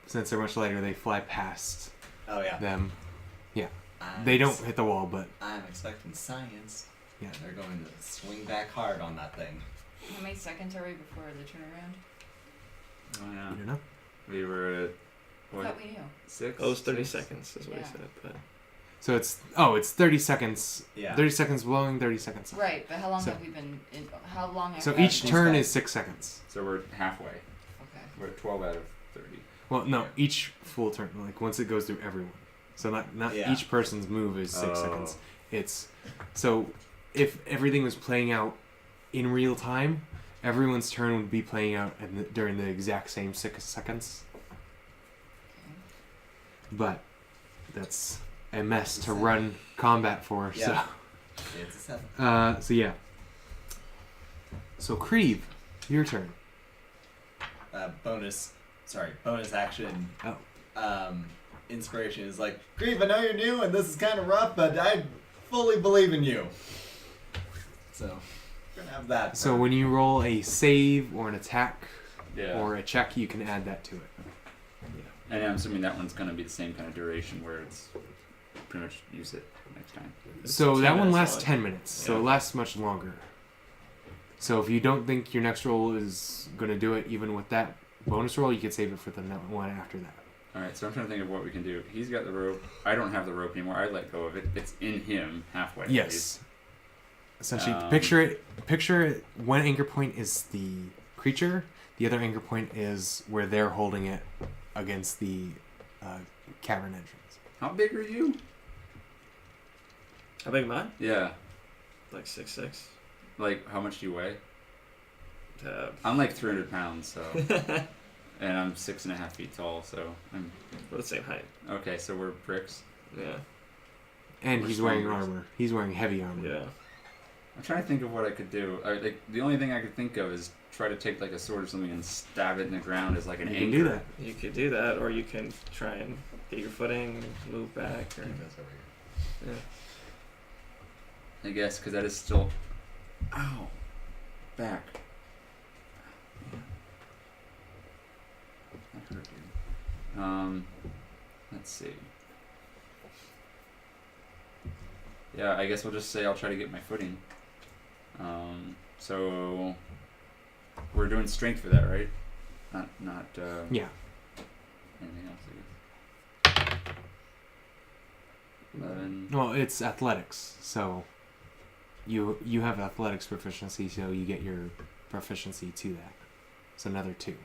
since they're much lighter, they fly past Oh yeah. them. I'm They don't ex- hit the wall, but I'm expecting science. yeah. They're going to swing back hard on that thing. How many seconds are we before the turnaround? Oh, yeah. You don't know? We were at, I what, thought we knew. 6? Oh, it was 30 6? seconds, is what he Yeah. said. But So it's 30 seconds. Yeah. 30 seconds blowing, 30 seconds stopping. Right, but how long So- have we been in? How long have So we each been- turn got- is 6 seconds. So we're halfway. Okay. We're at 12 out of 30. Well, no, each full turn, like once it goes through everyone. So not Yeah. each person's move is 6 Oh. seconds. It's so if everything was playing out in real time, everyone's turn would be playing out during the exact same 6 seconds. Okay. But that's a mess to run combat for. Yeah. It's a 7. So yeah. So Kreve, your turn. Bonus action. Oh. Inspiration is like, Grieve, I know you're new and this is kind of rough, but I fully believe in you. So, we're gonna have that. So when you roll a save or an attack Yeah. or a check, you can add that to it. And I'm assuming that one's going to be the same kind of duration where it's pretty much use it next time. So 10 that one minutes lasts long. 10 minutes, so it Yeah. lasts much longer. So if you don't think your next roll is going to do it, even with that bonus roll, you could save it for the one after that. Alright, so I'm trying to think of what we can do. He's got the rope. I don't have the rope anymore. I let go of it. It's in him halfway. Yes. Essentially, Um, picture it. One anchor point is the creature. The other anchor point is where they're holding it against the cavern entrance. How big are you? How big am I? Yeah. Like 6'6". Like, how much do you weigh? Uh, I'm like 300 pounds, so. And I'm 6.5 feet tall, so I'm. we're the same height. Okay, so we're bricks. Yeah. And We're he's wearing strongers. armor. He's wearing heavy armor. Yeah. I'm trying to think of what I could do. Like, the only thing I could think of is try to take like a sword or something and stab it in the ground as like an You anchor. can do that. You could do that, or you can try and get your footing, move back, or yeah. I guess, because that is still. Ow! Back. That hurt, dude. Let's see. Yeah, I guess we'll just say I'll try to get my footing. So we're doing strength for that, right? Not Yeah. anything else, I guess. 11. Well, it's athletics, so you have athletics proficiency, so you get your proficiency to that. So another 2.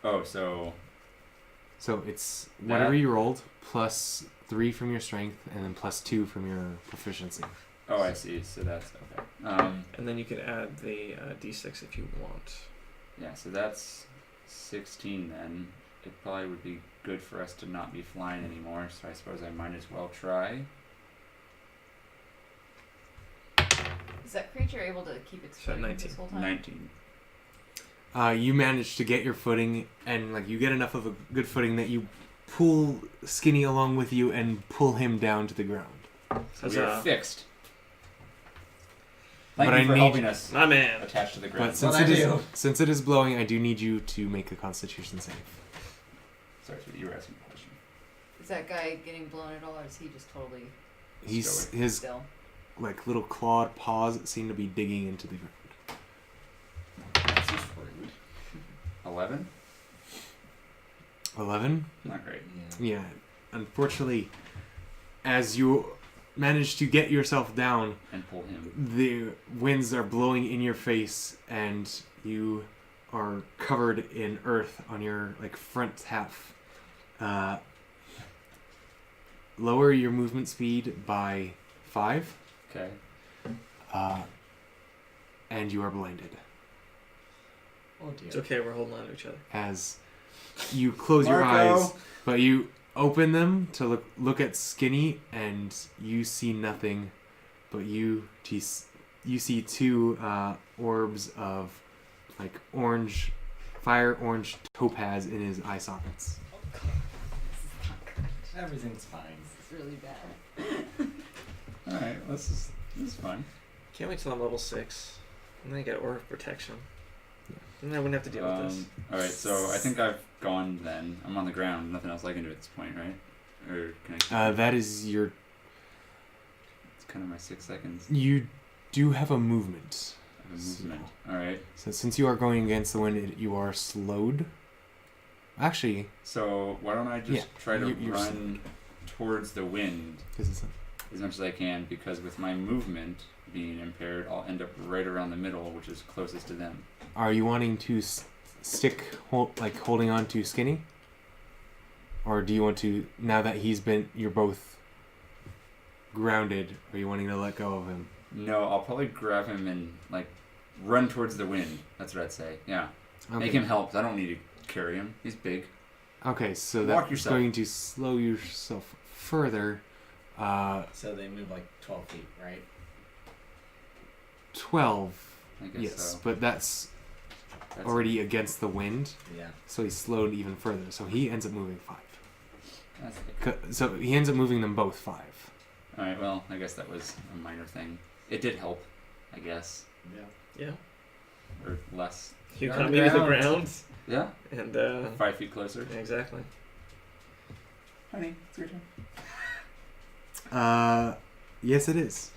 Oh, so So it's whatever That- you rolled plus 3 from your strength, and then plus 2 from your proficiency. oh, I see. So that's okay. And then you can add the d6 if you want. Yeah, so that's 16 then. It probably would be good for us to not be flying anymore, so I suppose I might as well try. Is that creature able to keep its So footing 19. this whole time? 19. You manage to get your footing, and like you get enough of a good footing that you pull Skinny along with you and pull him down to the ground. So we are Huzzah. fixed. Thank But you I for need- helping us My man. attach to the But ground. since What it I is do. since it is blowing, I do need you to make a Constitution save. Sorry, so you were asking a question. Is that guy getting blown at all, or is he just totally He's his still? like little clawed paws seem to be digging into the ground. That's just rude. 11? 11. Not great. Yeah, unfortunately, as you manage to get yourself down, And pull him. the winds are blowing in your face, and you are covered in earth on your like front half. Lower your movement speed by 5, Okay. and you are blinded. Oh dear. It's okay, we're holding on to each other. As you close your Marco! eyes, but you open them to look at Skinny, and you see nothing, but you see 2 orbs of like fire orange topaz in his eye sockets. Everything's fine. This is really bad. Alright, this is fun. Can't wait till I'm level 6. And then I get Aura of Protection. And then I wouldn't have to deal with this. Alright, so I think I've gone then. I'm on the ground. Nothing else I can do at this point, right? Or can I... That is your. It's kind of my 6 seconds You do have a movement. of movement. Alright. So since you are going against the wind, you are slowed. Actually, So why don't I just Yeah, try to you're run towards the wind 'Cause it's- as much as I can, because with my movement being impaired, I'll end up right around the middle, which is closest to them. Are you wanting to holding on to Skinny? Or do you want to, now that you're both grounded, are you wanting to let go of him? No, I'll probably grab him and like run towards the wind. That's what I'd say. Yeah, Okay. make him help. I don't need to carry him. He's big. Okay, so Walk that's yourself. going to slow yourself further. So they move like 12 feet, right? I 12, guess yes, so. but that's That's already against the wind, Yeah. so he's slowed even further. So he ends up moving 5. That's So he ends up moving them both 5. all right. Well, I guess that was a minor thing. It did help, I guess, Yeah. Yeah. or less. You You're got on me the to the ground. ground, Yeah, and 5 feet closer. exactly. Honey, it's your turn. Yes, it is.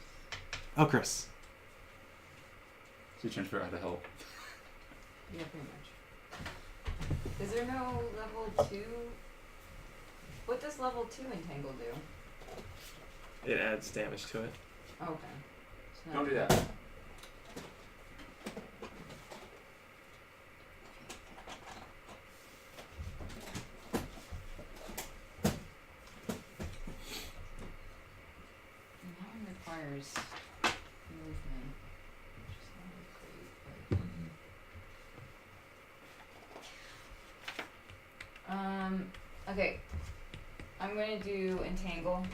Oh, Chris. It's your turn to figure out how to help. Yeah, pretty much. Is there no level 2? What does level 2 entangle do? It adds damage to it. Okay. So Don't do that. And that one requires movement, which is not great. Okay. I'm going to do entangle,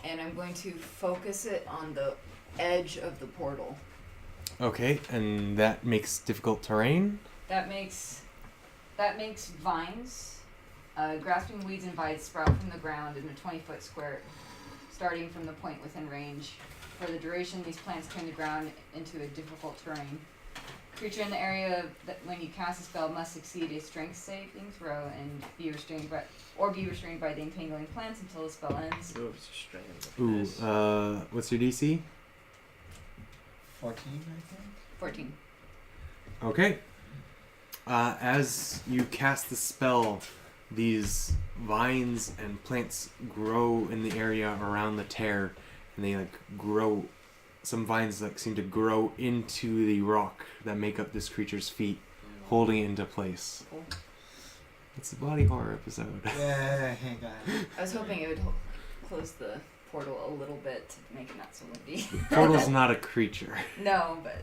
and I'm going to focus it on the edge of the portal. Okay, and that makes difficult terrain. That makes vines, grasping weeds and vines sprout from the ground in a 20-foot square, starting from the point within range. For the duration, these plants turn the ground into a difficult terrain. Creature in the area that when you cast a spell must succeed a strength saving throw and be restrained by the entangling plants until the spell ends. Ooh, it's a strain. Ooh, Nice. what's your DC? 14, I think. 14. Okay. As you cast the spell, these vines and plants grow in the area around the tear, and they grow. Some vines seem to grow into the rock that make up this creature's feet, holding it into place. Cool. It's a body horror episode. Yeah, hang on. I was hoping it would close the portal a little bit to make it not so windy. Portal's not a creature. No, but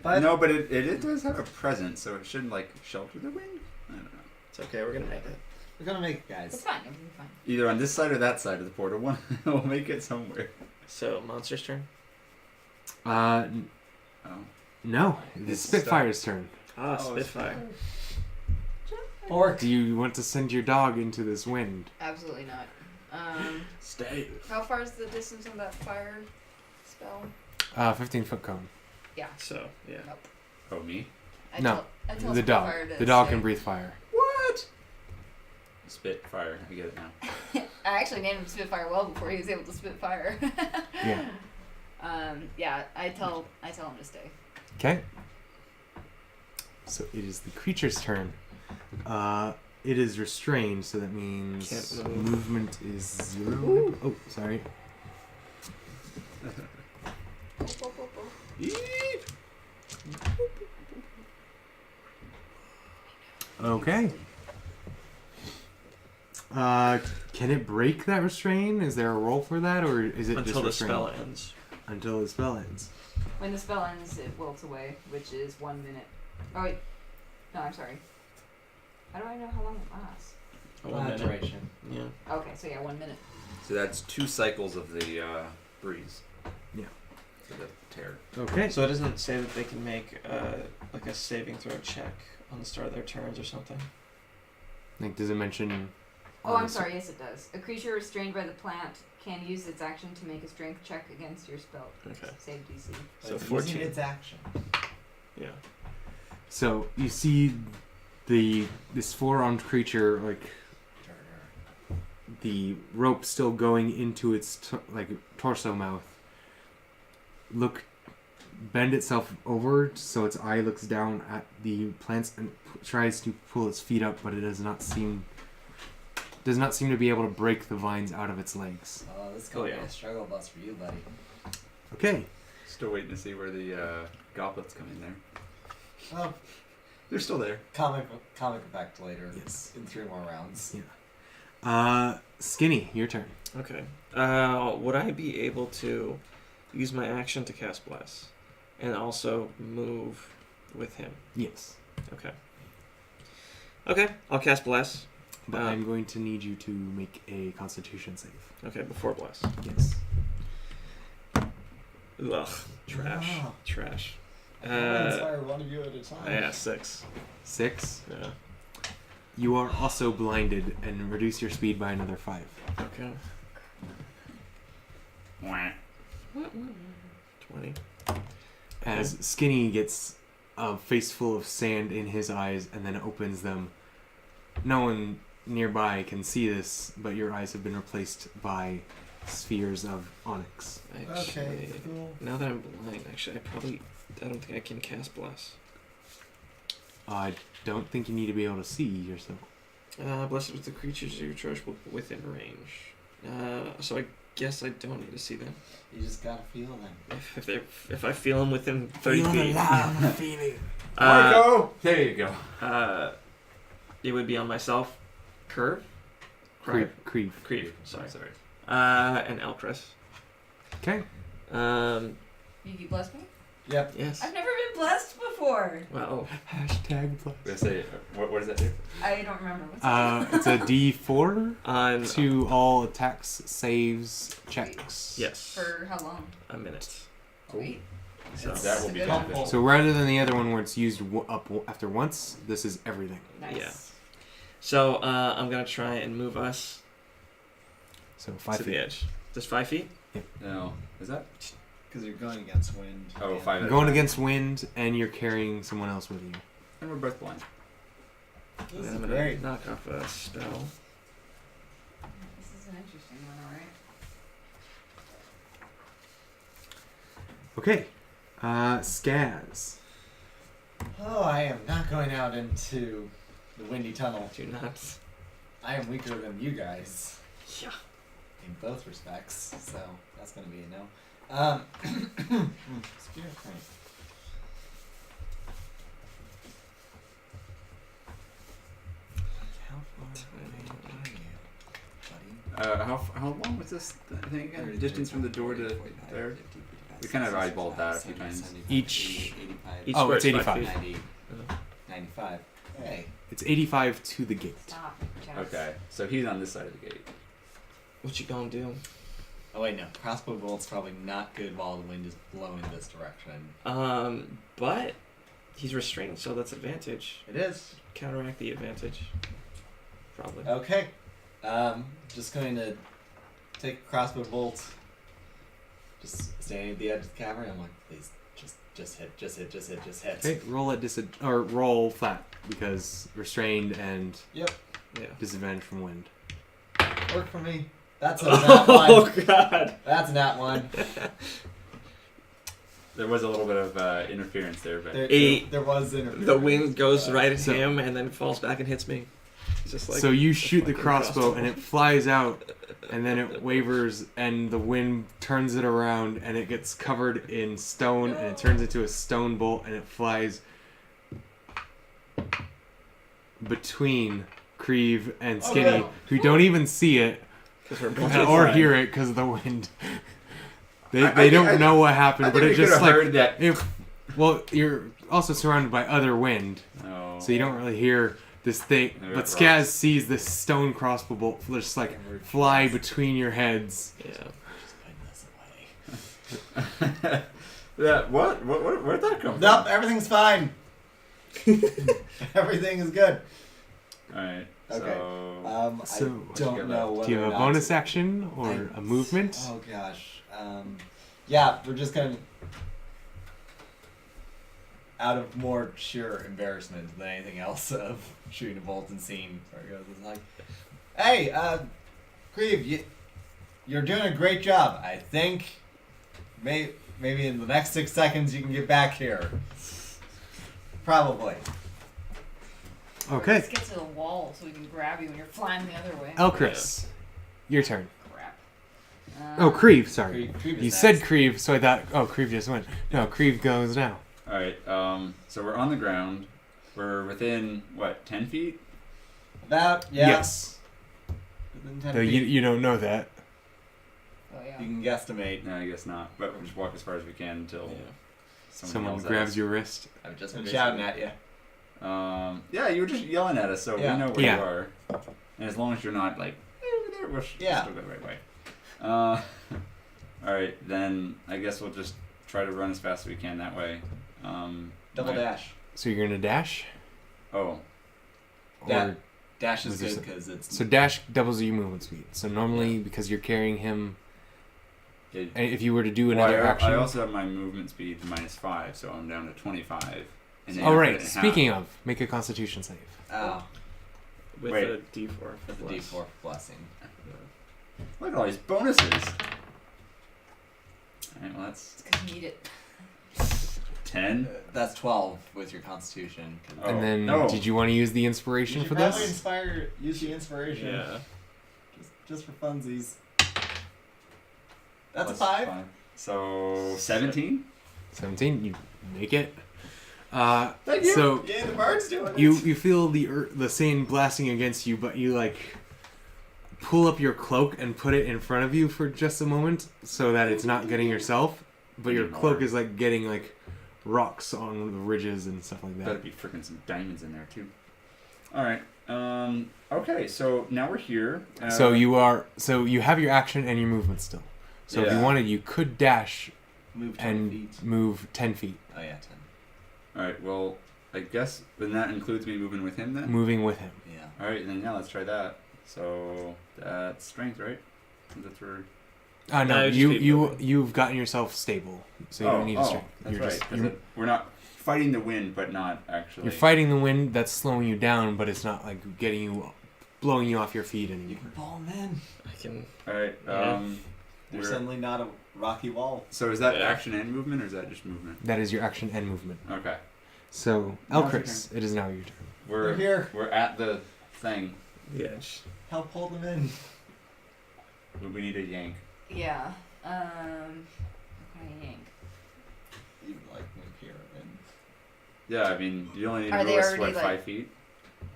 But No, but it does have a presence, so it shouldn't shelter the wind. I don't know. It's okay. We're gonna make it. we're gonna make it, it's guys. fine. It'll be fine. Either on this side or that side of the portal. One will make it somewhere. So monster's turn. Oh. No, it's It's Spitfire's turn. Ah, Oh, Spitfire. Orc. Do you want to send your dog into this wind? Absolutely not. Stay. How far is the distance on that fire spell? 15-foot cone. So yeah. Oh, me? No, I tell The dog. Spitfire to The dog stay. can breathe fire. What? Spitfire. I get it now. I actually named him Spitfire well before he was able to spit fire. Yeah. Yeah, I tell him to stay. Okay. So it is the creature's turn. It is restrained, so that means Can't move. movement is 0. Oh, sorry. Okay. Can it break that restrain? Is there a roll for that, or is it Until just the restrained? spell ends. Until the spell ends. When the spell ends, it wilts away, which is 1 minute. Oh wait, no, I'm sorry. How do I know how long it lasts? A 1 minute. Duration. Yeah. Okay, so yeah, 1 minute. So that's 2 cycles of the breeze. Yeah. For the tear. Okay. So it doesn't say that they can make like a saving throw check on the start of their turns or something. Does it mention? Oh, I'm sorry. Yes, it does. A creature restrained by the plant can use its action to make a strength check against your spell. Okay. Save DC. So It's 14. using its action. Yeah. So you see this 4-armed creature, the rope still going into its torso mouth. Bend itself over so its eye looks down at the plants and tries to pull its feet up, but it does not seem does not seem to be able to break the vines out of its legs. Oh, this is gonna yeah. be a struggle bus for you, buddy. Okay. Still waiting to see where the goblets come in there. Well, They're still there. comic effect later. Yes. In 3 more rounds. Skinny, your turn. Okay. Would I be able to use my action to cast Bless, and also move with him? Yes. Okay. Okay, I'll cast Bless. But I'm going to need you to make a Constitution save. Okay, before Bless. Yes. Ugh, trash, Wow. trash. I can only inspire one of you at a time. Yeah, 6. 6. Yeah. You are also blinded and reduce your speed by another 5. Okay. Wah. 20. As Skinny gets a face full of sand in his eyes and then opens them. No one nearby can see this, but your eyes have been replaced by spheres of onyx. Actually, cool. now that I'm blind, actually, I don't think I can cast Bless. I don't think you need to be able to see yourself. Blessed with the creatures you trust within range. So I guess I don't need to see them. You just gotta feel them. If I feel them within 30 feet. Feeling. Marco! There you go. It would be on myself. Curve? Creep. Creep, sorry. Sorry. And Elcris. Okay. You bless me? Yep. Yes. I've never been blessed before. Well, Hashtag We're gonna say, what does that do? I don't remember what's It's a D4 on to all attacks, saves, checks. yes, For how long? a minute. Sweet. So That will be Good. beneficial. So rather than the other one where it's used up after once, this is everything. Nice. Yeah. So I'm gonna try and move us So 5 to feet. the edge. Just 5 feet. No. Is that? Because you're going against wind. Oh, 5 You're at a going time. against wind, and you're carrying someone else with you. And we're both blind. And This then is I'm gonna great. knock off a spell. This is an interesting one, alright. Okay. Skaz. Oh, I am not going out into the windy tunnel. Do not. I am weaker than you guys Yeah. in both respects, so that's gonna be a no. Spirit Crank. How far away are you, buddy? How long was this thing again? The distance from the door to there? We kind of eyeballed that a few times. Each- 85. Each Oh, square it's is 85. 5 feet. 90, Uh-huh. 95. Hey. It's 85 to the gate. Stop. Jeff. Okay, so he's on this side of the gate. What you gonna do? Oh wait, no. Crossbow bolt's probably not good while the wind is blowing this direction. But he's restrained, so that's advantage. It is. Counteract the advantage. Probably. Okay. Just going to take a crossbow bolt. Just standing at the edge of the cavern. I'm like, please, just hit. Okay, roll at or roll flat because restrained and Yeah. disadvantage from wind. Work for me. That's a nat one. Oh god. That's a nat one. There was a little bit of interference there, but There was interference. The wind goes right at So- him and then falls back and hits me. It's just like so you a shoot the fucking crossbow and it flies out, and then it wavers, and the wind turns it around, and it gets covered in stone, and it turns into a stone bolt, and it flies between Creve and Oh, Skinny, no. who don't even see it 'Cause we're or fine. hear it because of the wind. They I don't think- know what I happened, think but we it could just have like heard that. if well, you're also surrounded by other wind. No. So you don't really hear this thing, Maybe but that's Skaz right. sees this stone crossbow bolt just like fly between your heads. Yeah. Just putting this away. Yeah. What? Where'd that come Nope, from? everything's fine. Everything is good. All right. Okay. So, I don't know whether Do you have or a not bonus to- action or a movement? Oh gosh. Yeah, we're just gonna. Out of more sheer embarrassment than anything else of shooting a bolt and seeing where it goes, it's like, hey, Creve, you're doing a great job. I think maybe in the next 6 seconds you can get back here. Probably. Okay. Let's get to the wall so we can grab you when you're flying the other way. Elchris, your turn. Crap. Oh, Creve, sorry. Creve is You said next. Creve, so I thought, oh, Creve just went. No, Creve goes now. All right. So we're on the ground. We're within what, 10 feet? That, yeah. Yes. Within 10 Though you, feet. you don't know that. Oh yeah. You can guesstimate. No, I guess not. But we'll just walk as far as we can until Someone yells at grabs us. your wrist. I've just been shouting at you. Yeah, you were just yelling at us, so Yeah. we know where Yeah. you are. And as long as you're not like, over there, we'll Yeah. still go the right way. All right, then I guess we'll just try to run as fast as we can that way. Double my- dash. So you're gonna dash? Oh, Da- Or, Dash is Was there good some- because it's. so dash doubles your movement speed. So normally, because you're carrying him, it, if you were to do well, another I action. also have my movement speed -5, so I'm down to 25. And then Oh I right. cut it in Speaking half. of, make a Constitution save. Oh, With Wait. a D4. with the plus. D4 blessing. Look at all these bonuses. All right, well that's It's because you need it. 10. That's 12 with your Constitution. 'cause- Oh, And then, no. did you want to use the inspiration You should for probably this? use the inspiration. Yeah. Just for funsies. That's Plus a 5. So 17. 17. You make it. Thank you. So yeah, the bird's doing you feel the sand blasting against you, but you like pull up your cloak and put it in front of you for just a moment so that it's not getting yourself, but your cloak is like getting like rocks on the ridges and stuff like Better that. be freaking some diamonds in there too. All right. Okay. So now we're here. So you have your action and your movement still. So if you Yeah. wanted, you could dash Move 20 and feet. move 10 feet, Oh yeah, 10. All right. Well, I guess then that includes me moving with him then. moving with him. Yeah. All right. Then yeah, let's try that. So that's strength, right? That's where. No, No, just keep you moving. you've gotten yourself stable, so you don't need a strength. That's You're right. just 'cause you're, we're not fighting the wind, but not actually. you're fighting the wind that's slowing you down, but it's not like getting you, blowing you off your feet You anymore. can pull them in. I can. All right. Yeah. They're we're- suddenly not a rocky wall. So is that Yeah. action and movement, or is that just movement? That is your action and movement. Okay. So Now's your Elchris, it is now your turn. They're We're here. we're at the thing. The edge. Help hold them in. We need a yank. Yeah. How can I yank? You like move here and. Yeah, I mean, you only need to Are they move us, already, what, like- 5 feet?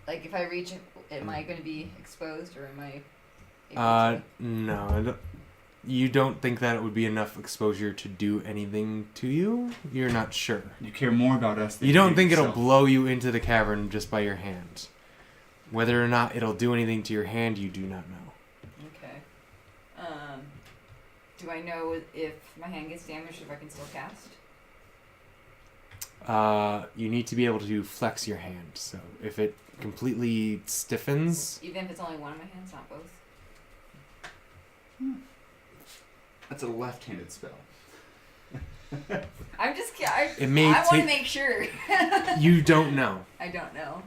Like if I reach, am I going to be exposed or am I? able to- No, you don't think that it would be enough exposure to do anything to you? You're not sure. You care more about us than You don't think it'll yourself. blow you into the cavern just by your hand. Whether or not it'll do anything to your hand, you do not know. Okay. Do I know if my hand gets damaged if I can still cast? You need to be able to flex your hand. So if it completely stiffens, Even if it's only one of my hands, not both. That's a left-handed spell. I'm just. It may I want to take- make sure. you don't know. I don't know.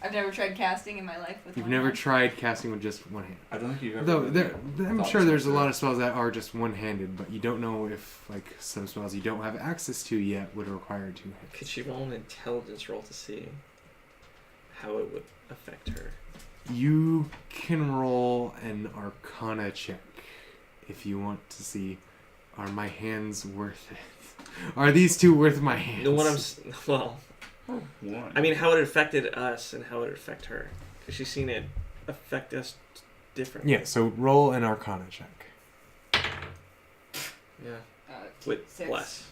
I've never tried casting in my life with. You've one never hand. tried casting with just one hand. I don't think you've ever. Though really I'm thought sure this there's a through. lot of spells that are just one-handed, but you don't know if like some spells you don't have access to yet would require two hands. Could she roll an intelligence roll to see how it would affect her? You can roll an Arcana check if you want to see, are my hands worth it? Are these two worth my hands? The one well, One. I mean, how it affected us and how it would affect her, because she's seen it affect us differently. Yeah, so roll an Arcana check. Yeah. With With bless.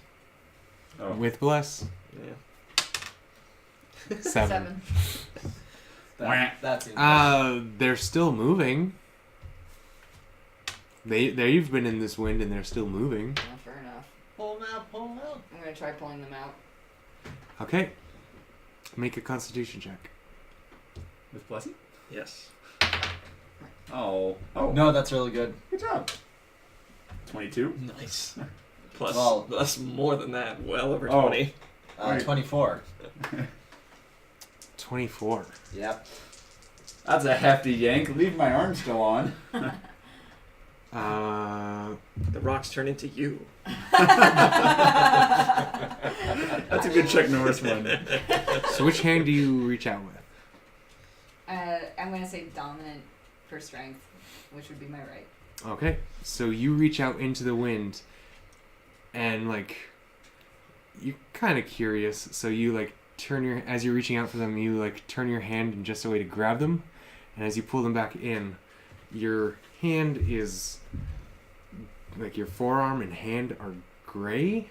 Oh. With bless, Yeah. 7. That's it. They're still moving. They've been in this wind and they're still moving. Oh, fair enough. Pull them out, pull them out. I'm gonna try pulling them out. Okay. Make a Constitution check. With blessing? Yes. Oh. Oh. No, that's really good. Good job. 22. Nice. Plus, Well- that's more than that. Well over Oh. 20. Right. 24. 24. Yep. That's a hefty yank. Leave my arm still on. The rocks turn into you. That's a good Chuck Norris one. So which hand do you reach out with? I'm gonna say dominant for strength, which would be my right. Okay, so you reach out into the wind, and like, you're kind of curious. So you like as you're reaching out for them, you like turn your hand in just a way to grab them, and as you pull them back in, your hand is like your forearm and hand are gray,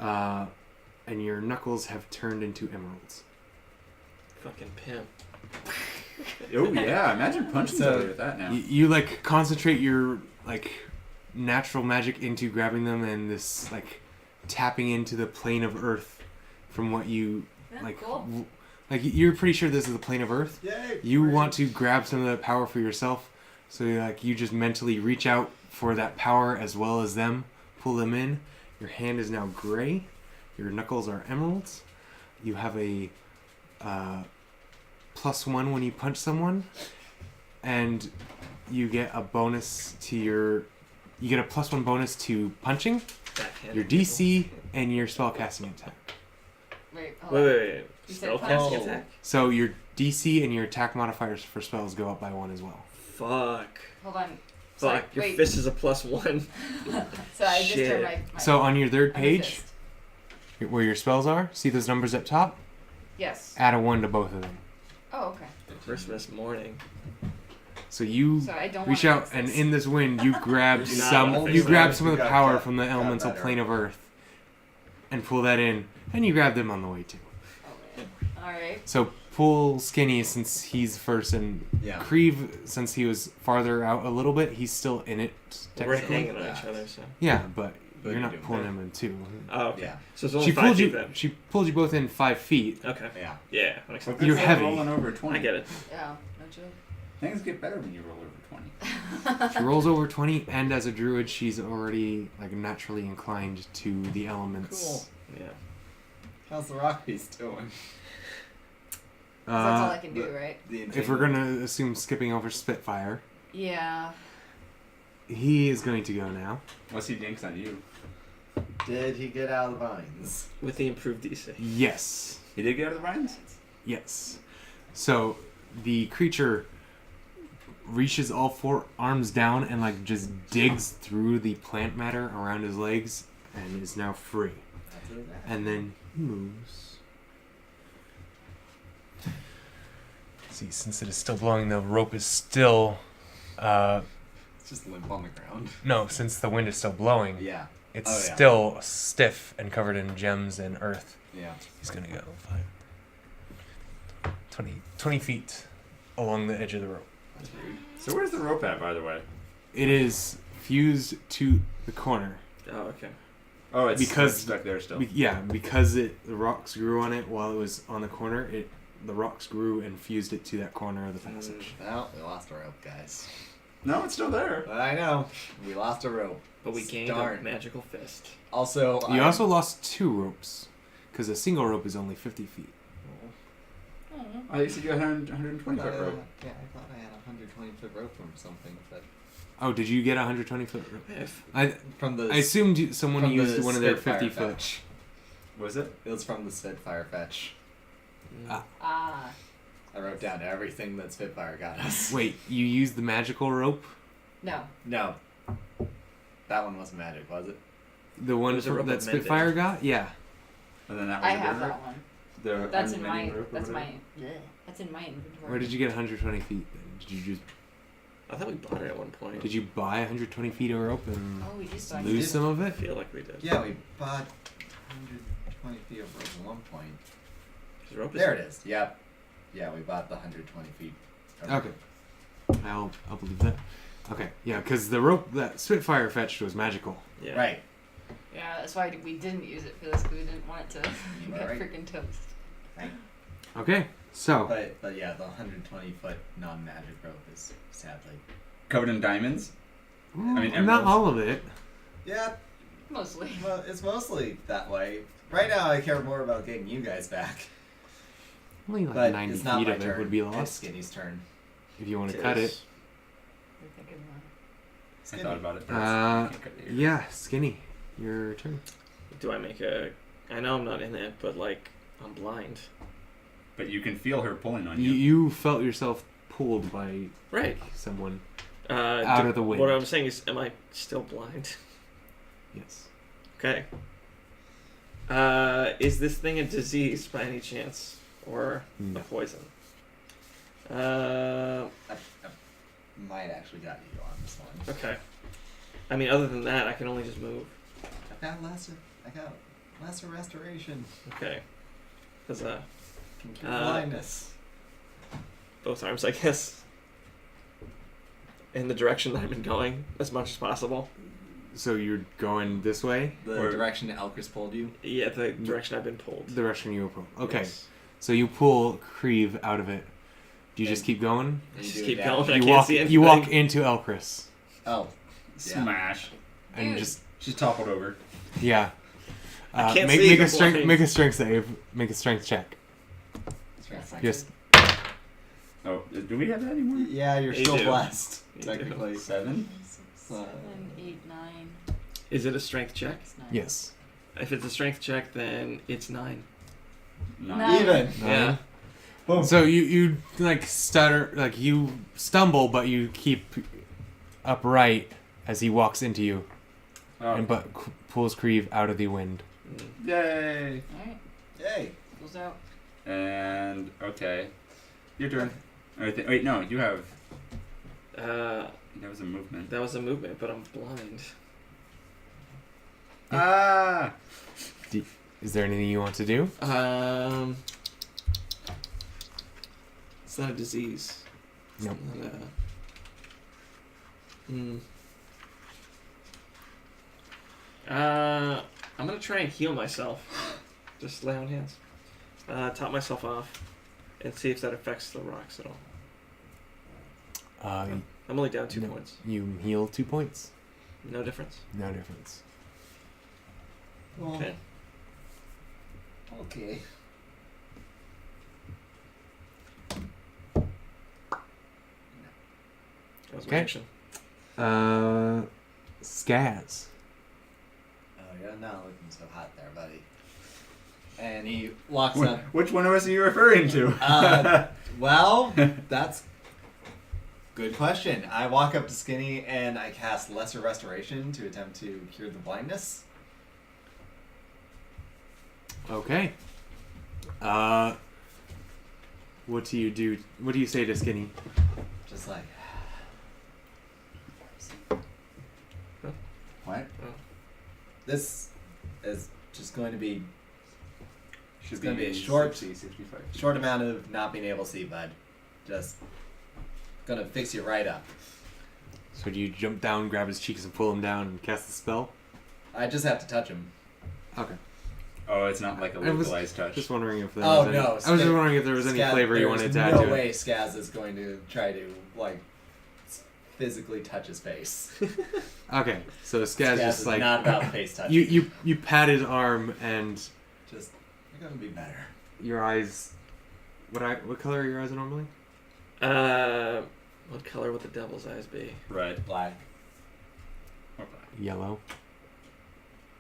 and your knuckles have turned into emeralds. Fucking pimp. Oh yeah, imagine punching So- somebody with that now. You like concentrate your like natural magic into grabbing them and this like tapping into the plane of earth from what you Yeah, like cool. like you're pretty sure this is the plane of earth. Yay! You want to grab some of that power for yourself, so like you just mentally reach out for that power as well as them, pull them in. Your hand is now gray, your knuckles are emeralds, you have a +1 when you punch someone, and you get a bonus to you get a +1 bonus to punching, Backhand. your DC, and your spellcasting attack. Wait, hold Wait, on. wait, wait. You said Spellcasting punch? attack? So your DC and your attack modifiers for spells go up by 1 as well. Fuck. Hold on. Sorry, Fuck. Your wait. fist is a +1. So I just Shit. turned my So on your third other page, fist. where your spells are, see those numbers up top? Yes. Add a 1 to both of them. Oh, okay. Christmas morning. So you So I don't reach wanna out, fix and this. in this wind, you grab You do not some. wanna You fix grab that. some of the Got power that. from the Got elemental better. plane of Earth, and pull that in, and you grab them on the way too. Oh, man. All right. So pull Skinny since he's first, and Yeah. Creve since he was farther out a little bit. He's still in it. We're technically. hanging on Yeah. each other, so. Yeah, but But you're you're not doing pulling better. him in too. Oh, okay. Yeah. So it's only She 5 pulled feet you. then. She pulled you both in 5 feet. Okay. Yeah. Yeah. Makes sense. You're That's heavy. Rolling over 20. I get it. Yeah. No joke. Things get better when you roll over 20. She rolls over 20, and as a druid, she's already like naturally inclined to the elements. Cool. Yeah. How's the rock piece doing? 'Cause that's all I Uh, can do, right? if we're gonna assume skipping over Spitfire, Yeah. he is going to go now. What's he dinks on you? Did he get out of the vines? With the improved DC. Yes. He did get out of the vines? Yes. So the creature reaches all 4 arms down and like just digs through the plant matter around his legs and is now free. And then he moves. See, since it is still blowing, the rope is still. It's just limp on the ground. No, since the wind is still blowing, Yeah. it's Oh, yeah. still stiff and covered in gems and earth. Yeah. He's gonna go 20 feet along the edge of the rope. That's rude. So where's the rope at, by the way? It is fused to the corner. Oh, okay. Oh, it's Because- stuck there still. Because the rocks grew on it while it was on the corner. The rocks grew and fused it to that corner of the passage. Well, we lost a rope, guys. No, it's still there. I know. We lost a rope. But we gained a Darn. magical fist. Also, You also lost 2 ropes, because a single rope is only 50 feet. Oh, you said you had 120 foot rope. Yeah, I thought I had a 120-foot rope from something, but Oh, did you get a 120-foot rope? If from the I assumed someone from used the one of their Spitfire 50-foot. fetch. Was it? It was from the Spitfire fetch. Ah. I wrote down everything that Spitfire got us. Wait, you used the magical rope? No. No. That one wasn't magic, was it? The one There's a rope that of mending. Spitfire got? Yeah. And then that was I a have good that rope? one. The That's in my. unbending rope or That's whatever? my. That's in my inventory. Where did you get 120 feet then? Did you just I thought we bought it at one point. did you buy 120 feet of rope and Oh, we just saw lose did. some of I it? feel like we did. Yeah, we bought 120 feet of rope at one point. 'Cause rope is There it is. Yep. Yeah, we bought the 120 feet. of rope. Okay. I'll believe that. Okay, yeah, because the rope that Spitfire fetched was magical. Yeah. Right. Yeah, that's why we didn't use it for this because we didn't want it to You get are right. freaking toast. Okay, so But yeah, the 120-foot non-magic rope is sadly. Covered in diamonds? mean, not emeralds. all of it. Yeah, Mostly. well, it's mostly that way. Right now, I care more about getting you guys back. Only like But 90 it's not feet my of turn. it would be It's lost Skinny's turn. if you want to It cut is. it. You're thinking about I Skinny. thought about it. But Uh, I can't cut the ear. Yeah, Skinny, your turn. Do I make a? I know I'm not in it, but like I'm blind. But you can feel her pulling on You, you. you felt yourself pulled by Right. someone. Out of the wind. What I'm saying is, am I still blind? Yes. Okay. Is this thing a disease by any chance, or No. a poison? I might actually got you on this one. Okay. I mean, other than that, I can only just move. I got lesser restoration. Okay. Because Can cure Uh, blindness. both arms, I guess. In the direction that I've been going, as much as possible. So you're going this way? The or- direction Elkris pulled you. Yeah, the direction I've been pulled. The direction you were pulled. Okay. Yes. So you pull Creve out of it. Do you just And- keep going? And you Just do keep it going. down. I You can't walk. see You walk anything. into Elkris, Oh, Smash. and Dude. just She's toppled over. yeah. I can't make see make a the strength blind. make a strength save. Make a strength check. Just Oh, do we have that anymore? Yeah, you're You still do. blessed. You do. Technically. 7? 7, 8, 9. Is it a strength check? 9. yes. If it's a strength check, then it's 9. Nine. Even. Yeah. Boom. So you like stutter, like you stumble, but you keep upright as he walks into you, Oh. and pulls Creve out of the wind. Mm. Yay! Alright, Yay. goes out. And, okay. Your turn. Wait, no, you have... That was a movement. That was a movement, but I'm blind. Ah! Is there anything you want to do? It's not a disease. It's Nope. not I'm gonna try and heal myself. Just lay on hands. Top myself off, and see if that affects the rocks at all. I'm only down 2 No. points. You heal 2 points. No difference. No difference. Well, Okay. okay. That was my Okay. action. Skaz. Oh, you're not looking so hot there, buddy. And he walks Wh- up. Which one of us are you referring to? Well, that's good question. I walk up to Skinny and I cast Lesser Restoration to attempt to cure the blindness. Okay. What do you do? What do you say to Skinny? Just like. Huh? What? Oh. This is just going to be Should gonna be a short- 60, 65. short amount of not being able to see, bud. Just gonna fix you right up. So do you jump down, grab his cheeks, and pull him down and cast the spell? I just have to touch him. Okay. Oh, it's not like a I was localized touch. Just wondering if there Oh, was any, no, I was just Skaz- wondering if there was any Skaz- flavor you there's wanted to add no to way it. Skaz is going to try to like physically touch his face. Okay. So Skaz Skaz just is like not about face touching. you pat his arm and Just you're gonna be better. your eyes. What color are your eyes normally? What color would the devil's eyes be? Right. Black. Or black. Yellow.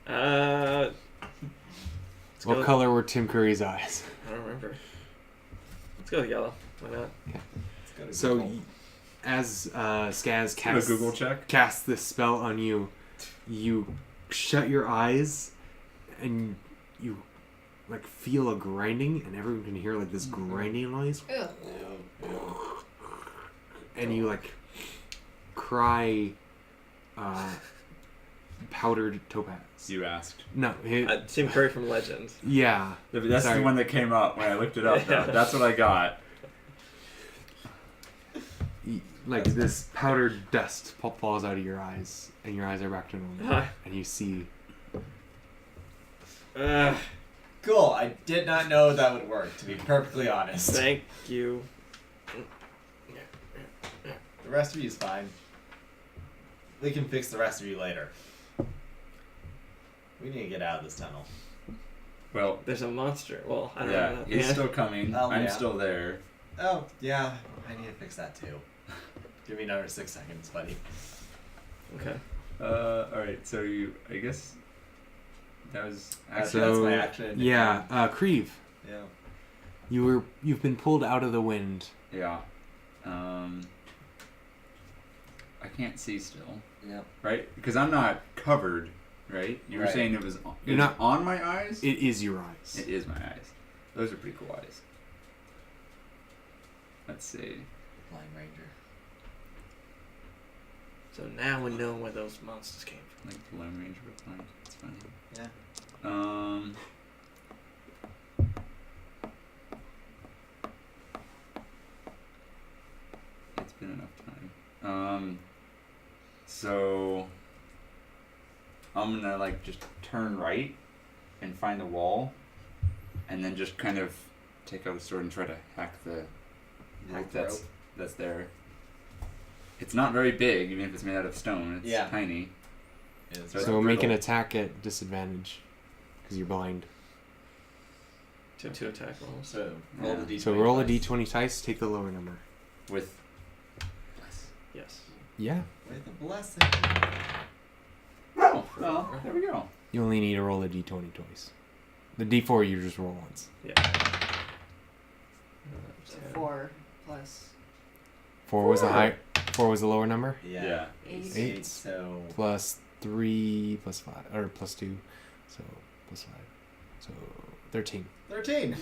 Let's What go. color were Tim Curry's eyes? I don't remember. Let's go with yellow. Why not? It's gotta be So, gold. as Skaz Do a Google check. casts this spell on you, you shut your eyes and you like feel a grinding, and everyone can hear like this grinding noise, Ugh. and you like cry, powdered topaz. You asked. No, Tim Curry from Legend. yeah, That's Sorry. the one that came up when I looked it up. Yeah. Though. That's what I got. like this powdered dust falls out of your eyes, and your eyes are back to normal, Ah. and you see. Cool. I did not know that would work. To be perfectly honest, Thank you. the rest of you is fine. We can fix the rest of you later. We need to get out of this tunnel. Well, There's a monster. Well, I don't yeah, know. he's still coming. Oh, I'm yeah. still there. Oh yeah, I need to fix that too. Give me another 6 seconds, buddy. Okay. All right. So I guess that was. Actually, So that's my action. yeah, Creve. Yeah. You've been pulled out of the wind. Yeah. I can't see still, Yep. right? Because I'm not covered, right? You were Right. saying it was You're not- on my eyes? It is your eyes. It is my eyes. Those are pretty cool eyes. Let's see. Blind Ranger. So now we know where those monsters came from. Like the Lone Ranger with mine. It's funny. Yeah. It's been enough time. So I'm gonna like just turn right and find the wall, and then just kind of take out a sword and try to hack the rope the rope. that's there. It's not very big, even if it's made out of stone. It's Yeah. tiny. Yeah, it's So So it's make an brittle. attack at disadvantage because you're blind. Two attack rolls. So roll Yeah. the d20. So roll a twice. d20 dice. Take the lower number. with. Yes. Yeah. With a blessing. Oh, well, there we go. You only need to roll a d20 twice. The d4 you just roll once. So 4 plus 4 was the high. 4 was the lower number. Yeah. 8. 8. So Plus 3 plus 5 or plus 2, so plus 5, so 13. 13.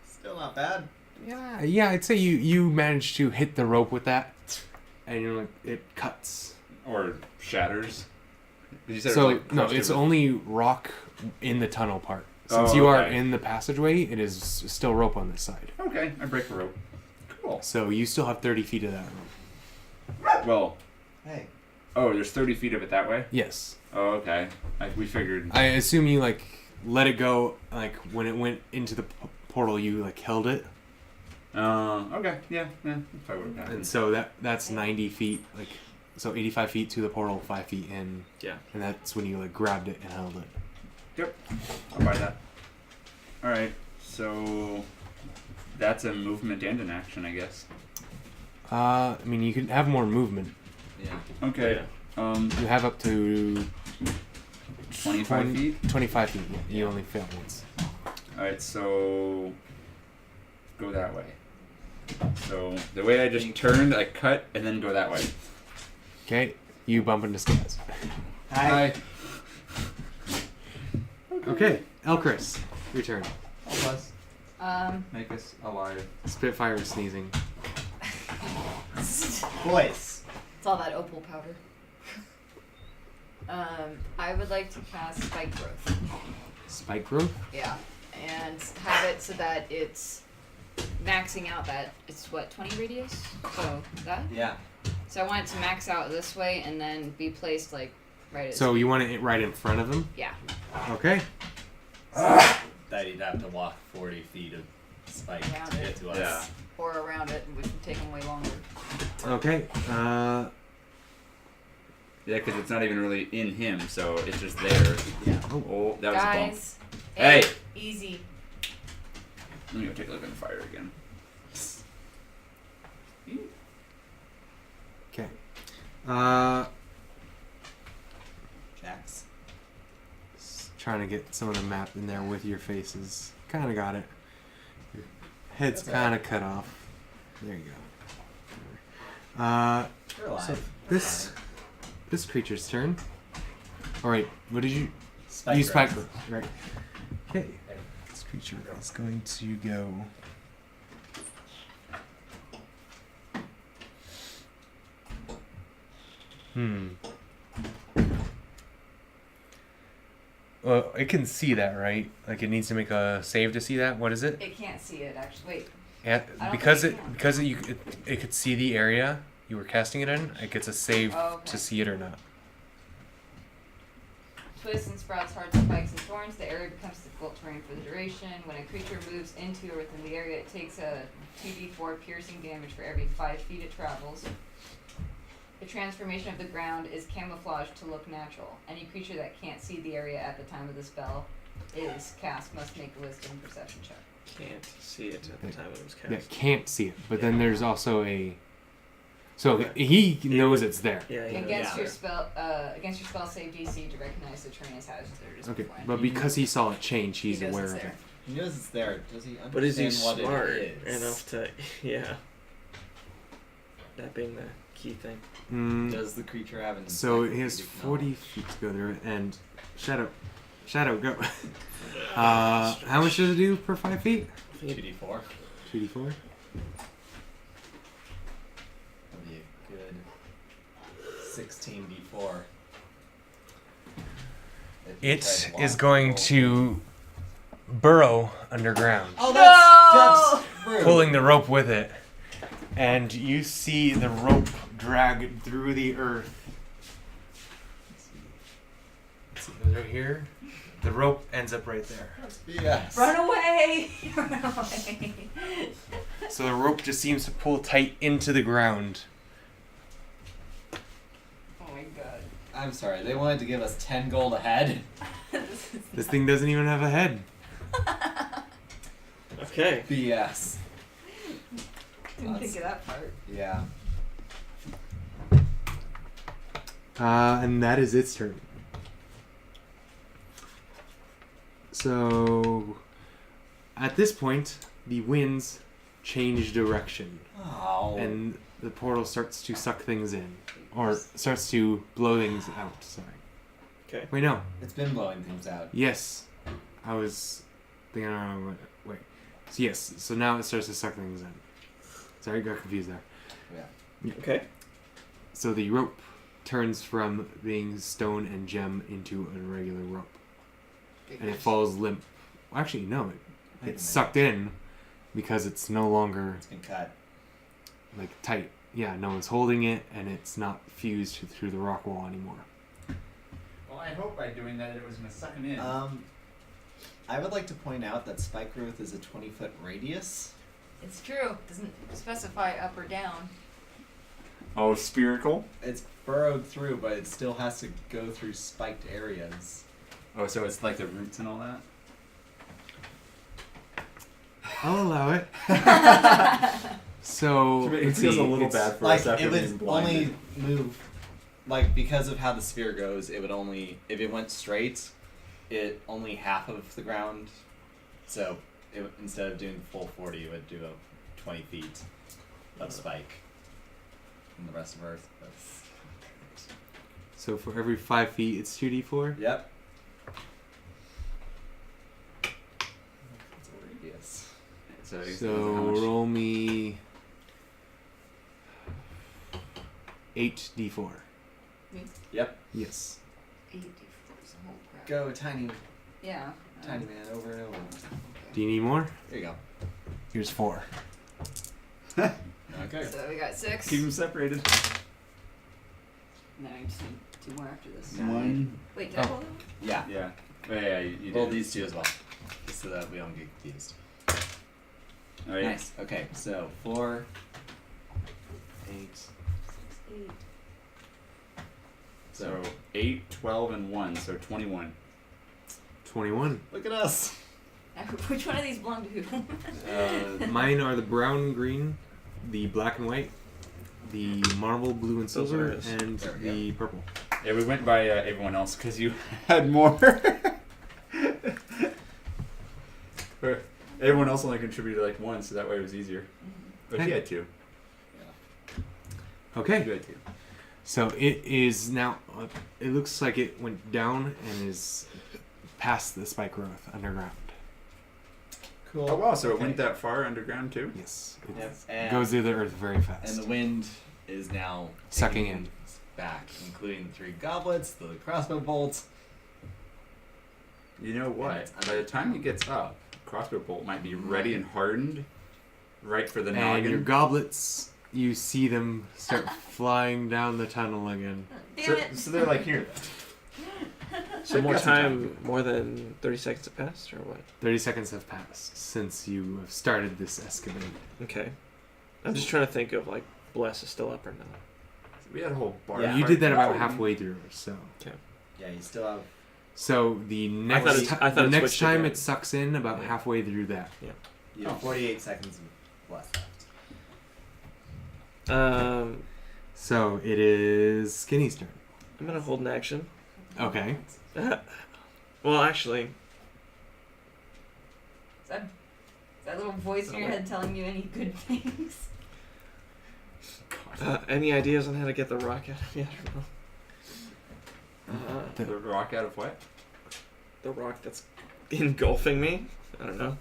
Still not bad. Yeah, I'd say you managed to hit the rope with that, and you're like it cuts. Or shatters. Did you say So it was like no, crusted it's with- only rock in the tunnel part. Since Oh, you are okay. in the passageway, it is still rope on this side. Okay, I break the rope. Cool. So you still have 30 feet of that rope. Well, Hey. oh, there's 30 feet of it that way? Yes. Oh, okay. We figured. I assume you like let it go, like when it went into the portal, you like held it, Okay, yeah, that's probably what and happened. so that's 90 feet, like so 85 feet to the portal, 5 feet in, Yeah. and that's when you like grabbed it and held it. Yep, I'll buy that. Alright, so that's a movement and an action, I guess. I mean, you can have more movement. Yeah. Okay, You have up to 25 feet? 25 feet. Yeah, you only fail once. Alright, so go that way. So the way I just turned, I cut and then go that way. Okay, you bump into Skaz. Hi. Okay, Elchris, your turn. All plus. Make us alive. Spitfire is sneezing. Boys. It's all that opal powder. I would like to cast Spike Growth. Spike growth. Yeah, and have it so that it's maxing out that it's what 20 radius. So that. Yeah. So I want it to max out this way and then be placed like right at. So you want it right in front of him. Yeah. Okay. That he'd have to walk 40 feet of spike Around to it. get to us. Yeah. Or around it, which would take them way longer. Okay. Yeah, because it's not even really in him, so it's just there. Yeah. Oh, that was a bump. Guys. Hey! Easy. Let me go take a look at the fire again. Okay. Jax. Trying to get some of the map in there with your faces. Kind of got it. Your head's That's kind of cut off. There you go. You're alive. So this creature's turn. All right. What did you? Spike You spike growth. growth, right? Okay. This creature is going to go. Well, it can see that, right? Like it needs to make a save to see that. What is it? It can't see it actually. Wait. Yeah, I don't because think it it can. because it could see the area you were casting it in. It gets a save Oh, okay. to see it or not. Twists and sprouts hard spikes and thorns. The area becomes difficult terrain for the duration. When a creature moves into or within the area, it takes a 2d4 piercing damage for every 5 feet it travels. The transformation of the ground is camouflaged to look natural. Any creature that can't see the area at the time of the spell is cast must make a wisdom perception check. Can't see it at the time it was cast. Yeah, can't see it. But then there's also a. So he knows it's there. Yeah, he knows Against it's your there. against your spell save DC to recognize the terrain as hazardous. Okay, beforehand. but because he saw it change, he's He knows aware it's of there. it. He knows it's there. Does he understand But is he what smart it is? enough to? Yeah. That being the key thing. Does the creature have an So he has encyclopedic 40 knowledge? feet to go there, and Shadow, go. How much does it do per 5 feet? 2d4. 2d4. That'd be a good 16d4. If you It tried to is walk going roll. to burrow underground, Oh, that's rude. pulling the rope with it. And you see the rope drag through the earth. Let's see, it goes right here. The rope ends up right there. That's BS. Run away! Run away! So the rope just seems to pull tight into the ground. Oh my god. I'm sorry. They wanted to give us 10 gold a head. This thing doesn't even have a head. Okay. BS. Didn't think of that part. Yeah. And that is its turn. So, at this point, the winds change direction, Oh. and the portal starts to suck things in, or starts to blow things out. Sorry. Okay. Wait, no. It's been blowing things out. Yes, I was thinking. Wait. So yes. So now it starts to suck things in. Sorry, got confused there. Okay. So the rope turns from being stone and gem into a regular rope. And it falls limp. Well, actually, no. It's sucked in because it's no longer It's been cut. like tight. Yeah, no one's holding it, and it's not fused through the rock wall anymore. Well, I hope by doing that it was going to suck him in. I would like to point out that spike growth is a 20-foot radius. It's true. Doesn't specify up or down. Oh, spherical? It's burrowed through, but it still has to go through spiked areas. Oh, so it's like the roots and all that? I'll allow it. So It let's feels see, a little it's- bad for Like us after it being would blinded. only move, like because of how the sphere goes, it would only if it went straight, it only half of the ground. So it, instead of doing full 40, it would do a 20 feet of spike. And the rest of Earth. So for every 5 feet, it's 2d4. Yep. It's a radius. So, So how much? roll me 8d4. Yep. Yes. 84. Holy crap. Go tiny, Yeah. tiny man, over and over. Do you need more? There you go. Here's 4. Okay. So we got 6. Keep them separated. No, I just need 2 more after this. One. Wait, did I Oh. roll them? Yeah. Yeah. Yeah, you Roll did. these two as well, just so that we don't get confused. All right. Nice. Okay, so 4, 8. 8. So 8, 12, and 1, so 21. 21. Look at us. Which one of these belong to who? Mine are the brown, green, the black and white, the marble, blue and Those are silver, his. and There we the purple. Yeah, we went by everyone else because you had more. Or everyone else only contributed like 1, so that way it was easier. But Hey. you had 2. Okay. You had 2. So it is now. It looks like it went down and is past the spike growth underground. Cool. Oh wow, so it Okay. went that far underground too? Yes. It Yep, and- goes through the earth very fast. And the wind is now Sucking taking in. us back, including the 3 goblets, the crossbow bolts. You know what? it's By the time he gets up, crossbow bolt might be ready and hardened, right for the And noggin. your goblets, you see them start flying down the tunnel again. Damn so, it! so they're like here. So They've more got some time, more than 30 seconds have passed, or what? 30 seconds have passed since you have started this escapade. Okay. I'm just trying to think of like Bless is still up or not. We had a whole bar. Yeah. You did that about Oh, halfway through, so. Yeah, you still have. So the thought next it- I thought the it next switched time again. it sucks in about Yeah. halfway through that. You have Oh. 48 seconds left. So it is Skinny's turn. I'm gonna hold an action. Okay. Well, actually, that little voice in your head telling you any good things? Any ideas on how to get the rock out of me? I don't know. The rock out of what? The rock that's engulfing me? I don't know.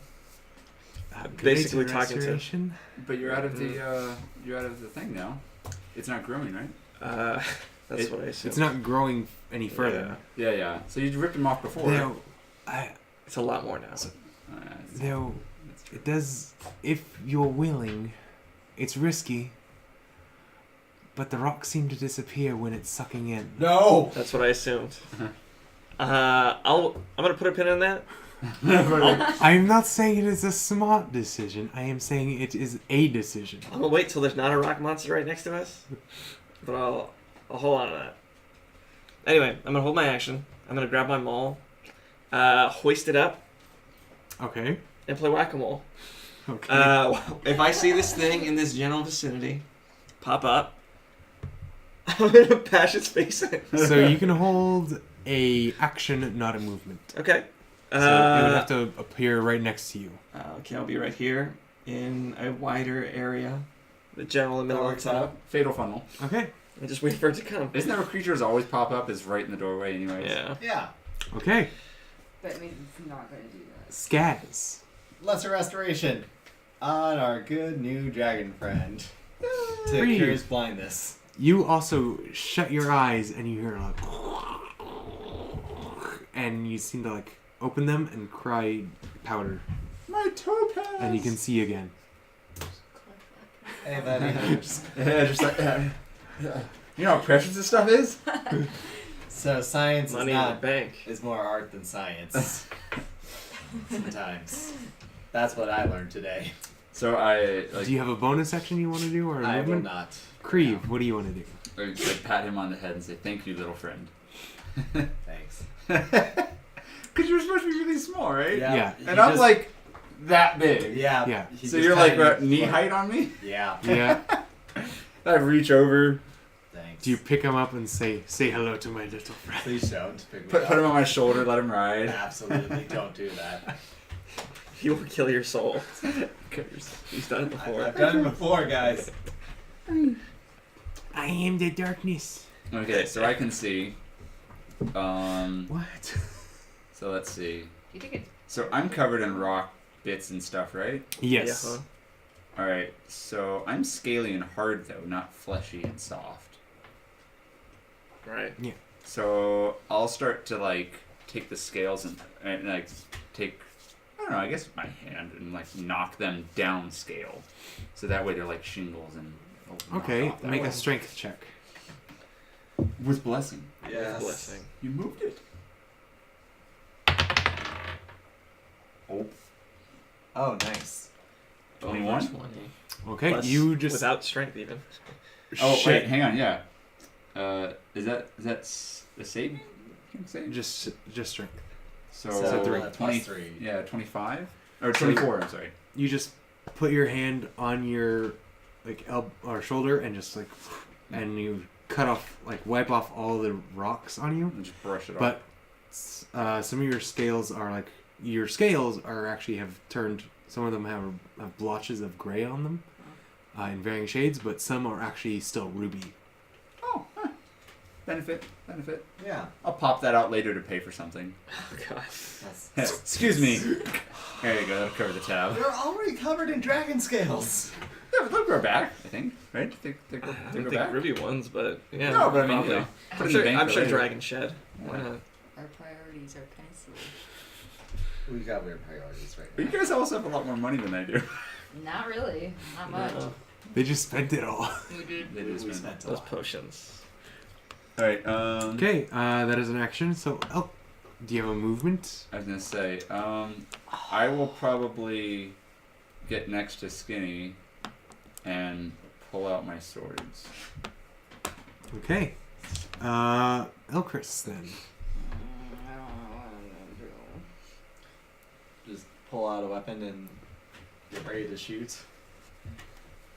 Upgrades Basically and talking to- restoration? But you're out of the thing now. It's not growing, right? That's what I assume. It's not growing any further. Yeah. So you ripped him off before. Now, It's a lot more now. now, it does. If you're willing, it's risky. But the rocks seem to disappear when it's sucking in. No. That's what I assumed. I'm gonna put a pin in that. I'm not saying it is a smart decision. I am saying it is a decision. I'm gonna wait till there's not a rock monster right next to us. But I'll hold on to that. Anyway, I'm gonna hold my action. I'm gonna grab my maul, hoist it up, Okay. and play whack-a-mole. Okay. If I see this thing in this general vicinity pop up, I'm gonna bash its face in. So you can hold a action, not a movement. Okay. So it would have to appear right next to you. Okay, I'll be right here in a wider area. The general in the middle of works the tunnel. out. Fatal funnel. Okay. And just wait for it to come. Isn't that where creatures always pop up? Is right in the doorway, anyways. Yeah. Yeah. Okay. But maybe it's not going to do that. Skaz. Lesser restoration on our good new dragon friend to Breathe. cure his blindness. You also shut your eyes and you hear like, and you seem to like open them and cry powder, My topaz. and you can see again. Hey, buddy. Yeah, just like you know how precious this stuff is. So science Money is in the not bank. is more art than science. Sometimes. That's what I learned today. So I like, Do you have a bonus action you want to do or a I will movement? not. Creve, what do you want to do? I pat him on the head and say, "Thank you, little friend." Thanks. Because you're supposed to be really small, right? Yeah. he And I'm just- like that big. Yeah. Yeah. he So just you're like kinda- knee height on me. Yeah. Yeah. I reach over, Thanks. Do you pick him up and say hello to my little friend? Please don't pick me put up. him on my shoulder, let him ride. Absolutely don't do that. He will kill your soul. He's done it before. I've done it before, guys. I am the darkness. Okay, so I can see. What? So let's see. Do you think it's So I'm covered in rock bits and stuff, right? Yes. Yeah, huh? All right. So I'm scaly and hard though, not fleshy and soft. Right. So I'll start to like take the scales and like take, I don't know, I guess my hand and like knock them down scale, so that way they're like shingles and. it'll knock Okay, off that make way. a strength check. With blessing. Yes. Blessing. You moved it. Oh. Oh, nice. 21? 20. Okay, Plus, you just without strength even. Oh shit. wait, hang on. Yeah. Is that a save? Save? Just strength. So, So, three. 20. plus 3. Yeah, 25 or 24. I'm sorry. You just put your hand on your like or shoulder and just like, and you cut off like wipe off all the rocks on you. And just brush it off. But some of your scales are actually have turned. Some of them have blotches of gray on them, in varying shades. But some are actually still ruby. Oh, benefit. Yeah. I'll pop that out later to pay for something. Oh god. Excuse me. There you go. That'll cover the tab. You're already covered in dragon scales. Yeah, but they'll grow back. I think. Right? They I grow don't think back. ruby ones, but yeah. No, but I mean, probably. you know, put I'm in sure, the bank I'm for sure later. Dragon Shed. Why Yeah. not? our priorities are pencil? We got weird priorities right But now. you guys also have a lot more money than I do. Not really. Not much. No, They just spent it all. We did. They just We spent. spent a those lot. potions. All right. Okay, that is an action. So, do you have a movement? I was gonna say, I will probably get next to Skinny and pull out my swords. Okay. Elchris then. I don't know what I'm gonna do. Just pull out a weapon and get ready to shoot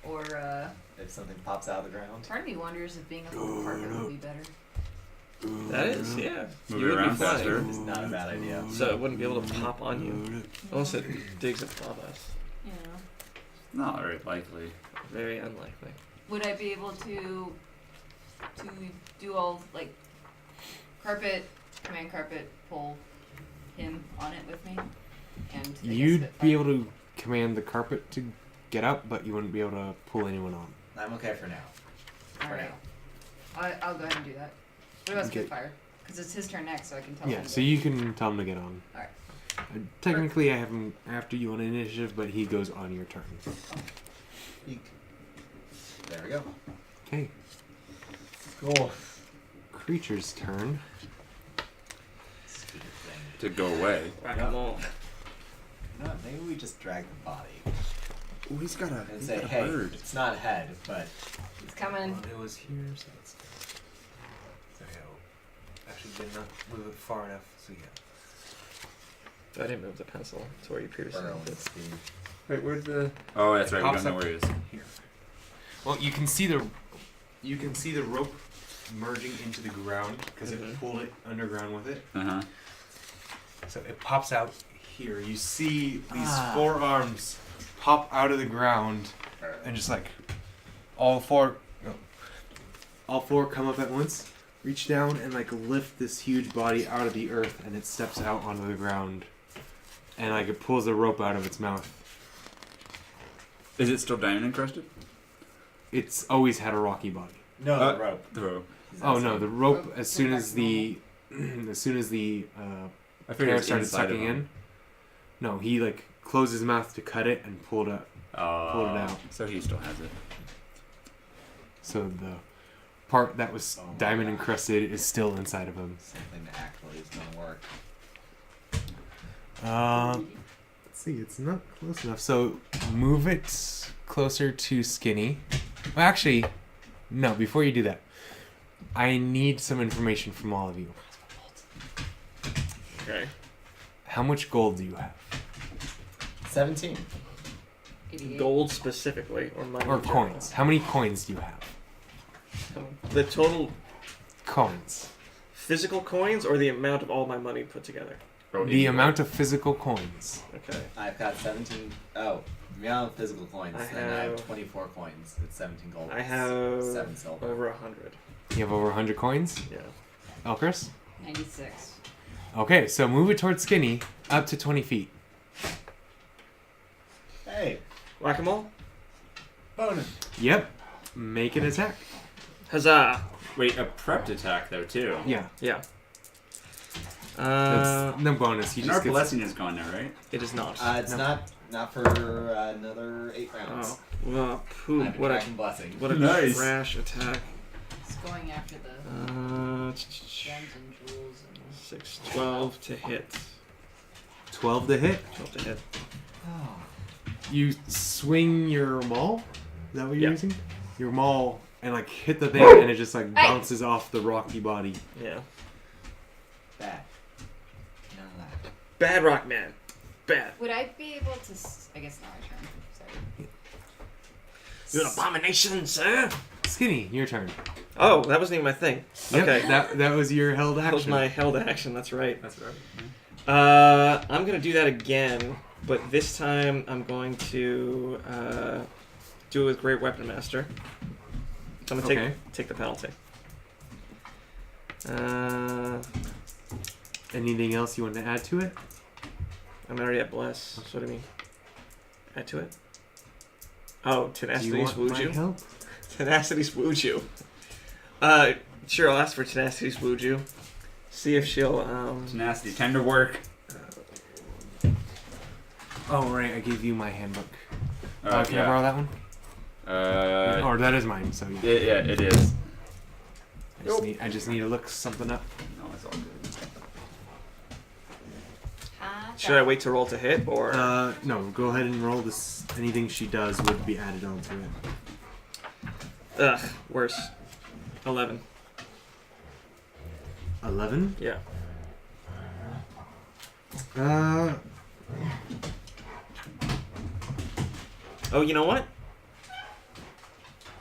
Or if something pops out of the ground. part of me wonders if being a little carpet would be better. That is, yeah. Move You it would be around flying. faster. It's not a bad idea. So it wouldn't be able to pop on you. Unless it digs above us. You know. Not very likely. Very unlikely. Would I be able to do all like command carpet, pull him on it with me? And I guess You'd fit be fine. able to command the carpet to get up, but you wouldn't be able to pull anyone on. I'm okay for now. Alright. I'll go ahead and do that. What about Okay. Spitfire? Because it's his turn next, so I can tell Yeah, him. so you can tell him to get on. Alright. Technically, I have him after you on initiative, but he goes on your turn. Eek. There we go. Okay, Cool. creature's turn. Stupid thing. To go away. Whack-a-mole. No, maybe we just drag the body Oh, he's got and say, hey, it's not head, but He's coming. It was here, so let's go. So yeah, actually did not move it far enough. So yeah. I didn't move the pencil to where you previously burrow moved and it. speed. Wait, where's the? Oh, that's It right. We pops don't know up where he is. Here. Well, you can see the rope merging into the ground because Mhm. it pulled it underground with it. Uh huh. So it pops out here. You see these 4 arms pop out of the ground and just like all four come up at once, reach down and like lift this huge body out of the earth, and it steps out onto the ground, and like it pulls the rope out of its mouth. Is it still diamond encrusted? It's always had a rocky body. No, Uh, the rope. The rope. He's Oh no, outside. the rope Rope as soon came as back the as soon as the I hair it's started inside of sucking him. in. No, he like closed his mouth to cut it and pulled it it out. So he still has it. So the part that was Oh my diamond God. encrusted is still inside of him. Something actually is gonna work. Let's see, it's not close enough. So move it closer to Skinny. Well, actually, no. Before you do that, I need some information from all of you. Okay. How much gold do you have, 17. 88. Gold specifically, or money? or in general? coins? How many coins do you have? The total Coins. physical coins, or the amount of all my money put together? The amount of physical coins. Okay. I've got 17. Oh, the amount of physical coins. I Then I have have- 24 coins. It's 17 gold. I have 7 silver. over 100. You have over 100 coins. Yeah. Elkris? 96. Okay, so move it towards Skinny, up to 20 feet. Hey, Whack-a-mole. bonus. Yep. Make an attack. Huzzah! Wait, a prepped attack though too. Yeah. Yeah. That's no bonus. He And just our gets. blessing is gone now, right? It is not. It's No. not for another 8 rounds. Oh. Well, I have a what a dragon blessing. what a Nice. trash attack. It's going after the gems and jewels and 6, 12 to hit. 12 to hit. 12 to hit. Oh. You swing your maul. Is that what you're Yeah. using? Your maul and like hit the thing, and it just like bounces off the rocky body. Yeah. Bad. None of that. Bad rock man. Bad. Would I be able to? I guess not my turn. Sorry. You're an abomination, sir. Skinny, your turn. Oh, that wasn't even my thing. Yep, Okay. that was your held That was action. my held action. That's right. That's right. I'm gonna do that again, but this time I'm going to do it with Great Weapon Master. I'm gonna Okay. take the penalty. Anything else you want to add to it? I'm already at Bless. So what do you mean? Add to it? Oh, Do you Tenacity's want my Wuju. help? Tenacity's Wuju. Sure, I'll ask for Tenacity's Wuju. See if she'll Tenacity, time to work. Oh right, I gave you my handbook. Can I Yeah. borrow that one? Or that is mine. So yeah. Yeah, it is. I just need to look something up. No, it's all good. Should I wait to roll to hit or No, go ahead and roll this. Anything she does would be added onto it. ugh, worse. 11. 11. Yeah. Oh, you know what?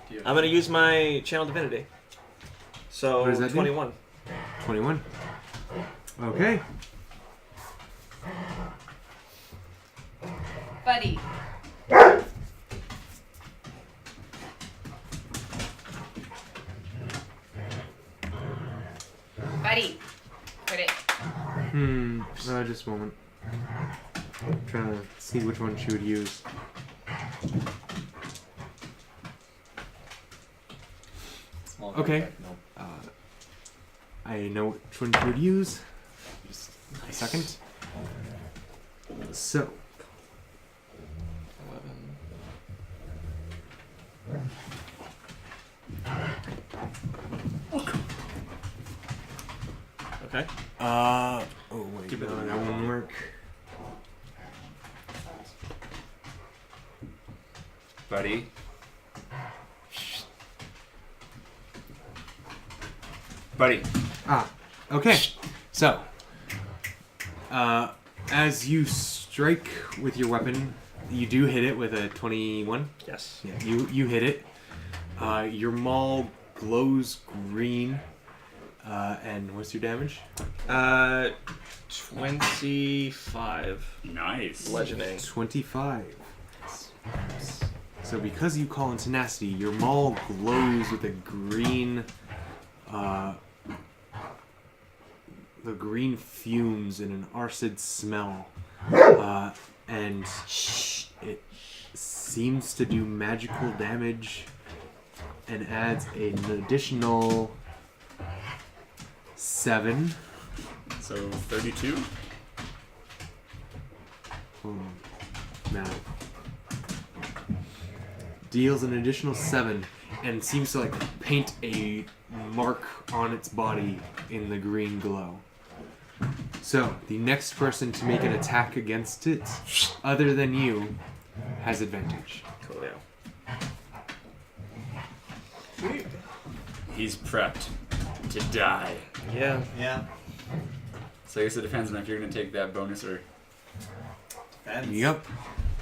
Do you have- I'm gonna use my Channel Divinity. So What does that do? 21. 21. Okay. Buddy. Buddy. Crit it. Just a moment. I'm trying to see which one she would use. Small Okay. guy, nope. I know which one she would use. Just a second. So, 11. Okay. oh wait, Keep it no, in. that won't work. Buddy. Buddy. Okay. So, as you strike with your weapon, you do hit it with a 21. Yes. Yeah, you hit it. Your maul glows green. And what's your damage? 25. Nice. Bludgeoning. 25. So because you call in tenacity, your maul glows with a green, the green fumes and an acid smell, and it seems to do magical damage and adds an additional 7. So 32. Math. Deals an additional 7 and seems to like paint a mark on its body in the green glow. So the next person to make an attack against it, other than you, has advantage. Cool. Yeah. He's prepped to die. Yeah. Yeah. So I guess it depends on if you're gonna take that bonus or. Depends. Yep.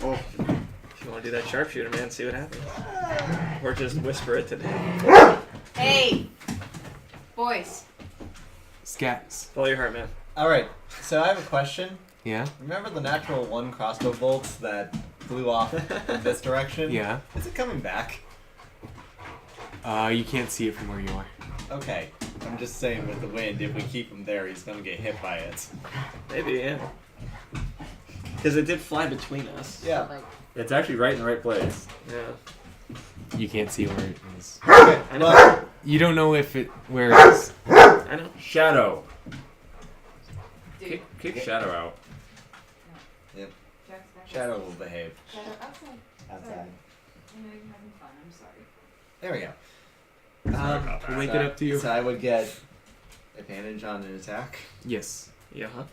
Oh. If you want to do that sharpshooter, man, see what happens. Or just whisper it to them. Hey! Boys. Scats. Follow your heart, man. Alright, so I have a question. Yeah. Remember the natural 1 crossbow bolts that flew off in this direction? Yeah. Is it coming back? You can't see it from where you are. Okay. I'm just saying with the wind, if we keep him there, he's gonna get hit by it. Maybe, yeah. Because it did fly between us. Yeah. Like, It's actually right in the right place. Yeah. You can't see where it is. Okay, I know. well, You don't know if it where it is. I know. Shadow. dude. Kick Shadow out. Jack's back. Shadow will behave. Shadow outside. Outside. I know you're having fun. I'm sorry. There we go. Sorry about that. We'll make it up to you. So I would get advantage on an attack. Yes. Yeah, huh?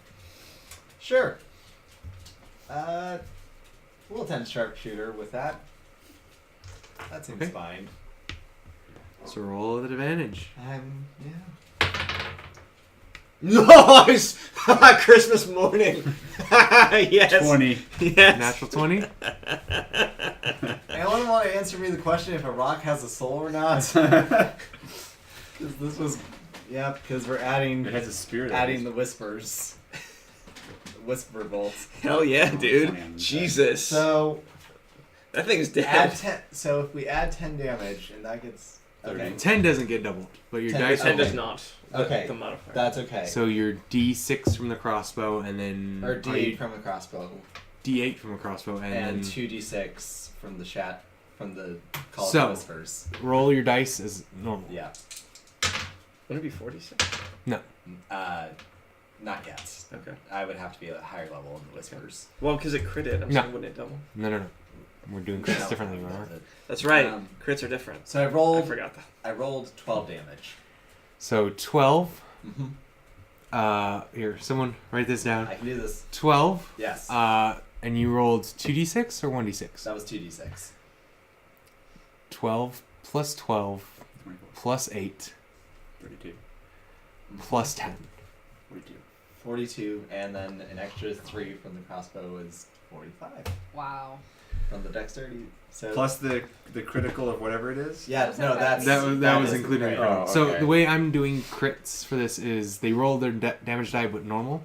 Sure. We'll attempt sharpshooter with that. That seems Okay. fine. So roll with advantage. Yeah. Nice! Christmas morning. Yes. 20. Yes. Natural 20. Anyone want to answer me the question if a rock has a soul or not? Because this was, yeah, because we're It adding has a spirit. the whispers, the whisper bolts. Hell yeah, dude. 20 on the Jesus. So That thing's add dead. 10. So if we add 10 damage, and that gets okay, 10 doesn't get doubled, but your 10 dice. Ten okay. does not. Okay. The modifier. that's okay. So your D6 from the crossbow, and then Or D8 from the crossbow, D8 from a crossbow, and and then 2d6 from the from the call So- of whispers. roll your dice as normal. Yeah. Wouldn't it be 46? Not yet. Okay. I would have to be at a higher level in the whispers. Well, because it critted. I'm No. saying, wouldn't it double? No. We're doing crits differently, remember? That's right. Um, Crits are different. So I I rolled. forgot that. I rolled 12 damage. So 12. Mm-hmm. Here, someone write this down. I can do this. 12. Yes. And you rolled 2d6 or 1d6? That was 2d6. 12 plus 12 24. plus 8 32. plus 10. 42. 42, and then an extra 3 from the crossbow is 45. Wow. from the dexterity. So Plus the critical of whatever it is. yeah, no, that's That was is included. great. Oh, So okay. the way I'm doing crits for this is they roll their damage die but normal,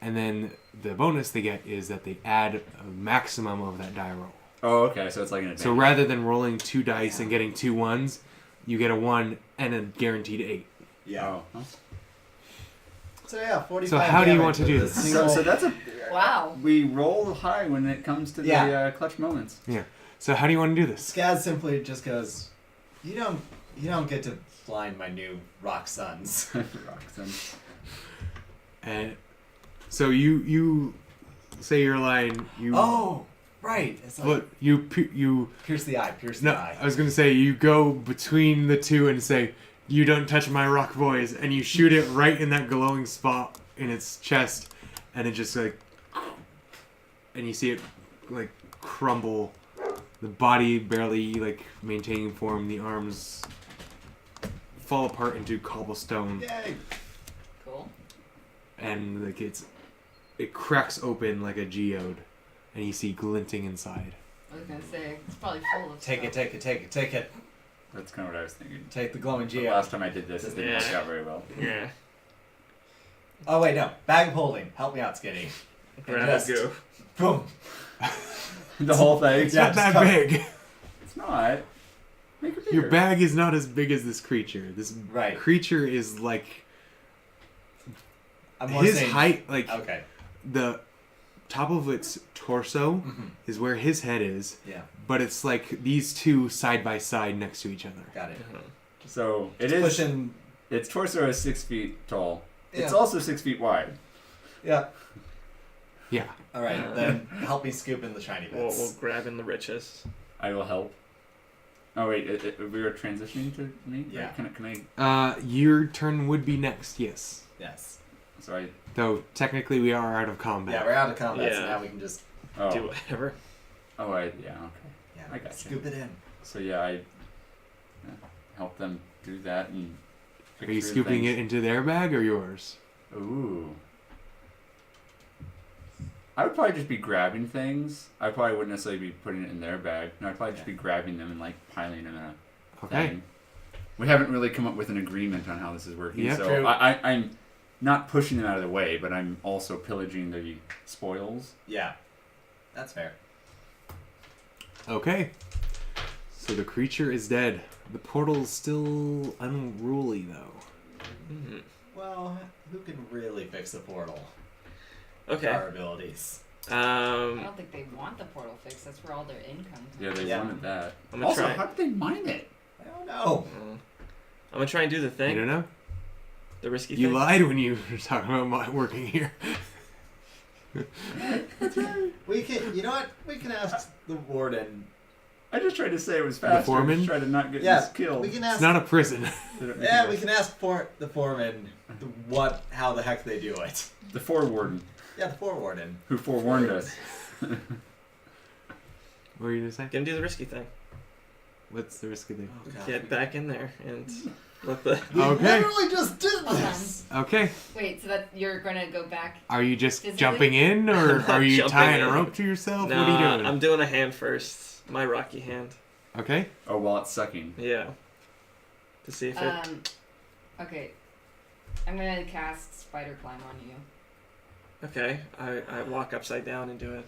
and then the bonus they get is that they add a maximum of that die roll. Oh, okay. So it's like an advantage. So rather than rolling 2 dice and getting 2 1s, you get a 1 and a guaranteed 8. Yeah. Oh. Huh? So yeah, 45. So how do you damage want to with do a this? single- So that's a. Wow. We roll high when it comes to the Yeah. clutch moments. So how do you want to do this? Skaz simply just goes, you don't get to blind my new rock sons. Roxanne. And so you say your line. You Oh, right. It's like But you pierce the eye, pierce the no. eye. I was gonna say you go between the two and say, "You don't touch my rock boys," and you shoot it right in that glowing spot in its chest, and it just like, and you see it like crumble, the body barely like maintaining form, the arms fall apart into cobblestone, Yay! Cool. and like it cracks open like a geode, and you see glinting inside. I was gonna say it's probably full of Take stuff. it. That's kind of what I was thinking. Take the glowing The geo. last time I did this, it didn't Yeah. work out very well. Yeah. Oh wait, no. Bag of holding. Help me out, Skinny. Grab Just- a goo. Boom. The whole thing. It's Yeah, not just that cover- big. It's not. Make it bigger. Your bag is not as big as this creature. This Right. creature is like I'm more his saying- height, like Okay. the top of its torso Mhm. is where his head is, Yeah. but it's like these two side by side next to each other. Got it. So it It's is. pushing. Its torso is 6 feet tall. It's Yeah. also 6 feet wide. Yeah. Yeah. All right. Then help me scoop in the shiny We'll bits. grab in the riches. I will help. Oh wait, we were transitioning to me. Yeah. Can I? Your turn would be next, yes. Yes. So I. Though technically we are out of combat. Yeah, we're out of combat, so Yeah. now we can just Oh. Do whatever. Oh, yeah. Okay. yeah, I gotcha. scoop it in. So yeah, I help them do that and. Are you scooping it into their bag or yours? Ooh. I would probably just be grabbing things. I probably wouldn't necessarily be putting it in their bag. No, I'd probably just be grabbing them and like piling them in a Okay. thing. We haven't really come up with an agreement on how this is working, Yeah. so True. I'm not pushing them out of the way, but I'm also pillaging the spoils. Yeah. That's fair. Okay. So the creature is dead. The portal's still unruly though. Mhm. Well, who can really fix a portal? Okay. Our abilities. I Um, don't think they want the portal fixed. That's where all their income comes. Yeah, they Yeah. wanted that. I'm gonna Also, try. how did they mine it? I don't know. I'm gonna try and do the You thing, don't know? the risky You thing. lied when you were talking about my working here. We can. You know what? We can ask the warden. I just tried to say it was faster. foreman? Just try to not get Yeah, this killed. we can It's ask. not a prison. Yeah, we can ask for the foreman how the heck they do it. The forewarden Yeah, the forewarden. who forewarned us. What were you gonna say? Gonna do the risky thing. What's the risk of thing? Oh, God. Get back in there and let the. We Okay. literally just did Hold on. this. Okay. Wait, so that you're gonna go back? Are you just Physically? jumping in, or I'm are you jumping tying a in. rope to yourself? No, What are you doing? I'm doing a hand first. My rocky hand. Okay. Oh, while it's sucking. Yeah. To see if it. Okay. I'm gonna cast spider climb on you. Okay. I walk upside down and do it.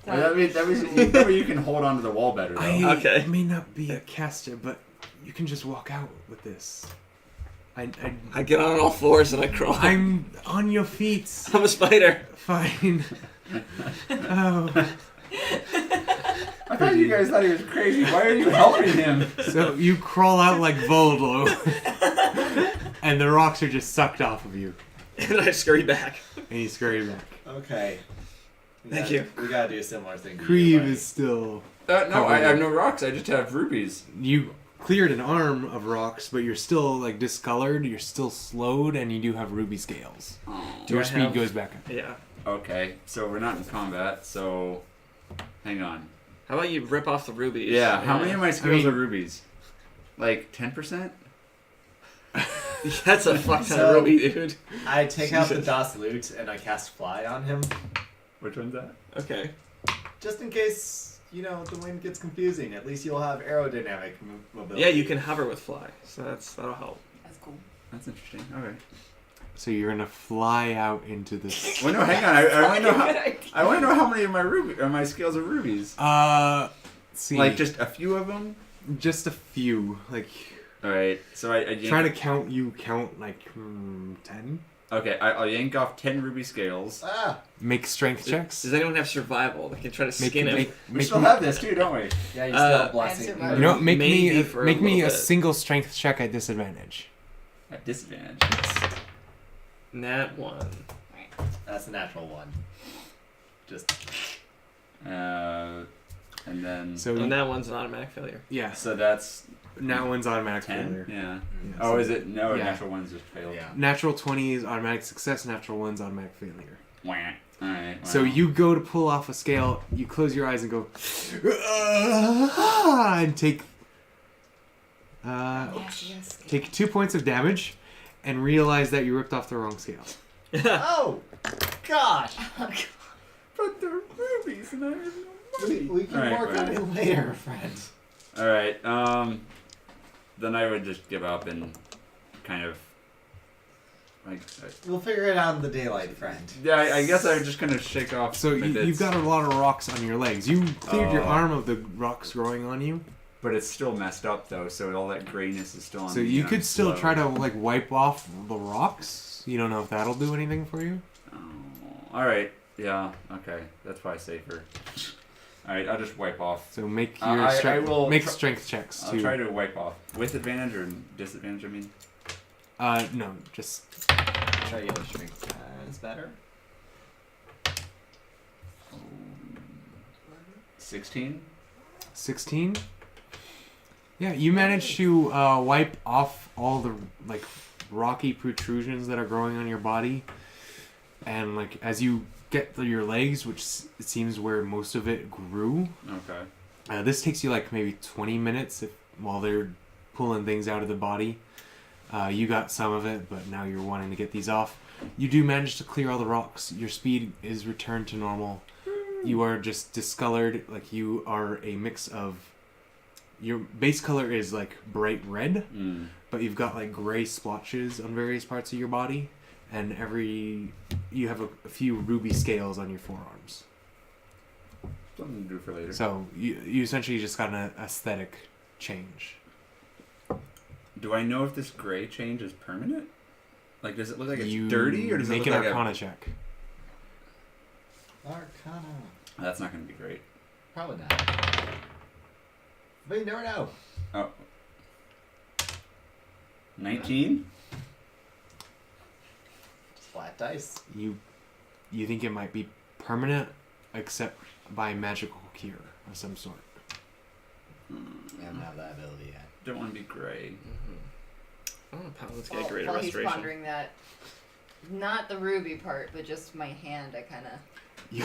So- That way you can hold onto the wall better, though. Okay. I may not be a caster, but you can just walk out with this. I get on all fours and I crawl. I'm on your feet. I'm a spider. Fine. Oh. I thought you guys thought he was crazy. Why are you helping him? So you crawl out like Voldo, and the rocks are just sucked off of you, And I scurry back. and you scurry back. Okay. Thank you. We gotta do a similar thing. to you, Creve buddy. is still. No, I have no rocks. I just have rubies. You cleared an arm of rocks, but you're still like discolored. You're still slowed, and you do have ruby scales. Do Your I speed have- goes back up. Yeah. Okay, so we're not in combat, so... Hang on. How about you rip off the rubies? Yeah, how many of my skills mean- are rubies? Like 10%? That's a fuck ton So- of ruby, dude. I take out the Jesus. Das Loot and I cast Fly on him. Which one's that? Okay. just in case, the wind gets confusing, at least you'll have aerodynamic mobility. Yeah, you can hover with fly, so that'll help. That's cool. That's interesting. Okay. So you're gonna fly out into this. Well, no, hang on. I want to know Good how. idea. I want to know how many of my scales are rubies. See, Like just a few of them. just a few. Like All right. So I yank, trying to count. You count like 10. Okay, I'll yank off 10 ruby scales. Make strength checks. Does anyone have survival? They can try to skin him. We still have this too, don't we? Yeah, you still have I blessing. survived. You know, what, make Maybe me for a make me little a bit. single strength check at disadvantage. At disadvantage. Nat 1. That's a natural one. Just And then. So And that one's an automatic failure. yeah, So that's that one's automatic 10. failure. Yeah. Yeah, Oh, so is it? No, yeah. natural ones just failed. yeah. Natural 20 is automatic success. Natural 1's automatic failure. Wah. All right. So wow. you go to pull off a scale. You close your eyes and go, and take Yes. take 2 points of damage, and realize that you ripped off the wrong scale. Oh, gosh. But they're rubies, and I have no We can Alright, work on fine. it later, friend. All right. Then I would just give up and kind of like. We'll figure it out in the daylight, friend. Yeah, I guess I would just kind of shake off. So my you've bits. got a lot of rocks on your legs. You cleared your Oh. arm of the rocks growing on you, But it's still messed up though, so all that grayness is still on. so me, you and could I'm still slow. try to like wipe off the rocks. You don't know if that'll do anything for you. Oh, all right. Yeah. Okay. That's probably safer. All right. I'll just wipe off. So make I- your I strength, will make tr- strength checks I'll too. try to wipe off with advantage or disadvantage. I mean. No, just Try yellow strength. Is better. 16. 16. Yeah, you managed to wipe off all the like rocky protrusions that are growing on your body, and like as you get to your legs, which it seems where most of it grew. Okay. This takes you like maybe 20 minutes while they're pulling things out of the body. You got some of it, but now you're wanting to get these off. You do manage to clear all the rocks. Your speed is returned to normal. You are just discolored, like you are a mix of. Your base color is like bright red, Mm. but you've got like gray splotches on various parts of your body, and you have a few ruby scales on your forearms. Something to do for later. So you essentially just got an aesthetic change. Do I know if this gray change is permanent? Like, does it look like it's You dirty, or does make it look an like Arcana check? Arcana. That's not going to be great. Probably not. But you never know. Oh. 19? Flat dice. You think it might be permanent, except by magical cure of some sort. I don't have that ability yet. Don't want to be gray. Oh, paladins get greater While he's restoration. pondering that, not the ruby part, but just my hand, I kind of You,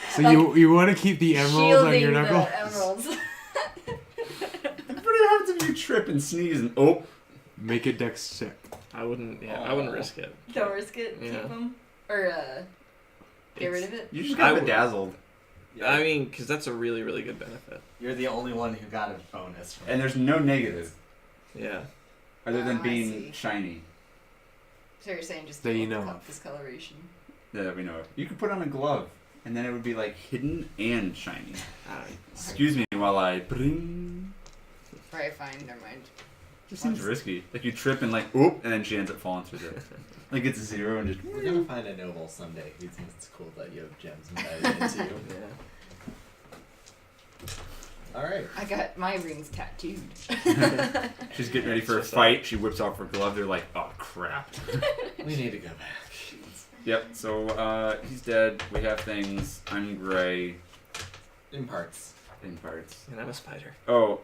so you want to keep the emeralds on your knuckle? the emeralds. But it happens if you trip and sneeze and oh. Make a dex check. I wouldn't risk it. Don't risk it. Yeah. Keep them or get rid It's- of it. You just I got would- bedazzled. I mean, because that's a really, really good benefit. You're the only one who got a bonus. From And there's no negative Yeah. other than Oh, I being see. shiny. So you're saying just That you the know of. discoloration. That we know of. You could put on a glove, and then it would be like hidden and shiny. Ah, Excuse me while I bring. Alright, fine. Never mind. Just seems risky. Like you trip and like oop, and then she ends up falling through the. Like it's 0 and just. We're gonna find a noble someday who thinks it's cool that you have gems embedded into you. yeah. Alright. I got my rings tattooed. She's getting ready for a It's just fight. She whips off her glove. They're like, oh crap. We need to go back. Yep. So he's dead. We have things. I'm gray In parts. in parts. And I'm a spider. Oh,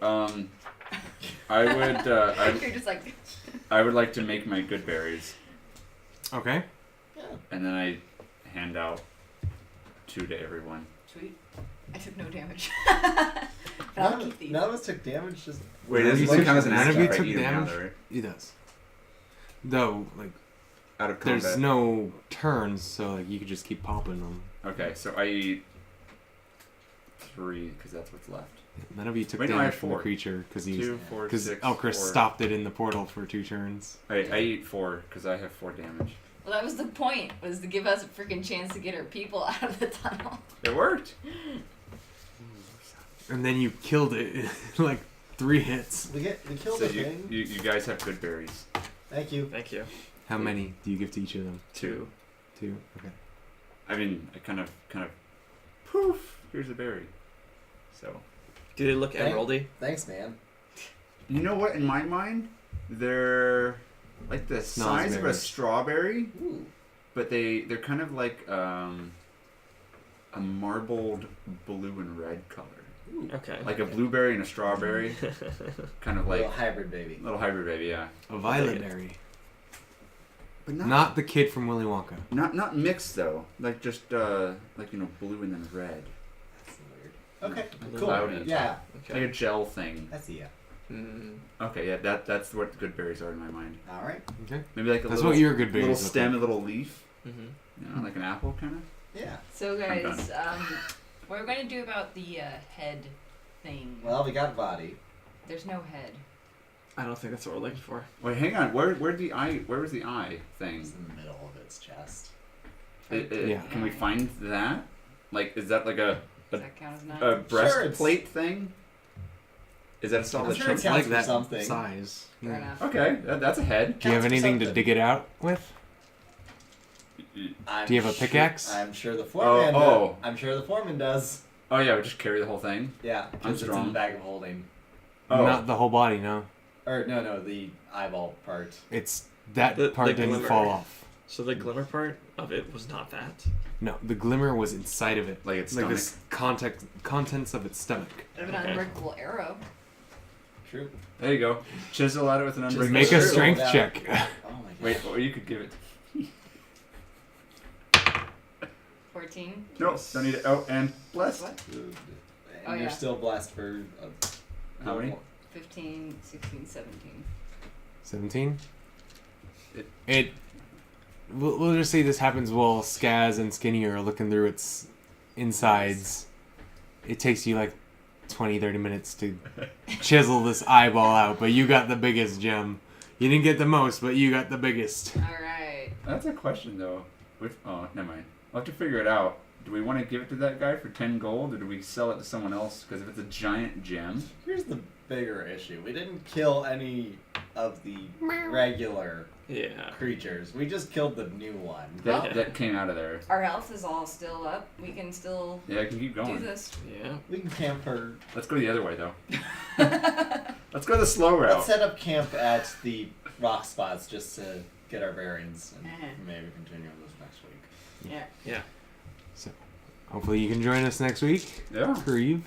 I would. You're just like. I would like to make my good berries, Okay. Yeah. and then I hand out 2 to everyone. Sweet. I took no damage. But I'll None, keep these. none of us took damage, just Wait, None of does you this took- count as an none of action you if I took eat 'em now, damage? though, right? It does. Though, like, Out of combat. there's no turns, so like you could just keep popping them. Okay, so I eat 3 because that's what's left. None of you took Wait, no, I damage had from the 4. creature because 2, 4, because 6. Chris 4. stopped it in the portal for 2 turns. I eat 4 because I have 4 damage. Well, that was the point, was to give us a freaking chance to get our people out of the tunnel. It worked. And then you killed it in like 3 hits. We killed So the thing. you guys have good berries. Thank you. Thank you. How many do you give to each of them? 2. 2. Okay. I mean, I kind of, poof. Here's a berry. So. Do they look emeraldy? Thanks, man. You know what? In my mind, they're like the size of a Snozzberries. strawberry, Ooh. but they're kind of like a marbled blue and red color, Okay. like a blueberry and a strawberry, kind of like Little hybrid baby. little hybrid baby, yeah. A violet berry. But Not the kid from Willy Wonka. not mixed though, like just like blue and then red, That's weird. Okay, Blue cool. cloudy. Yeah, like Okay. a gel thing. that's yeah. Mm, Okay, yeah, that's what good berries are in my mind. All right. Okay. Maybe like a That's little, what your good berries little look stem, like. a little leaf, mm-hmm. like an apple kind of. Yeah. So I'm guys, what are we going to do about the head thing? Well, we got a body. There's no head. I don't think that's what we're looking for. Wait, hang on. Where was the eye thing? It's in the middle of its chest. Yeah. Can we find that? Like, is that like a Does that count as nine? a it's- breastplate thing? Is that a solid I'm sure chunk? it counts like for that something. size. Fair Yeah. enough. Okay, that's a head. Do you have Counts for anything to something. dig it out with? I'm Do you have a sure- pickaxe? I'm sure the foreman. Oh. I'm sure the foreman does. Oh yeah, we just carry the whole thing. Yeah, I'm because it's in strong. the bag of holding. Oh. Not the whole body, no. Or no, the eyeball part. It's that The part didn't glimmer. fall off. So the glimmer part of it was not that. No, the glimmer was inside of it. Like its Like stomach. the contents of its stomach. I have an Okay. unbreakable arrow. True. There you go. Chisel at it with an Just unbreakable. Make a Sure, strength yeah. check. Oh my god. Wait, or you could give it. 14. No, don't need it. Oh, and blessed. What? And Oh, you're yeah. still blessed for. How many? 15, 16, 17. 17? It- We'll just say this happens while Skaz and Skinny are looking through its insides. It takes you like 20-30 minutes to chisel this eyeball out, but you got the biggest gem. You didn't get the most, but you got the biggest. Alright. That's a question though. Oh, never mind. We'll have to figure it out. Do we want to give it to that guy for 10 gold, or do we sell it to someone else? Because if it's a giant gem, Here's the bigger issue. We didn't kill any of the regular Yeah. creatures. We just killed the new one. that came out of there. Our health is all still up. We can still Yeah, I can keep do going. this. Yeah. We can camp for. Let's go the other way though. Let's go the slow route. Let's set up camp at the rock spots just to get our bearings, and Uh-huh. maybe continue on this next week. Yeah. Yeah. Hopefully you can join us next week. Yeah. Grieve.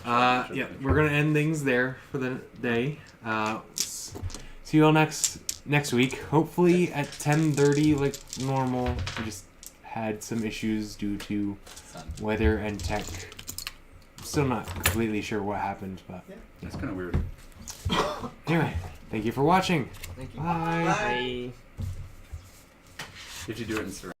Yeah, we're gonna end things there for the day. See you all next week. Hopefully at 10:30, like normal. We just had some issues due to Sun. weather and tech. Still not completely sure what happened, but That's kind of weird. anyway, thank you for watching. Thank you. Bye. Bye. Did you do it in surround?